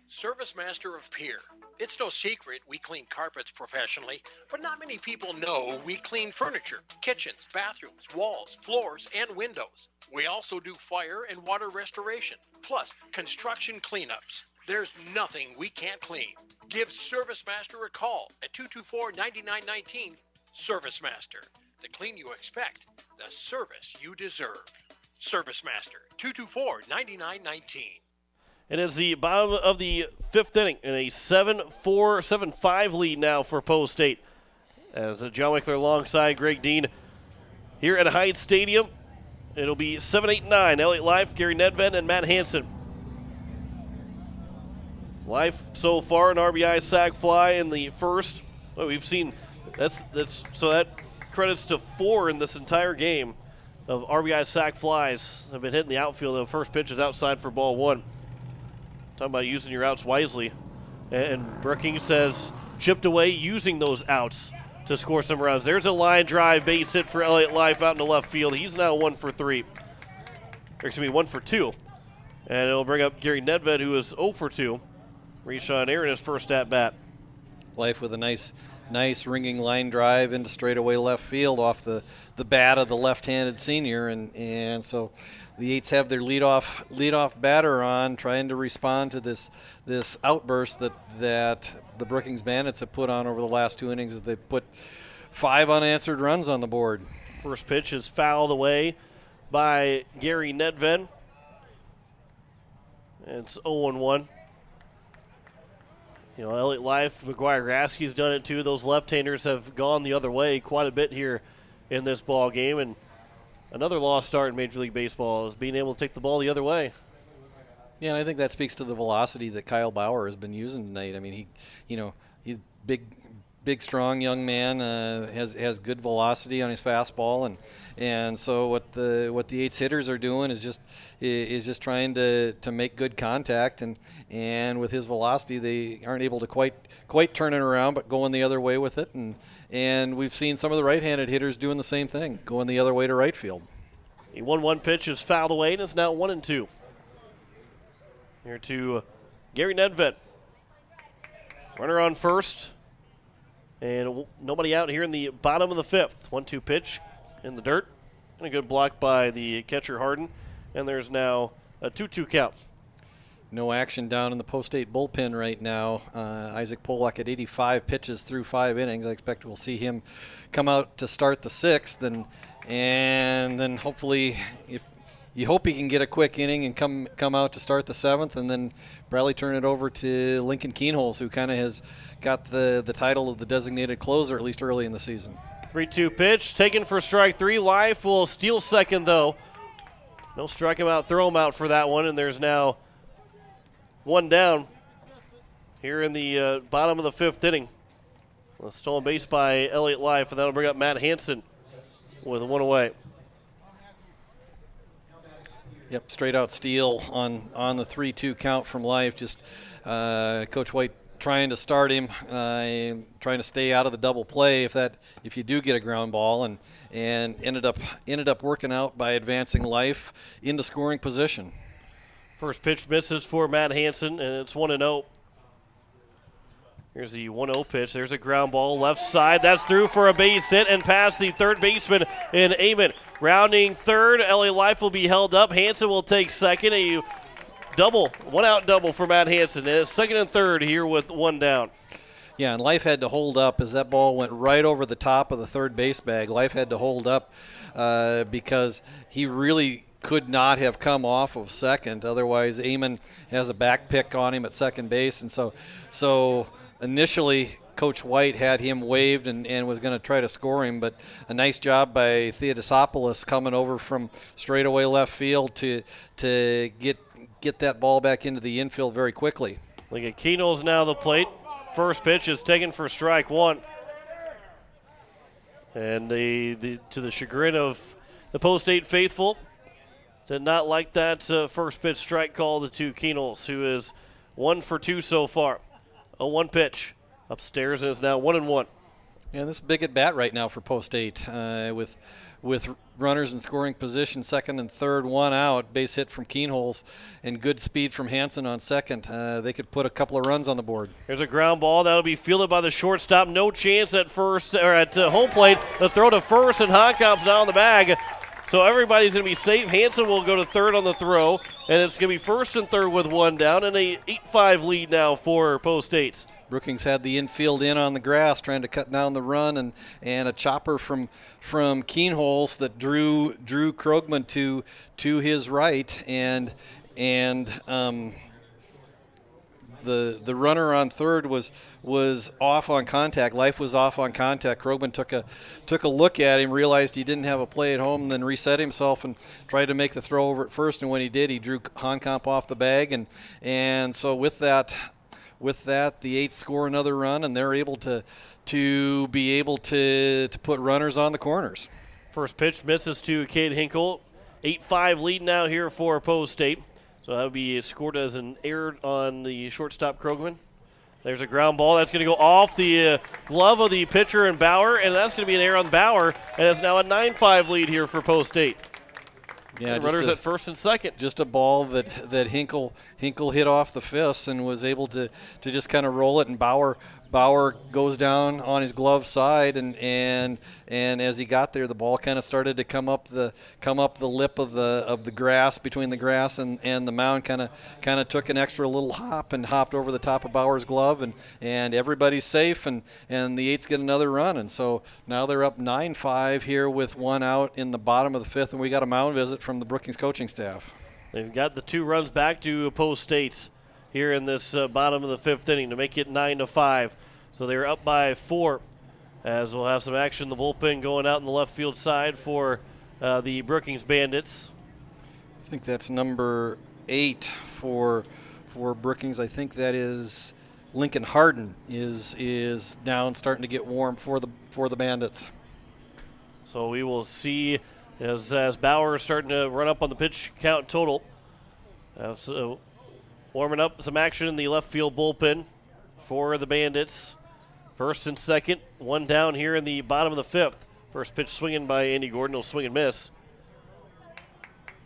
Service Master of Pierre. It's no secret we clean carpets professionally, but not many people know we clean furniture, kitchens, bathrooms, walls, floors, and windows. We also do fire and water restoration, plus construction cleanups. There's nothing we can't clean. Give Service Master a call at 224-9919. Service Master. The clean you expect. The service you deserve. Service Master. 224-9919. It is the bottom of the fifth inning in a 7-5 lead now for Post State. As John Wickler alongside Greg Dean here at Hyde Stadium. It'll be 7-8-9. Elliott Life, Gary Nedved, and Matt Hansen. Life so far an RBI sac fly in the first. Well, we've seen so that credits to 4 in this entire game of RBI sac flies have been hitting the outfield. The first pitch is outside for ball 1. Talking about using your outs wisely. And Brookings has chipped away using those outs to score some runs. There's a line drive base hit for Elliott Life out into left field. He's now 1 for 3. Or excuse me, 1 for 2. And it'll bring up Gary Nedved, who is 0 for 2. Reshawn Aaron, his first at bat. Life with a nice ringing line drive into straightaway left field off the bat of the left-handed senior, and so the Eights have their leadoff batter on, trying to respond to this outburst that the Brookings Bandits have put on over the last 2 innings. That they put 5 unanswered runs on the board. First pitch is fouled away by Gary Nedved. It's 0-1. You know, Elliott Life, McGuire Grasky's done it too. Those left-handers have gone the other way quite a bit here in this ball game, and another lost start in Major League Baseball is being able to take the ball the other way. Yeah, and I think that speaks to the velocity that Kyle Bauer has been using tonight. I mean, he's big, strong young man, has good velocity on his fastball, and so what the Eights hitters are doing is just trying to make good contact, and with his velocity they aren't able to quite turn it around, but going the other way with it, and we've seen some of the right-handed hitters doing the same thing, going the other way to right field. The 1-1 pitch is fouled away, and it's now 1-2. Here to Gary Nedved. Runner on first. And nobody out here in the bottom of the fifth. 1-2 pitch in the dirt. And a good block by the catcher, Harden. And there's now a 2-2 count. No action down in the Post-State bullpen right now. Isaac Polak at 85 pitches through 5 innings. I expect we'll see him come out to start the 6th. And then hopefully, if you hope he can get a quick inning and come out to start the 7th, and then probably turn it over to Lincoln Keenholz, who kind of has got the title of the designated closer, at least early in the season. 3-2 pitch, taken for strike 3. Life will steal second, though. No strike him out, throw him out for that one, and there's now 1 down here in the bottom of the 5th inning. A stolen base by Elliott Life, and that'll bring up Matt Hansen with 1 away. Yep, straight out steal on the 3-2 count from Life. Just Coach White trying to start him, trying to stay out of the double play if you do get a ground ball, and ended up working out by advancing Life into scoring position. First pitch misses for Matt Hansen, and it's 1-0. Here's the 1-0 pitch. There's a ground ball left side. That's through for a base hit and past the third baseman in Amon. Rounding third, LA Life will be held up. Hansen will take second. A double, 1-out double for Matt Hansen. Second and third here with 1 down. Yeah, and Life had to hold up as that ball went right over the top of the third base bag. Life had to hold up because he really could not have come off of second. Otherwise, Amon has a back pick on him at second base. And so initially, Coach White had him waived and was going to try to score him, but a nice job by Theodosopoulos coming over from straightaway left field to get that ball back into the infield very quickly. Look at Keenholz now the plate. First pitch is taken for strike 1. And to the chagrin of the Post-State faithful, did not like that first pitch strike call to Keenholz, who is 1 for 2 so far. A 1 pitch upstairs, and is now 1-1. Yeah, this is a big at bat right now for Post-State with runners in scoring position, second and third, 1 out, base hit from Keenholz, and good speed from Hansen on second. They could put a couple of runs on the board. There's a ground ball that'll be fielded by the shortstop. No chance at first or at home plate. The throw to first, and Honkamp's down the bag So everybody's going to be safe. Hanson will go to third on the throw, and it's going to be first and third with one down, and a 8-5 lead now for Post State. Brookings had the infield in on the grass, trying to cut down the run, and a chopper from Keenholz that drew Krogman to his right, and the runner on third was off on contact. Life was off on contact. Krogman took a look at him, realized he didn't have a play at home, and then reset himself and tried to make the throw over at first. And when he did, he drew Honkamp off the bag, and so with that, the Eights score another run, and they're able to put runners on the corners. First pitch misses to Cade Hinkle. 8-5 lead now here for Post State. So that would be scored as an error on the shortstop Krogman. There's a ground ball. That's going to go off the glove of the pitcher and Bauer, and that's going to be an error on Bauer, and it's now a 9-5 lead here for Post State. Yeah, runners at first and second. Just a ball that Hinkle hit off the fists and was able to just kind of roll it, and Bauer goes down on his glove side, and as he got there, the ball kind of started to come up the lip of the grass, between the grass and the mound. Kind of took an extra little hop and hopped over the top of Bauer's glove, and everybody's safe, and the Eights get another run, and so now they're up 9-5 here with one out in the bottom of the fifth, and we got a mound visit from the Brookings coaching staff. They've got the 2 runs back to Post State here in this bottom of the fifth inning to make it 9-5. So they're up by 4, as we'll have some action in the bullpen going out in the left field side for the Brookings Bandits. I think that's number 8 for Brookings. I think that is Lincoln Harden is down, starting to get warm for the Bandits. So we will see as Bauer is starting to run up on the pitch count total. So warming up some action in the left field bullpen for the Bandits. First and second, one down here in the bottom of the fifth. First pitch swinging by Andy Gordon, will swing and miss.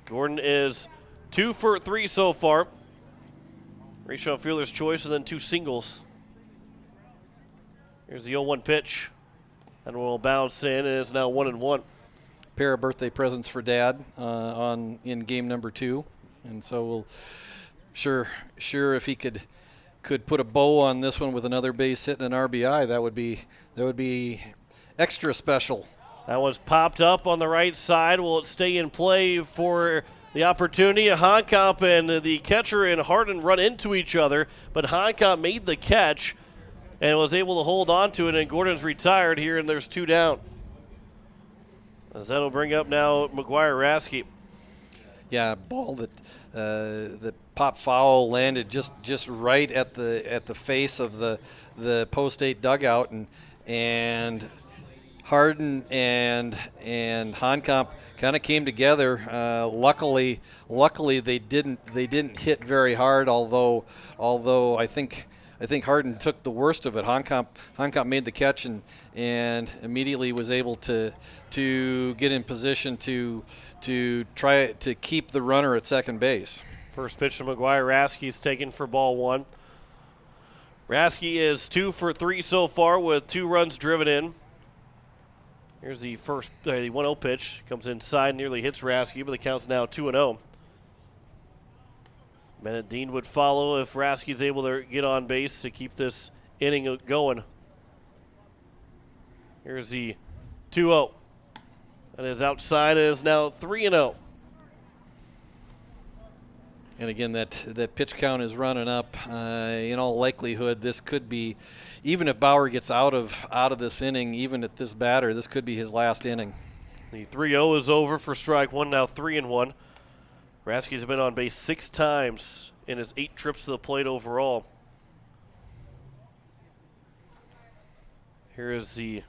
Gordon is 2 for 3 so far. Reach out fielder's choice and then 2 singles. Here's the 0-1 pitch. And will bounce in, and it's now 1-1. Pair of birthday presents for Dad in game number 2, and so we'll sure if he could put a bow on this one with another base hit and an RBI, that would be extra special. That one's popped up on the right side. Will it stay in play for the opportunity? Honkamp and the catcher and Harden run into each other, but Honkamp made the catch and was able to hold on to it, and Gordon's retired here, and there's 2 down. As that'll bring up now McGuire-Rasky. Yeah, ball that pop foul landed just right at the face of the Post State dugout, and Harden and Honkamp kind of came together. Luckily they didn't hit very hard, although I think Harden took the worst of it. Honkamp made the catch and immediately was able to get in position to try to keep the runner at second base. First pitch to McGuire-Rasky is taken for ball 1. Rasky is 2 for 3 so far with 2 runs driven in. Here's the 1-0 pitch. Comes inside, nearly hits Rasky, but the count's now 2-0. Bennett Dean would follow if Rasky's able to get on base to keep this inning going. Here's the 2-0. That is outside. It is now 3-0. And again, that pitch count is running up. In all likelihood, this could be, even if Bauer gets out of this inning, even at this batter, this could be his last inning. The 3-0 is over for strike 1, now 3-1. Rasky's been on base 6 times in his 8 trips to the plate overall. Here is the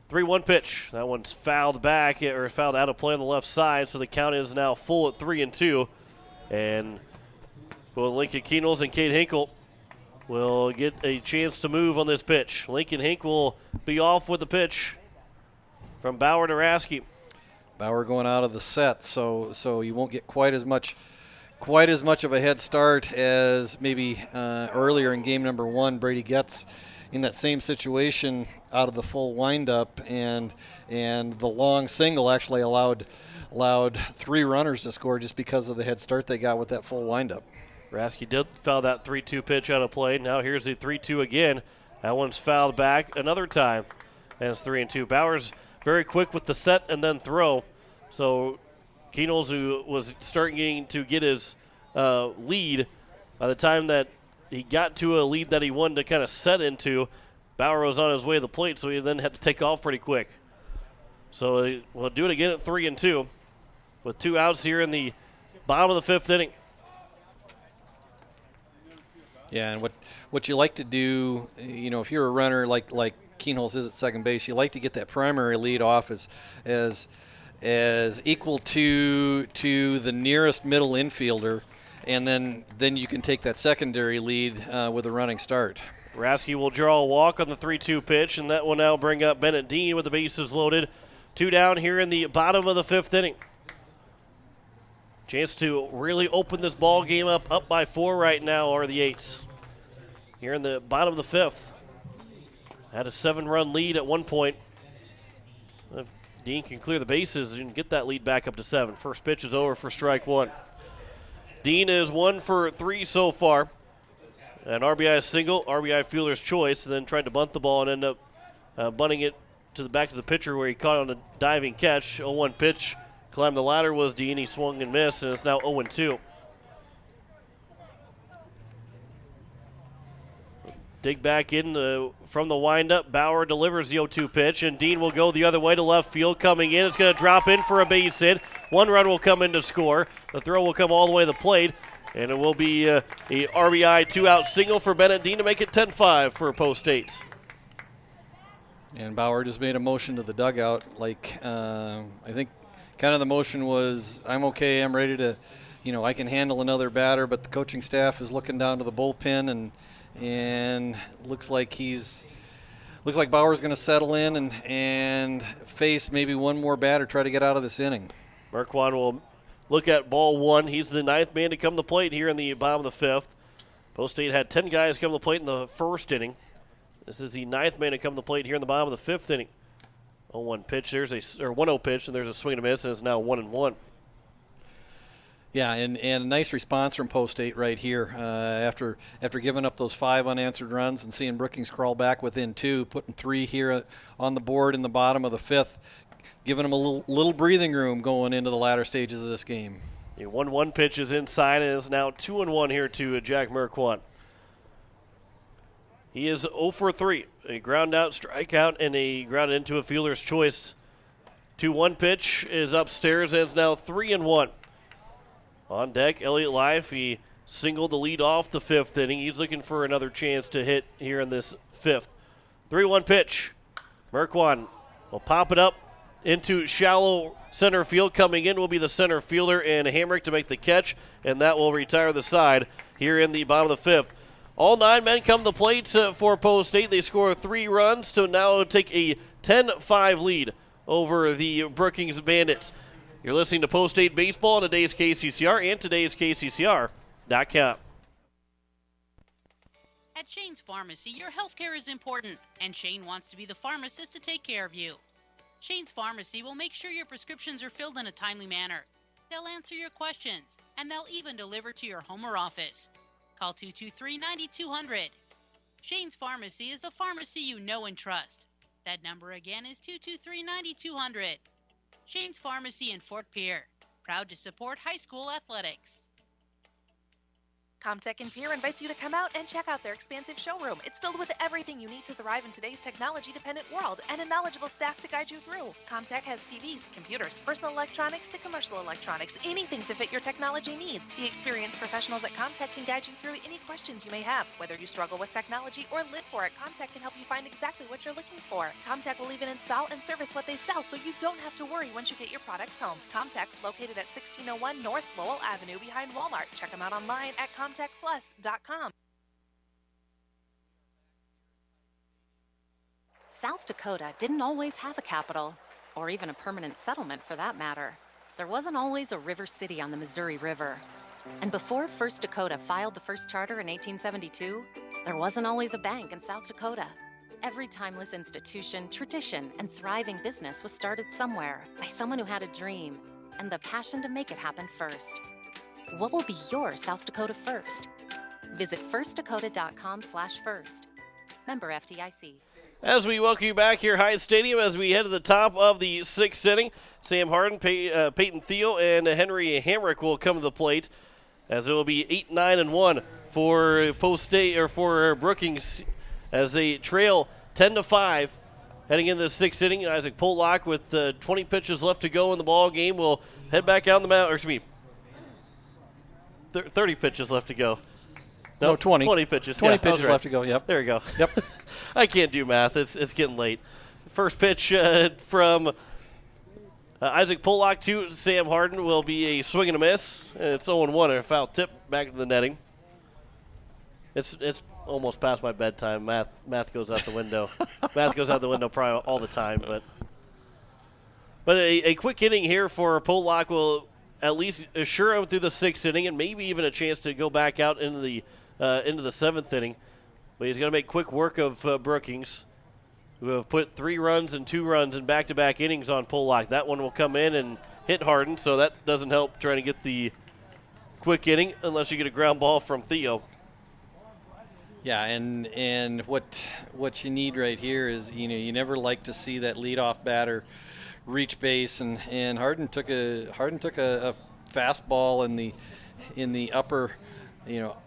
3-1 pitch. That one's fouled back, or fouled out of play on the left side, so the count is now full at 3-2. And both Lincoln Keenholz and Cade Hinkle will get a chance to move on this pitch. Lincoln Hink will be off with the pitch from Bauer to Rasky. Bauer going out of the set, so you won't get quite as much quite as much of a head start as maybe earlier in game number 1. Brady gets in that same situation out of the full windup, and the long single actually allowed 3 runners to score just because of the head start they got with that full windup. Rasky did foul that 3-2 pitch out of play. Now here's the 3-2 again. That one's fouled back another time. And it's 3-2. Bauer's very quick with the set and then throw. So Keenels, who was starting to get his lead, by the time that he got to a lead that he wanted to kind of set into, Bauer was on his way to the plate, so he then had to take off pretty quick. So we'll do it again at 3-2 with 2 outs here in the bottom of the 5th inning. Yeah, and what you like to do, if you're a runner like Keenholz is at second base, you like to get that primary lead off as equal to the nearest middle infielder, and then you can take that secondary lead with a running start. Rasky will draw a walk on the 3-2 pitch, and that will now bring up Bennett Dean with the bases loaded. 2 down here in the bottom of the 5th inning. Chance to really open this ball game up by 4 right now are the Eights. Here in the bottom of the 5th. Had a 7-run lead at one point. If Dean can clear the bases and get that lead back up to 7. First pitch is over for strike 1. Dean is 1 for 3 so far. An RBI single, RBI fielder's choice, and then tried to bunt the ball and end up bunting it to the back to the pitcher where he caught on a diving catch. 0-1 pitch. Climbed the ladder was Dean. He swung and missed, and it's now 0-2. Dig back in from the windup. Bauer delivers the 0-2 pitch, and Dean will go the other way to left field. Coming in, it's going to drop in for a base hit. 1 run will come in to score. The throw will come all the way to the plate, and it will be a RBI 2-out single for Bennett Dean to make it 10-5 for Post 8. And Bauer just made a motion to the dugout, I think kind of the motion was, I'm okay, I'm ready to, I can handle another batter, but the coaching staff is looking down to the bullpen, and looks like Bauer's going to settle in and face maybe one more batter, try to get out of this inning. Merkwan will look at ball 1. He's the 9th man to come to the plate here in the bottom of the 5th. Post State had 10 guys come to the plate in the 1st inning. This is the 9th man to come to the plate here in the bottom of the 5th inning. 0-1 pitch. There's 1-0 pitch, and there's a swing and a miss, and it's now 1-1. Yeah, and a nice response from Post 8 right here. After giving up those 5 unanswered runs and seeing Brookings crawl back within 2, putting 3 here on the board in the bottom of the 5th, giving them a little breathing room going into the latter stages of this game. The 1-1 pitch is inside, and it's now 2-1 here to Jack Merquant. He is 0 for 3. A ground out, strikeout, and a grounded into a fielder's choice. 2-1 pitch is upstairs, and it's now 3-1. On deck, Elliott Life. He singled the lead off the 5th inning. He's looking for another chance to hit here in this 5th. 3-1 pitch. Merquan will pop it up into shallow center field. Coming in will be the center fielder and Hamrick to make the catch, and that will retire the side here in the bottom of the 5th. All 9 men come to the plate for Post State. They score 3 runs to now take a 10-5 lead over the Brookings Bandits. You're listening to Post State Baseball on today's KCCR and today's KCCR.com. At Shane's Pharmacy, your healthcare is important, and Shane wants to be the pharmacist to take care of you. Shane's Pharmacy will make sure your prescriptions are filled in a timely manner. They'll answer your questions, and they'll even deliver to your home or office. Call 223-9200. Shane's Pharmacy is the pharmacy you know and trust. That number again is 223-9200. Shane's Pharmacy in Fort Pierre. Proud to support high school athletics. Comtech in Pierre invites you to come out and check out their expansive showroom. It's filled with everything you need to thrive in today's technology-dependent world and a knowledgeable staff to guide you through. Comtech has TVs, computers, personal electronics to commercial electronics, anything to fit your technology needs. The experienced professionals at Comtech can guide you through any questions you may have. Whether you struggle with technology or live for it, Comtech can help you find exactly what you're looking for. Comtech will even install and service what they sell, so you don't have to worry once you get your products home. Comtech, located at 1601 North Lowell Avenue behind Walmart. Check them out online at ComtechPlus.com. South Dakota didn't always have a capital, or even a permanent settlement for that matter. There wasn't always a river city on the Missouri River. And before First Dakota filed the first charter in 1872, there wasn't always a bank in South Dakota. Every timeless institution, tradition, and thriving business was started somewhere by someone who had a dream and the passion to make it happen first. What will be your South Dakota first? Visit firstdakota.com/first. Member FDIC. As we welcome you back here, Hyatt Stadium, as we head to the top of the 6th inning, Sam Harden, Peyton Thiel, and Henry Hamrick will come to the plate, as it will be 8-9-1 for for Brookings, as they trail 10-5 heading into the 6th inning. Isaac Pollock, with 20 pitches left to go in the ball game, will head back out on the mound. Or excuse me, 30 pitches left to go. No, 20. 20 pitches. 20 yeah, pitches left to go, yep. There you go. Yep. I can't do math. It's getting late. First pitch from Isaac Pollock to Sam Harden will be a swing and a miss. And it's 0-1 and a foul tip back to the netting. It's almost past my bedtime. Math goes out the window. Math goes out the window probably all the time. But a quick inning here for Pollock will at least assure him through the 6th inning, and maybe even a chance to go back out into the 7th inning. But he's going to make quick work of Brookings, who have put 3 runs and 2 runs in back-to-back innings on Pollock. That one will come in and hit Harden, so that doesn't help trying to get the quick inning unless you get a ground ball from Theo. Yeah, and what you need right here is, you never like to see that leadoff batter reach base, and Harden took a fastball in the upper,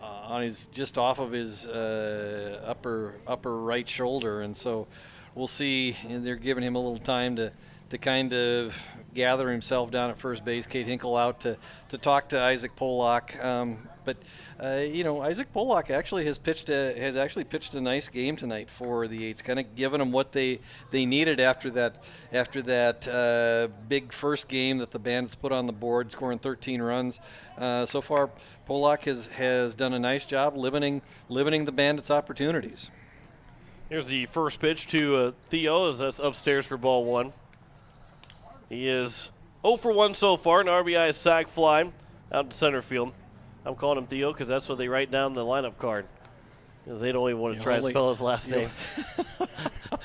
on his just off of his upper right shoulder, and so we'll see. And they're giving him a little time to kind of gather himself down at first base. Kate Hinkle out to talk to Isaac Pollock, but Isaac Pollock actually has pitched a nice game tonight for the Eights, kind of giving them what they needed after that big first game that the Bandits put on the board, scoring 13 runs. So far, Pollock has done a nice job limiting the Bandits' opportunities. Here's the first pitch to Theo, as that's upstairs for ball 1. He is 0 for 1 so far, an RBI sac fly out to center field. I'm calling him Theo because that's what they write down the lineup card, because they don't even want to try and spell his last name.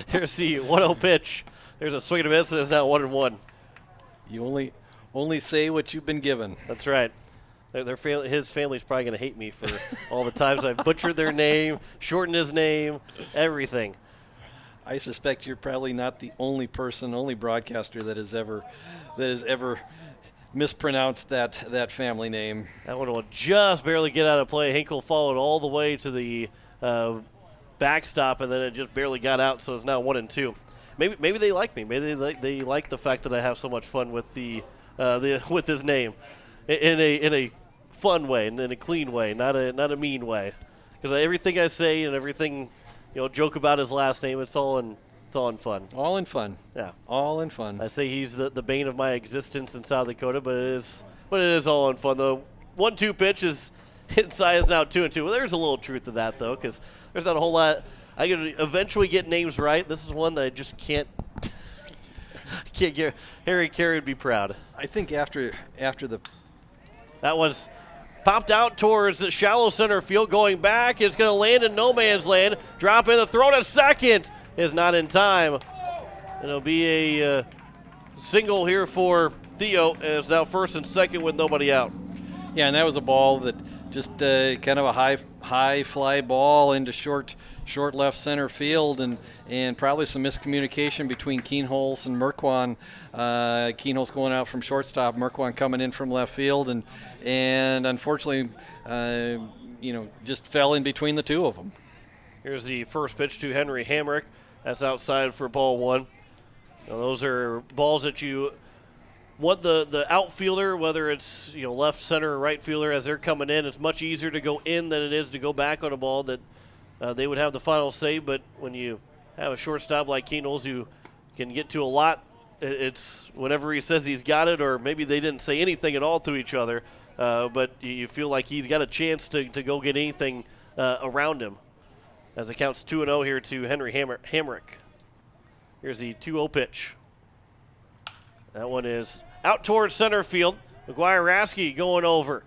Here's the 1-0 pitch. There's a swing and a miss, and it's now 1-1. You only say what you've been given. That's right. His family's probably going to hate me for all the times I've butchered their name, shortened his name, everything. I suspect you're probably not the only broadcaster that has ever mispronounced that family name. That one will just barely get out of play. Hinkle followed all the way to the backstop, and then it just barely got out, so it's now 1-2. Maybe they like me. Maybe they like the fact that I have so much fun with with his name, in a fun way and in a clean way, not a mean way. Because everything I say and everything, joke about his last name, it's all in fun. All in fun. Yeah. All in fun. I say he's the bane of my existence in South Dakota, but it is all in fun. The 1-2 pitch is inside, is now 2-2. Well, there's a little truth to that, though, because there's not a whole lot. I can eventually get names right. This is one that I just can't get. Harry Carey would be proud. I think after the... That one's popped out towards the shallow center field, going back. It's going to land in no man's land. Drop in the throw to second is not in time. It'll be a single here for Theo, and it's now first and second with nobody out. Yeah, and that was a ball that just kind of a high fly ball into short left center field, and probably some miscommunication between Keenholz and Merkwan. Keenholz going out from shortstop, Merkwan coming in from left field, and unfortunately, just fell in between the two of them. Here's the first pitch to Henry Hamrick. That's outside for ball 1. Now, those are balls that you want the outfielder, whether it's left, center, or right fielder, as they're coming in. It's much easier to go in than it is to go back on a ball that they would have the final say. But when you have a shortstop like Keenholz who can get to a lot, it's whenever he says he's got it, or maybe they didn't say anything at all to each other, but you feel like he's got a chance to go get anything around him. As it counts 2-0 here to Henry Hamrick. Here's the 2-0 pitch. That one is out towards center field. McGuire Rasky going over.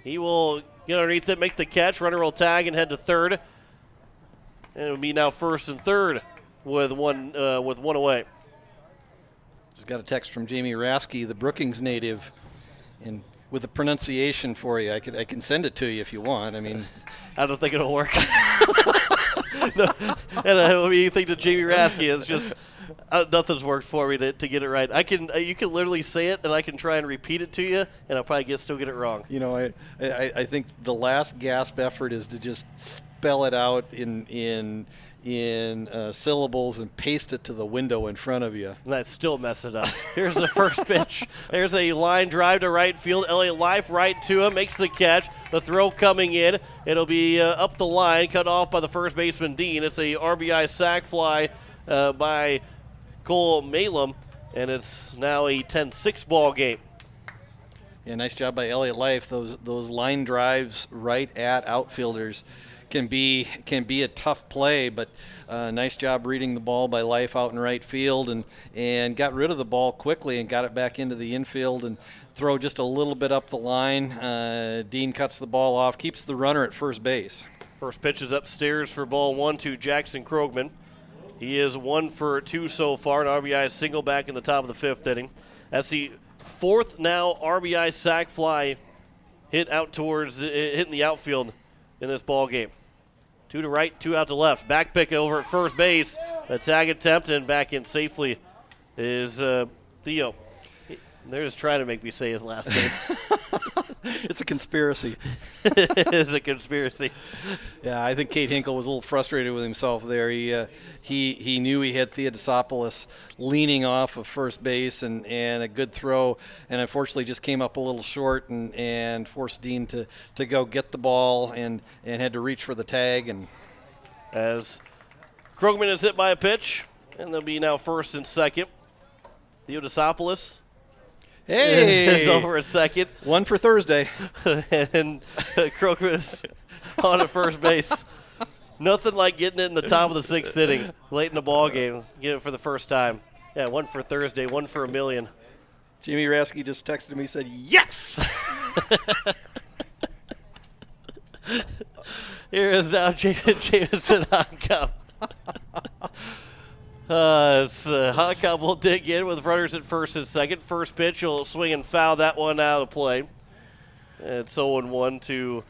He will get underneath it, make the catch. Runner will tag and head to third. And it will be now first and third with one away. Just got a text from Jamie Rasky, the Brookings native, and with the pronunciation for you. I can send it to you if you want. I mean, I don't think it'll work. No, and when you think of Jamie Rasky, it's just nothing's worked for me to get it right. You can literally say it, and I can try and repeat it to you, and I'll probably still get it wrong. You know, I think the last gasp effort is to just spell it out in syllables and paste it to the window in front of you. And I still mess it up. Here's the first pitch. There's a line drive to right field. Elliott Life right to him, makes the catch. The throw coming in. It'll be up the line, cut off by the first baseman, Dean. It's a RBI sac fly by Cole Malum, and it's now a 10-6 ball game. Yeah, nice job by Elliott Life. Those line drives right at outfielders can be a tough play, but nice job reading the ball by Life out in right field, and got rid of the ball quickly and got it back into the infield and throw just a little bit up the line. Dean cuts the ball off, keeps the runner at first base. First pitch is upstairs for ball one to Jackson Krogman. He is 1 for 2 so far, an RBI single back in the top of the fifth inning. That's the fourth now RBI sac fly hit out towards hitting the outfield in this ball game. 2 to right, 2 out to left. Back pick over at first base. A tag attempt, and back in safely is Theo. They're just trying to make me say his last name. It's a conspiracy. It's a conspiracy. Yeah, I think Kate Hinkle was a little frustrated with himself there. He knew he had Theodosopoulos leaning off of first base and a good throw, and unfortunately just came up a little short and forced Dean to go get the ball and had to reach for the tag. And as Krogman is hit by a pitch, and they'll be now first and second. Theodosopoulos. Hey! Is over a second. 1 for Thursday. And Krogman is on at first base. Nothing like getting it in the top of the sixth inning, late in the ball game. Get it for the first time. Yeah, 1 for Thursday, 1 for a million. Jimmy Rasky just texted me, said, yes! Here is now Jameson Honkamp. Honkamp will dig in with runners at first and second. First pitch, he'll swing and foul that one out of play. It's 0-1 to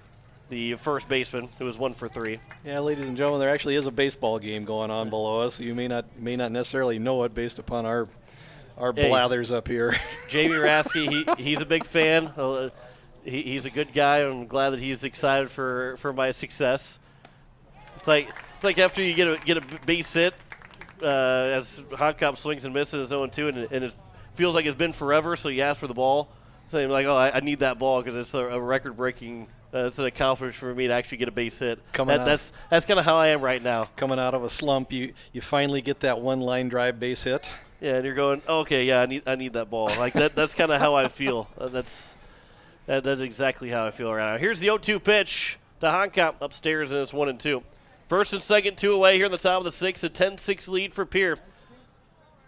the first baseman, who was 1 for 3. Yeah, ladies and gentlemen, there actually is a baseball game going on below us. You may not necessarily know it based upon our blathers up here. Jamie Rasky, he's a big fan. He's a good guy. I'm glad that he's excited for my success. It's like after you get a base hit, as Honkamp swings and misses 0-2, and it feels like it's been forever, so you ask for the ball. So you're like, oh, I need that ball because it's a record-breaking. It's an accomplishment for me to actually get a base hit. That's kind of how I am right now. Coming out of a slump, you finally get that one line drive base hit. Yeah, and you're going, okay, yeah, I need that ball. Like that's kind of how I feel. That's exactly how I feel right now. Here's the 0-2 pitch to Honkamp upstairs, and it's 1-2. First and second, 2 away here in the top of the sixth. A 10-6 lead for Pierre.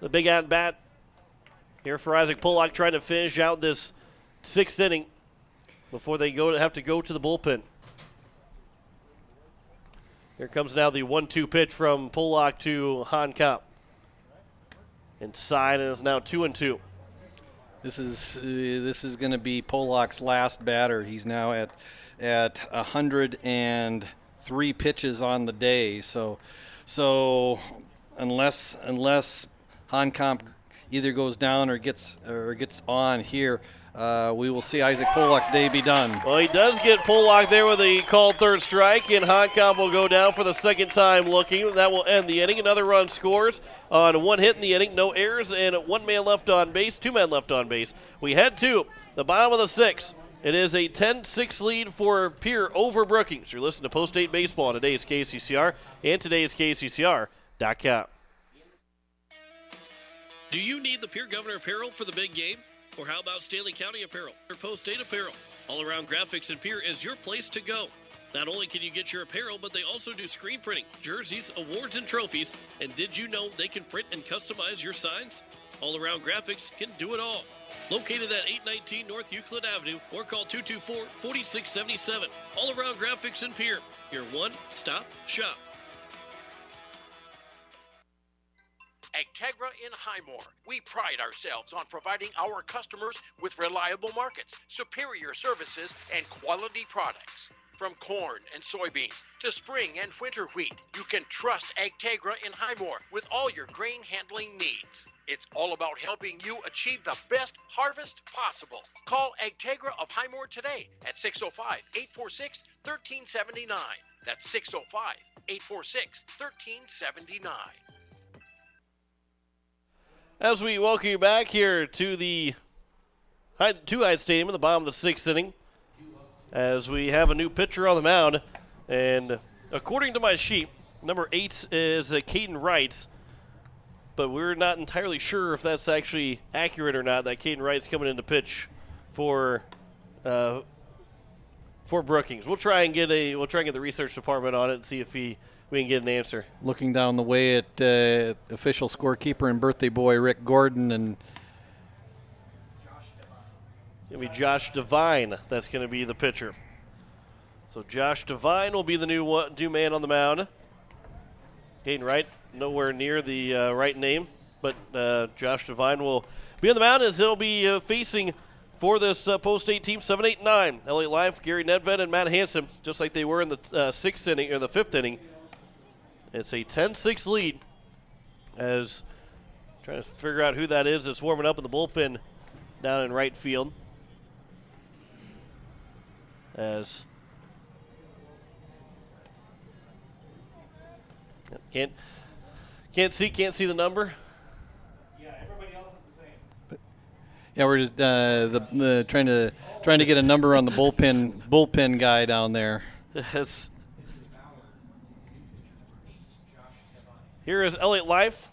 The big at-bat here for Isaac Pollock, trying to finish out this sixth inning before they have to go to the bullpen. Here comes now the 1-2 pitch from Pollock to Honkamp. Inside, and it's now 2-2. This is going to be Pollock's last batter. He's now at 103 pitches on the day. So unless Honkamp either goes down or gets on here, we will see Isaac Pollock's day be done. Well, he does get Pollock there with a called third strike, and Honkamp will go down for the second time looking. That will end the inning. Another run scores on 1 hit in the inning. No errors, and 1 man left on base, 2 men left on base. We head to the bottom of the sixth. It is a 10-6 lead for Pierre over Brookings. You're listening to Post-State Baseball on today's KCCR and today's KCCR.com. Do you need the Pierre Governor apparel for the big game? Or how about Stanley County apparel or Post-State apparel? All Around Graphics in Pierre is your place to go. Not only can you get your apparel, but they also do screen printing, jerseys, awards, and trophies. And did you know they can print and customize your signs? All Around Graphics can do it all. Located at 819 North Euclid Avenue or call 224-4677. All Around Graphics in Pierre, your one-stop shop. Agtegra in Highmore. We pride ourselves on providing our customers with reliable markets, superior services, and quality products. From corn and soybeans to spring and winter wheat, you can trust Agtegra in Highmore with all your grain handling needs. It's all about helping you achieve the best harvest possible. Call Agtegra of Highmore today at 605-846-1379. That's 605-846-1379. As we welcome you back here to the Hyde Stadium in the bottom of the sixth inning, as we have a new pitcher on the mound, and according to my sheet, number 8 is Caden Wright, but we're not entirely sure if that's actually accurate or not, that Caden Wright's coming in to pitch for Brookings. We'll try and get the research department on it and see if we can get an answer. Looking down the way at official scorekeeper and birthday boy Rick Gordon, and going to be Josh Devine. That's going to be the pitcher. So Josh Devine will be the new man on the mound. Caden Wright, nowhere near the right name, but Josh Devine will be on the mound as he'll be facing for this post-8 team 7, 8, 9. LA Life, Gary Nedved, and Matt Hansen, just like they were in the sixth inning or the fifth inning. It's a 10-6 lead as trying to figure out who that is that's warming up in the bullpen down in right field. As can't see the number. Yeah, everybody else is the same. Yeah, we're just, trying to get a number on the bullpen guy down there. Yes. Here is Elliott Life.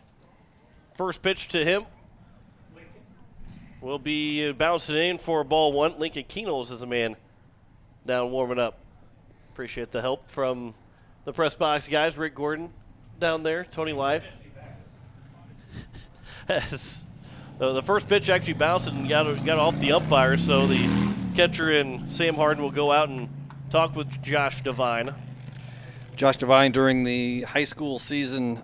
First pitch to him will be bouncing in for ball one. Lincoln Keenels is the man down warming up. Appreciate the help from the press box guys. Rick Gordon down there, Tony Life. The first pitch actually bounced and got off the umpire, so the catcher and Sam Harden will go out and talk with Josh Devine. Josh Devine, during the high school season,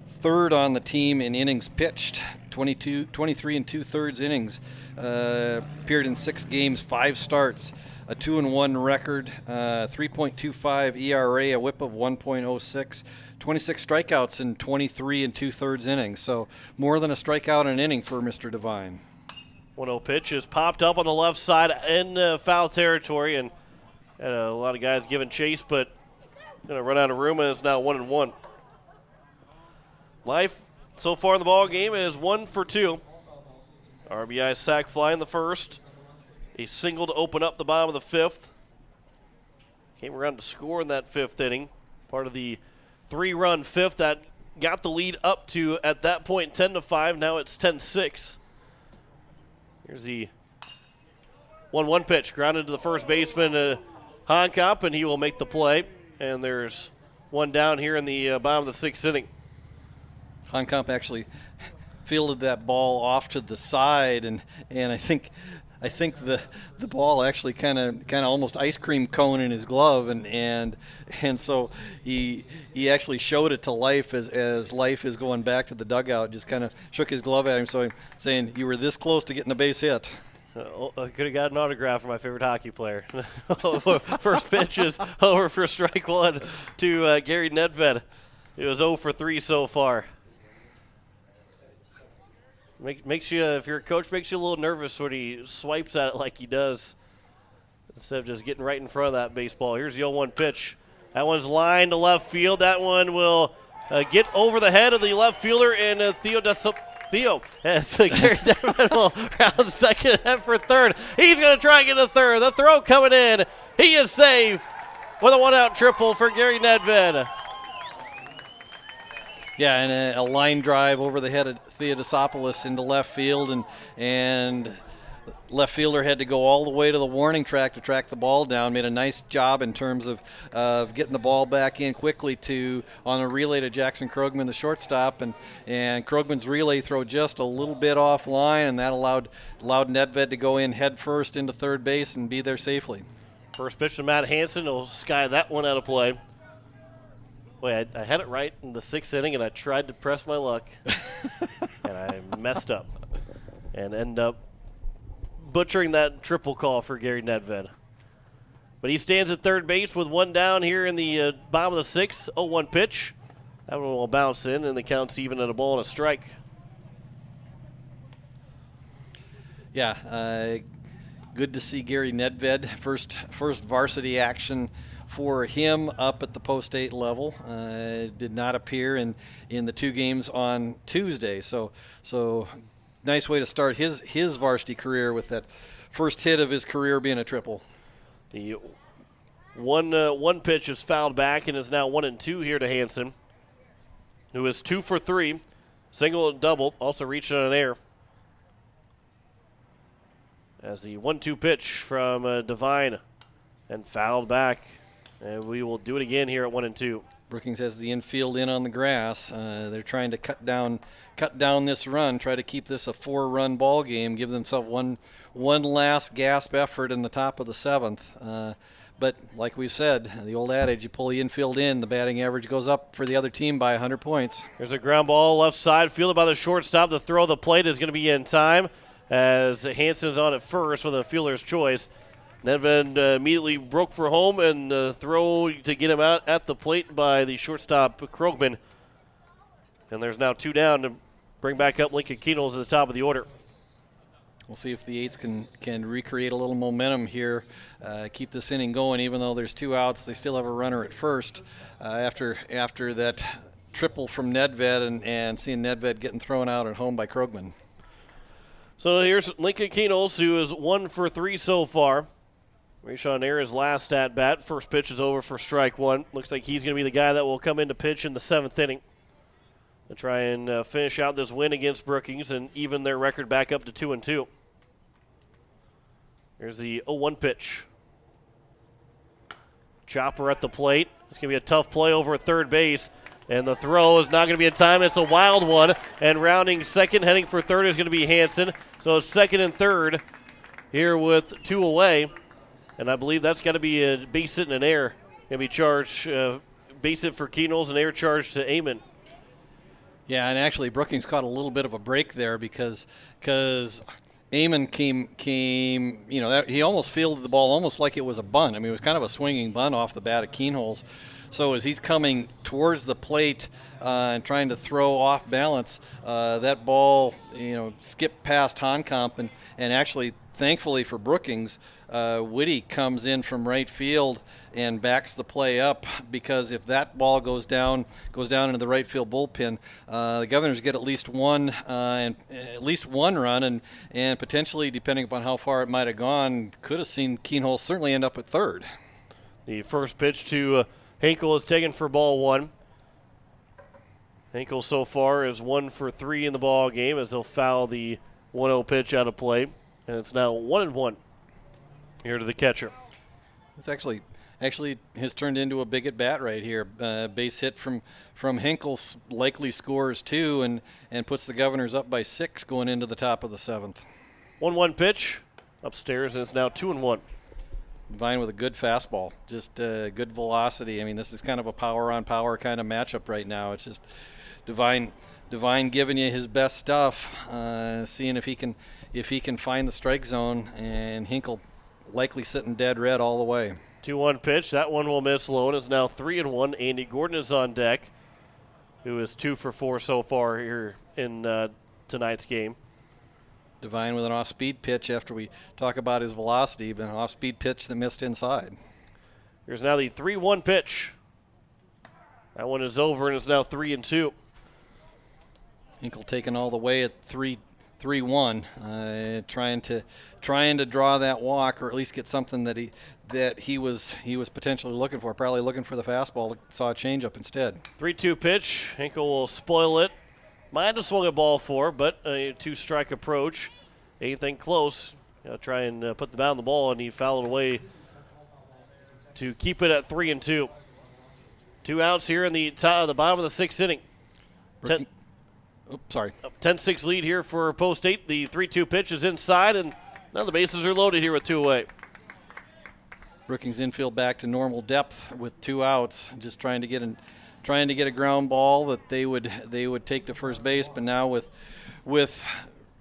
third on the team in innings pitched, 23 and 2/3 innings. Appeared in 6 games, 5 starts, a 2-1 record, 3.25 ERA, a whip of 1.06, 26 strikeouts in 23 and 2/3 innings. So more than a strikeout an inning for Mr. Devine. 1-0 pitch is popped up on the left side in foul territory, and a lot of guys giving chase, but going to run out of room, and it's now 1-1. Life so far in the ball game is 1 for 2. RBI sac fly in the first. A single to open up the bottom of the fifth. Came around to score in that fifth inning. Part of the 3-run fifth that got the lead up to, at that point, 10-5. Now it's 10-6. Here's the 1-1 pitch. Grounded to the first baseman, Honkop, and he will make the play. And there's one down here in the bottom of the sixth inning. Honkop actually fielded that ball off to the side, and I think the ball actually kind of almost ice cream cone in his glove, and so he actually showed it to Life as Life is going back to the dugout, just kind of shook his glove at him, so saying, you were this close to getting a base hit. I could have got an autograph from my favorite hockey player. First pitch is over for strike one to Gary Nedved. It was 0 for 3 so far. Makes you, if you're a coach, makes you a little nervous when he swipes at it like he does, instead of just getting right in front of that baseball. Here's the 0-1 pitch. That one's lined to left field. That one will get over the head of the left fielder, and Theo, as Gary Nedved will round second and for third. He's going to try and get a third. The throw coming in. He is safe with a one-out triple for Gary Nedved. Yeah, and a line drive over the head of Theodosopoulos into left field, and left fielder had to go all the way to the warning track to track the ball down. Made a nice job in terms of getting the ball back in quickly on a relay to Jackson Krogman, the shortstop, and Krogman's relay throw just a little bit offline, and that allowed Nedved to go in head first into third base and be there safely. First pitch to Matt Hansen will sky that one out of play. Boy, I had it right in the 6th inning, and I tried to press my luck, and I messed up and end up butchering that triple call for Gary Nedved. But he stands at third base with one down here in the bottom of the 6th. 0-1 pitch. That one will bounce in, and the count's even at a ball and a strike. Yeah, good to see Gary Nedved. First varsity action for him up at the post-8 level. Did not appear in the 2 games on Tuesday. So nice way to start his varsity career with that first hit of his career being a triple. The one pitch is fouled back and is now 1-2 here to Hansen, who is 2 for 3, single and double, also reaching on an air. As the 1-2 pitch from Devine and fouled back. And we will do it again here at 1-2. Brookings has the infield in on the grass. They're trying to cut down this run, try to keep this a 4-run ball game, give themselves one last gasp effort in the top of the 7th. But like we've said, the old adage, you pull the infield in, the batting average goes up for the other team by 100 points. There's a ground ball left side, fielded by the shortstop. The throw of the plate is going to be in time as Hansen's on at first with a fielder's choice. Nedved immediately broke for home, and the throw to get him out at the plate by the shortstop, Krogman. And there's now 2 down to bring back up Lincoln Keenels at the top of the order. We'll see if the 8s can recreate a little momentum here, keep this inning going. Even though there's 2 outs, they still have a runner at first after that triple from Nedved and seeing Nedved getting thrown out at home by Krogman. So here's Lincoln Keenels, who is 1 for 3 so far. Rayshawn Ayers' last at bat. First pitch is over for strike 1. Looks like he's going to be the guy that will come in to pitch in the 7th inning to try and finish out this win against Brookings and even their record back up to 2-2. Here's the 0-1 pitch. Chopper at the plate. It's going to be a tough play over at third base. And the throw is not going to be in time. It's a wild one. And rounding second, heading for third is going to be Hansen. So second and third here with 2 away. And I believe that's got to be a base hit and an air. Going to be charged, base hit for Keenels and air charge to Amon. Yeah, and actually Brookings caught a little bit of a break there because Amon came, he almost fielded the ball almost like it was a bunt. I mean, it was kind of a swinging bunt off the bat of Keenholz. So as he's coming towards the plate and trying to throw off balance, that ball, skipped past Honkamp and actually, thankfully for Brookings, Whitty comes in from right field and backs the play up, because if that ball goes down into the right field bullpen, the Governors get at least one run, and potentially, depending upon how far it might have gone, could have seen Keenholz certainly end up at third. The first pitch to Henkel is taken for ball 1. Henkel so far is 1 for 3 in the ball game as he'll foul the 1-0 pitch out of play, and it's now 1-1. Here to the catcher. It's actually has turned into a big at bat right here. Base hit from Henkel likely scores 2 and puts the Governors up by 6 going into the top of the 7th. 1-1 pitch upstairs, and it's now 2-1. Devine with a good fastball, just good velocity. I mean, this is kind of a power on power kind of matchup right now. It's just Devine giving you his best stuff, seeing if he can find the strike zone, and Henkel likely sitting dead red all the way. 2-1 pitch. That one will miss low, and it's now 3-1. Andy Gordon is on deck, who is 2 for 4 so far here in tonight's game. Devine with an off-speed pitch after we talk about his velocity, but an off-speed pitch that missed inside. Here's now the 3-1 pitch. That one is over, and it's now 3-2. Henkel taken all the way at 3-1, trying to draw that walk, or at least get something that he was potentially looking for. Probably looking for the fastball. Saw a changeup instead. 3-2 pitch. Henkel will spoil it. Might have swung a ball 4, but a 2-strike approach. Anything close, try and put the bat on the ball, and he fouled away to keep it at 3-2. 2 outs here in the bottom of the 6th inning. 10-6 lead here for Post State. The 3-2 pitch is inside, and now the bases are loaded here with 2 away. Brookings infield back to normal depth with 2 outs, just trying to get a ground ball that they would take to first base. But now with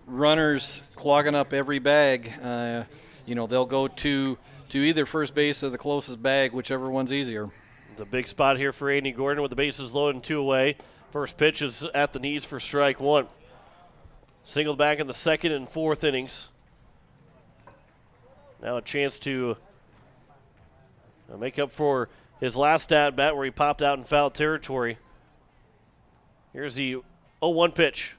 runners clogging up every bag, they'll go to either first base or the closest bag, whichever one's easier. It's a big spot here for Andy Gordon with the bases loaded and 2 away. First pitch is at the knees for strike 1. Singled back in the 2nd and 4th innings. Now a chance to make up for his last at-bat where he popped out in foul territory. Here's the 0-1 pitch.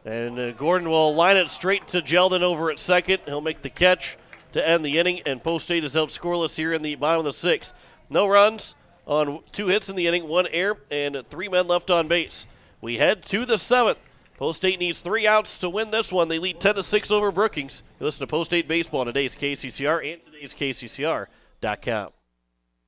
And Gordon will line it straight to Jeldon over at second. He'll make the catch to end the inning, and Post State is held scoreless here in the bottom of the 6th. No runs on 2 hits in the inning, 1 error, and 3 men left on base. We head to the 7th. Post State needs 3 outs to win this one. They lead 10-6 over Brookings. You listen to Post State Baseball on today's KCCR and today's KCCR.com.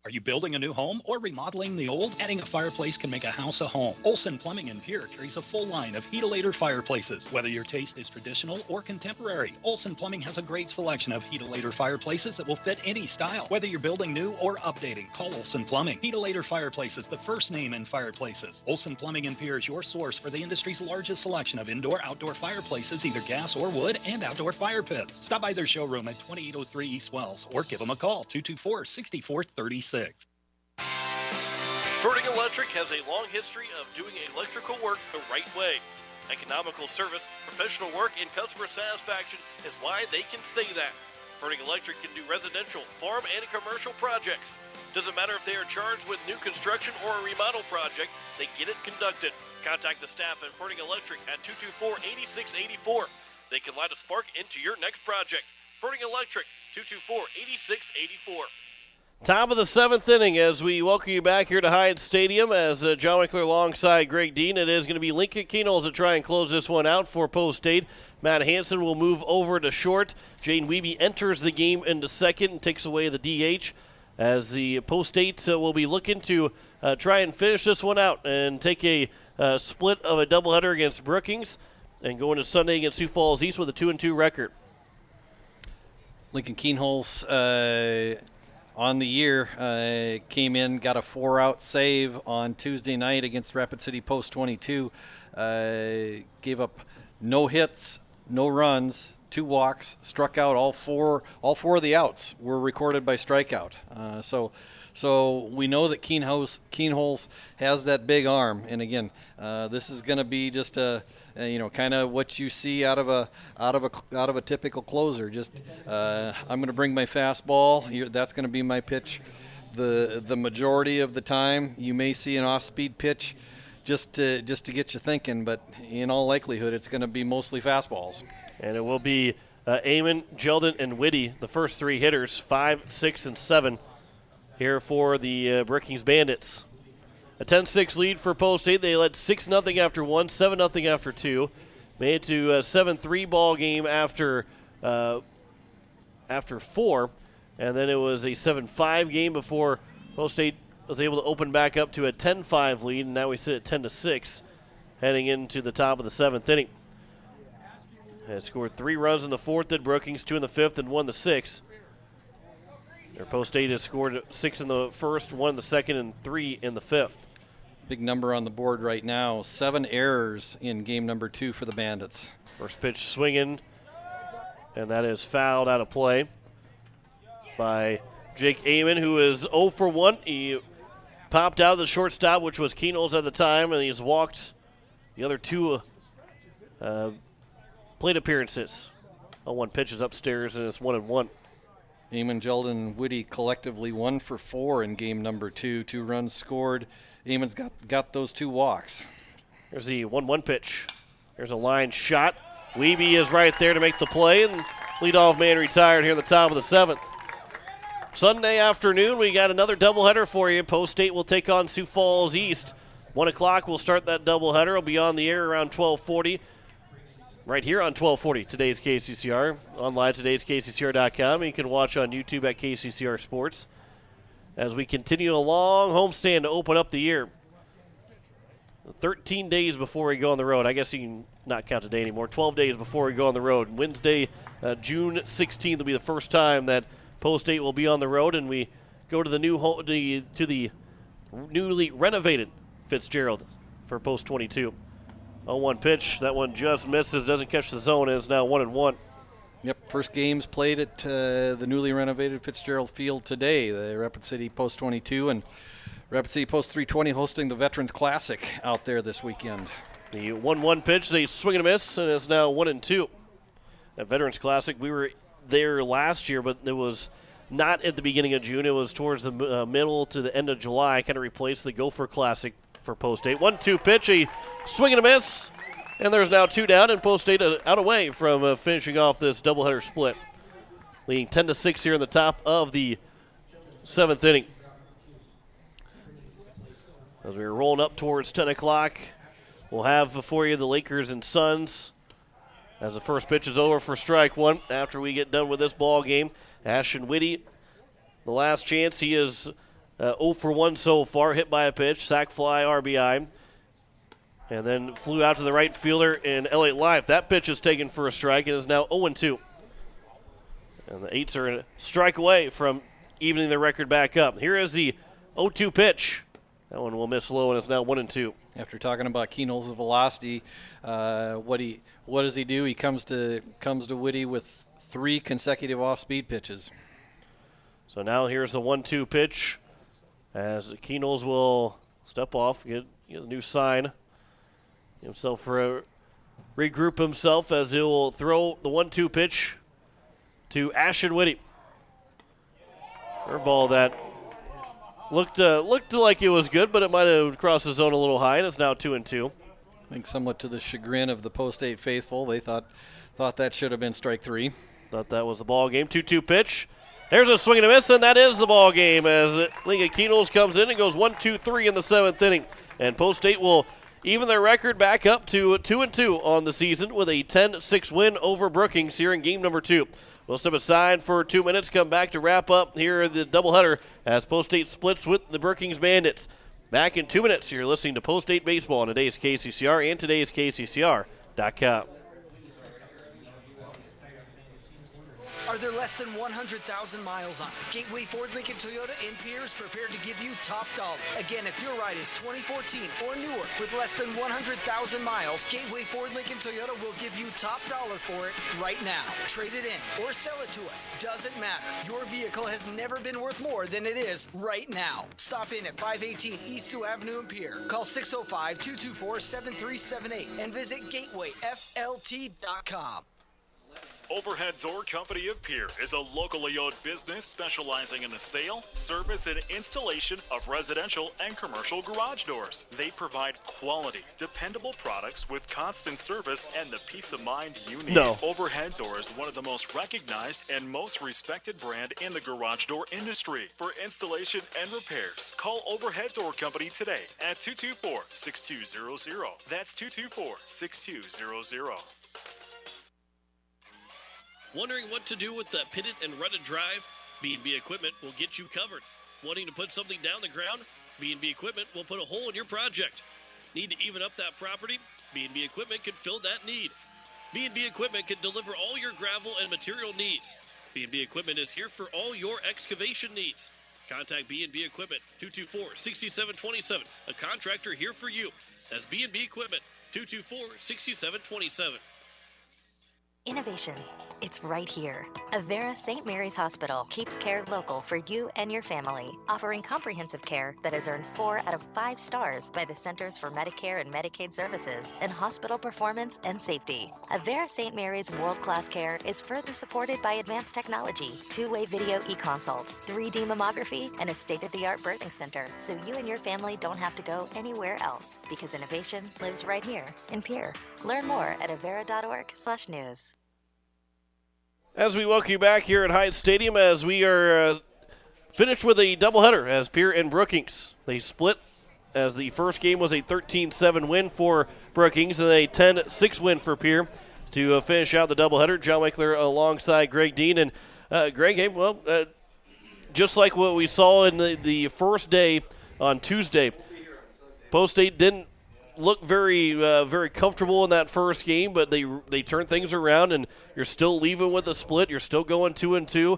Are you building a new home or remodeling the old? Adding a fireplace can make a house a home. Olson Plumbing in Pierre carries a full line of Heat-A-Later fireplaces. Whether your taste is traditional or contemporary, Olson Plumbing has a great selection of Heat-A-Later fireplaces that will fit any style. Whether you're building new or updating, call Olson Plumbing. Heat-A-Later Fireplaces, the first name in fireplaces. Olson Plumbing in Pierre is your source for the industry's largest selection of indoor-outdoor fireplaces, either gas or wood, and outdoor fire pits. Stop by their showroom at 2803 East Wells or give them a call, 224-6436. Ferding Electric has a long history of doing electrical work the right way. Economical service, professional work, and customer satisfaction is why they can say that. Ferding Electric can do residential, farm, and commercial projects. Doesn't matter if they are charged with new construction or a remodel project, they get it conducted. Contact the staff at Ferding Electric at 224-8684. They can light a spark into your next project. Ferding Electric, 224-8684. Top of the 7th inning as we welcome you back here to Hyatt Stadium as John Wickler alongside Greg Dean. It is going to be Lincoln Keenholz to try and close this one out for Post State. Matt Hansen will move over to short. Jaden Wiebe enters the game into second and takes away the DH as the Post State will be looking to try and finish this one out and take a split of a doubleheader against Brookings and go into Sunday against Sioux Falls East with a 2-2 record. Lincoln Keenholz on the year, came in, got a 4-out save on Tuesday night against Rapid City Post 22. Gave up no hits, no runs, 2 walks, struck out all four of the outs were recorded by strikeout. So we know that Keenholz has that big arm, and again, this is going to be just kind of what you see out of a typical closer. Just I'm going to bring my fastball. That's going to be my pitch. The majority of the time, you may see an off-speed pitch, just to get you thinking. But in all likelihood, it's going to be mostly fastballs. And it will be Amon, Jeldon, and Whitty, the first 3 hitters, 5, 6, and 7. Here for the Brookings Bandits. A 10-6 lead for Post State. They led 6-0 after 1, 7-0 after 2. Made it to a 7-3 ball game after 4. And then it was a 7-5 game before Post State was able to open back up to a 10-5 lead. And now we sit at 10-6 heading into the top of the 7th inning. And scored 3 runs in the 4th at Brookings, 2 in the 5th, and 1 in the 6th. Their Post State has scored 6 in the 1st, 1 in the 2nd, and 3 in the 5th. Big number on the board right now. 7 errors in game number 2 for the Bandits. First pitch swinging, and that is fouled out of play by Jake Amon, who is 0 for 1. He popped out of the shortstop, which was Keenholz at the time, and he's walked the other 2 plate appearances. 0-1 pitches upstairs, and it's 1-1. Amon, Jeldon, and Whitty collectively 1 for 4 in game number 2. 2 runs scored. Amon's got those 2 walks. There's the 1-1 pitch. There's a line shot. Wiebe is right there to make the play, and leadoff man retired here in the top of the 7th. Sunday afternoon, we got another doubleheader for you. Post State will take on Sioux Falls East. 1 o'clock, we'll start that doubleheader. It'll be on the air around 12:40. right here on 1240 Today's KCCR. Online todayskccr.com. You can watch on YouTube at KCCR Sports. As we continue a long homestand to open up the year. 13 days before we go on the road. I guess you can not count today anymore. 12 days before we go on the road. Wednesday, June 16th will be the first time that Post 8 will be on the road, and we go to the newly renovated Fitzgerald for Post 22. 0-1 pitch. That one just misses, doesn't catch the zone, and is now 1-1. Yep, first games played at the newly renovated Fitzgerald Field today. The Rapid City Post 22 and Rapid City Post 320 hosting the Veterans Classic out there this weekend. The 1-1 pitch, they swing and a miss, and it's now 1-2. At Veterans Classic, we were there last year, but it was not at the beginning of June. It was towards the middle to the end of July, kind of replaced the Gopher Classic for Post 8. 1-2 pitch, a swing and a miss, and there's now 2 down, and Post 8 out away from finishing off this doubleheader split. Leading 10-6 here in the top of the 7th inning. As we're rolling up towards 10 o'clock, we'll have for you the Lakers and Suns. As the first pitch is over for strike one after we get done with this ball game. Ashton Whitty, the last chance. He is 0 for 1 so far, hit by a pitch, sac fly, RBI. And then flew out to the right fielder in Elliott Life. That pitch is taken for a strike and is now 0-2. And the Eights are a strike away from evening the record back up. Here is the 0-2 pitch. That one will miss low, and it's now 1-2. After talking about Keenel's velocity, what does he do? He comes to Whitty with 3 consecutive off-speed pitches. So now here's the 1-2 pitch, as Keenel's will step off, get a new sign, regroup himself as he will throw the 1-2 pitch to Ashton Whitty. Curveball that looked like it was good, but it might have crossed the zone a little high, and it's now 2-2. I think somewhat to the chagrin of the Post 8 faithful. They thought that should have been strike 3. Thought that was the ball game. 2-2 pitch. There's a swing and a miss, and that is the ball game as Liga Keenels comes in and goes 1-2-3 in the 7th inning. And Post 8 will even their record back up to 2-2 on the season with a 10-6 win over Brookings here in game number 2. We'll step aside for 2 minutes, come back to wrap up here the doubleheader as Post 8 splits with the Brookings Bandits. Back in 2 minutes, you're listening to Post 8 Baseball on today's KCCR and today's KCCR.com. Are there less than 100,000 miles on it? Gateway Ford Lincoln Toyota in Pierre is prepared to give you top dollar. Again, if your ride is 2014 or newer with less than 100,000 miles, Gateway Ford Lincoln Toyota will give you top dollar for it right now. Trade it in or sell it to us. Doesn't matter. Your vehicle has never been worth more than it is right now. Stop in at 518 East Sioux Avenue in Pierre. Call 605-224-7378 and visit gatewayflt.com. Overhead Door Company of Pierre is a locally owned business specializing in the sale, service, and installation of residential and commercial garage doors. They provide quality, dependable products with constant service and the peace of mind you need. Overhead Door is one of the most recognized and most respected brand in the garage door industry. For installation and repairs, call Overhead Door Company today at 224-6200. That's 224-6200. Wondering what to do with the pitted and rutted drive? B&B Equipment will get you covered. Wanting to put something down the ground? B&B Equipment will put a hole in your project. Need to even up that property? B&B Equipment can fill that need. B&B Equipment can deliver all your gravel and material needs. B&B Equipment is here for all your excavation needs. Contact B&B Equipment, 224-6727. A contractor here for you. That's B&B Equipment, 224-6727. Innovation. It's right here. Avera St. Mary's Hospital keeps care local for you and your family, offering comprehensive care that has earned 4 out of 5 stars by the Centers for Medicare and Medicaid Services in hospital performance and safety. Avera St. Mary's world-class care is further supported by advanced technology, 2-way video e-consults, 3D mammography, and a state-of-the-art birthing center, so you and your family don't have to go anywhere else, because innovation lives right here in Pierre. Learn more at avera.org/news. As we welcome you back here at Hyatt Stadium, as we are finished with a doubleheader as Pierre and Brookings. They split as the first game was a 13-7 win for Brookings and a 10-6 win for Pierre. to finish out the doubleheader. John Winkler alongside Greg Dean. And Greg, hey, just like what we saw in the first day on Tuesday, Post State didn't look very comfortable in that first game, but they turned things around, and you're still leaving with a split. You're still going 2-2.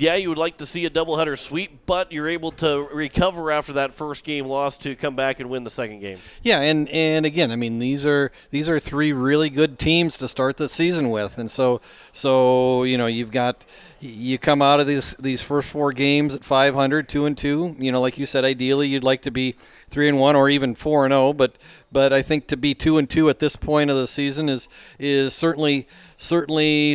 Yeah, you would like to see a doubleheader sweep, but you're able to recover after that first game loss to come back and win the second game. Yeah, and again, I mean, these are three really good teams to start the season with, and so you come out of these first four games at 500, 2-2. Like you said, ideally you'd like to be 3-1 or even 4-0, but I think to be 2-2 at this point of the season is certainly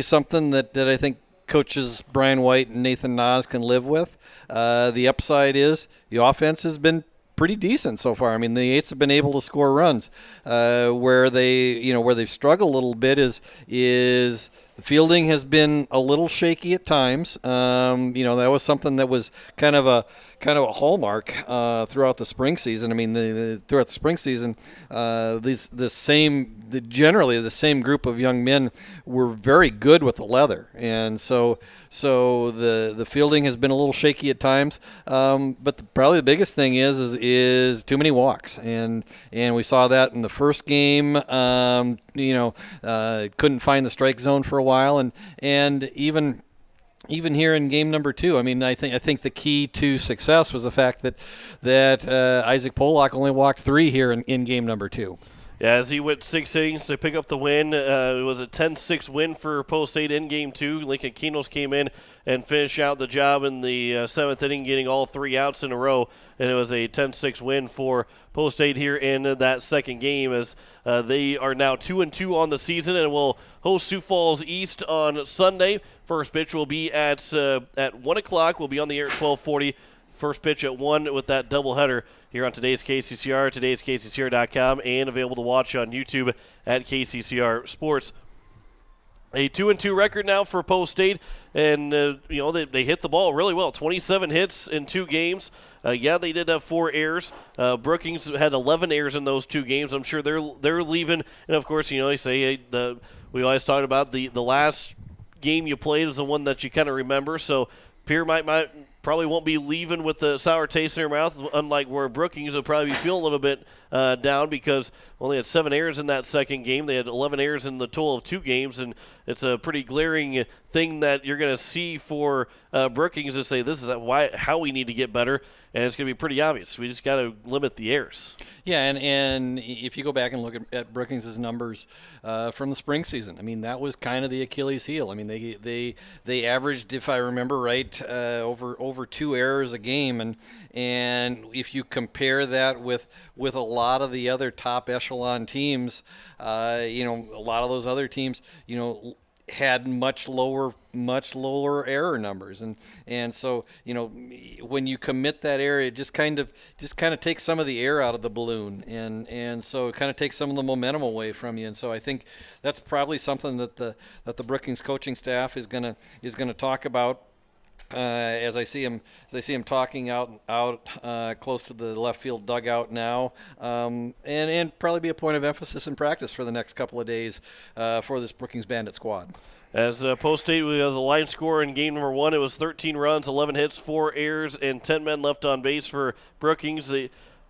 something that I think coaches Brian White and Nathan Nas can live with. The upside is the offense has been pretty decent so far. I mean, the Eights have been able to score runs. Where they've struggled a little bit is the fielding has been a little shaky at times. That was something that was kind of a hallmark throughout the spring season. I mean, throughout the spring season, generally the same group of young men were very good with the leather, and so the fielding has been a little shaky at times. But probably the biggest thing is too many walks, and we saw that in the first game. Couldn't find the strike zone for a while, and even here in game number 2, I mean, I think the key to success was the fact that Isaac Pollock only walked 3 here in game number 2. Yeah, as he went 6 innings to pick up the win. It was a 10-6 win for Post State in Game 2. Lincoln Kinos came in and finished out the job in the 7th inning, getting all 3 outs in a row, and it was a 10-6 win for Post State here in that second game, as they are now 2-2 on the season and will host Sioux Falls East on Sunday. First pitch will be at 1 o'clock. We'll be on the air at 12:40. First pitch at 1 with that doubleheader here on today's KCCR, today'skccr.com, and available to watch on YouTube at KCCR Sports. A 2-2 record now for Post State, and they hit the ball really well. 27 hits in 2 games. They did have 4 errors. Brookings had 11 errors in those 2 games. I'm sure they're leaving, and of course, they say we always talk about the last game you played is the one that you kind of remember. So Pierre probably won't be leaving with the sour taste in their mouth, unlike where Brookings will probably be feeling a little bit down because only had 7 errors in that second game. They had 11 errors in the total of 2 games, and it's a pretty glaring thing that you're going to see for Brookings to say this is how we need to get better, and it's going to be pretty obvious. We just got to limit the errors. Yeah, and if you go back and look at Brookings' numbers from the spring season, I mean, that was kind of the Achilles heel. I mean, they averaged, if I remember right, over 2 errors a game, and if you compare that with a lot of the other top echelon teams, a lot of those other teams, had much lower error numbers, and so when you commit that error, it just kind of takes some of the air out of the balloon, and so it kind of takes some of the momentum away from you. And so I think that's probably something that the Brookings coaching staff is gonna talk about. As I see him talking out close to the left field dugout now, and probably be a point of emphasis in practice for the next couple of days for this Brookings Bandit squad. As Post State, we have the line score in game number 1. It was 13 runs, 11 hits, 4 errors, and 10 men left on base for Brookings.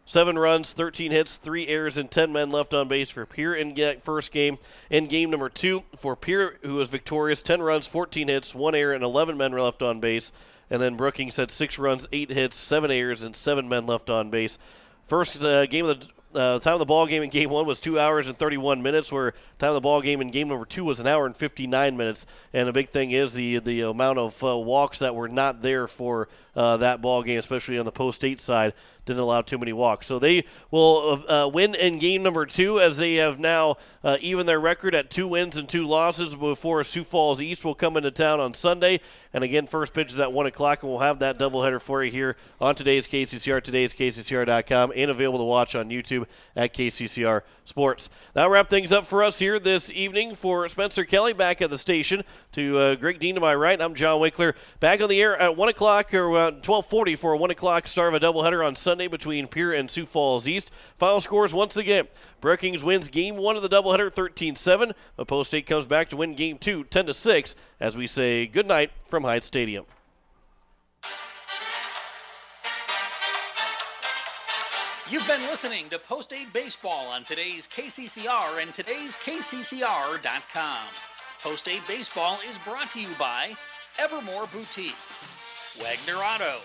7 runs, 13 hits, 3 errors, and 10 men left on base for Pierre in that first game. In game number 2, for Pierre, who was victorious, 10 runs, 14 hits, 1 error, and 11 men were left on base. And then Brookings had 6 runs, 8 hits, 7 errors, and 7 men left on base. First game of the time of the ball game in game 1 was 2 hours and 31 minutes, where time of the ball game in game number 2 was 1 hour and 59 minutes. And the big thing is the amount of walks that were not there for that ball game, especially on the Post State side. Didn't allow too many walks. So they will win in game number 2, as they have now even their record at 2 wins and 2 losses before Sioux Falls East will come into town on Sunday. And again, first pitch is at 1 o'clock, and we'll have that doubleheader for you here on today's KCCR, today'skccr.com, and available to watch on YouTube at KCCR Sports. That'll wrap things up for us here this evening. For Spencer Kelly back at the station, to Greg Dean to my right, I'm John Winkler. Back on the air at 1 o'clock, or 12:40 for a 1 o'clock start of a doubleheader on Sunday between Pierre and Sioux Falls East. Final scores once again. Brookings wins Game 1 of the doubleheader 13-7. But Post State comes back to win Game 2 10-6 as we say goodnight from Hyde Stadium. You've been listening to Post 8 Baseball on today's KCCR and today's KCCR.com. Post 8 Baseball is brought to you by Evermore Boutique, Wagner Auto,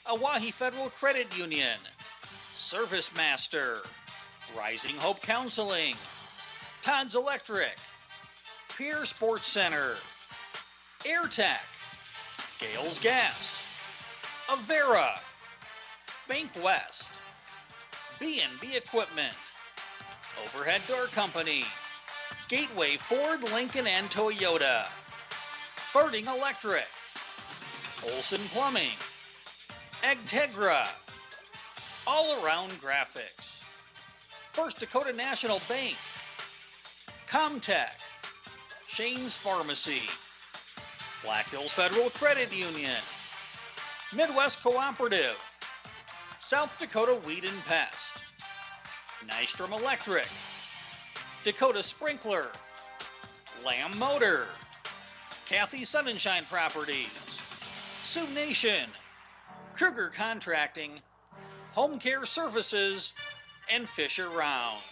Owyhee Federal Credit Union, Service Master, Rising Hope Counseling, Todd's Electric, Pierre Sports Center, AirTech, Gales Gas, Avera, Bank West, B&B Equipment, Overhead Door Company, Gateway Ford, Lincoln, and Toyota, Farting Electric, Olson Plumbing, Agtegra, All Around Graphics, First Dakota National Bank, Comtech, Shane's Pharmacy, Black Hills Federal Credit Union, Midwest Cooperative, South Dakota Weed and Pest, Nystrom Electric, Dakota Sprinkler, Lamb Motor, Kathy Sunshine Properties, Sioux Nation, Kruger Contracting, Home Care Services, and Fisher Rounds.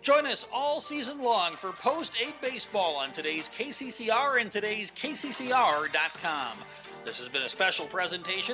Join us all season long for Post 8 Baseball on today's KCCR and today's KCCR.com. This has been a special presentation of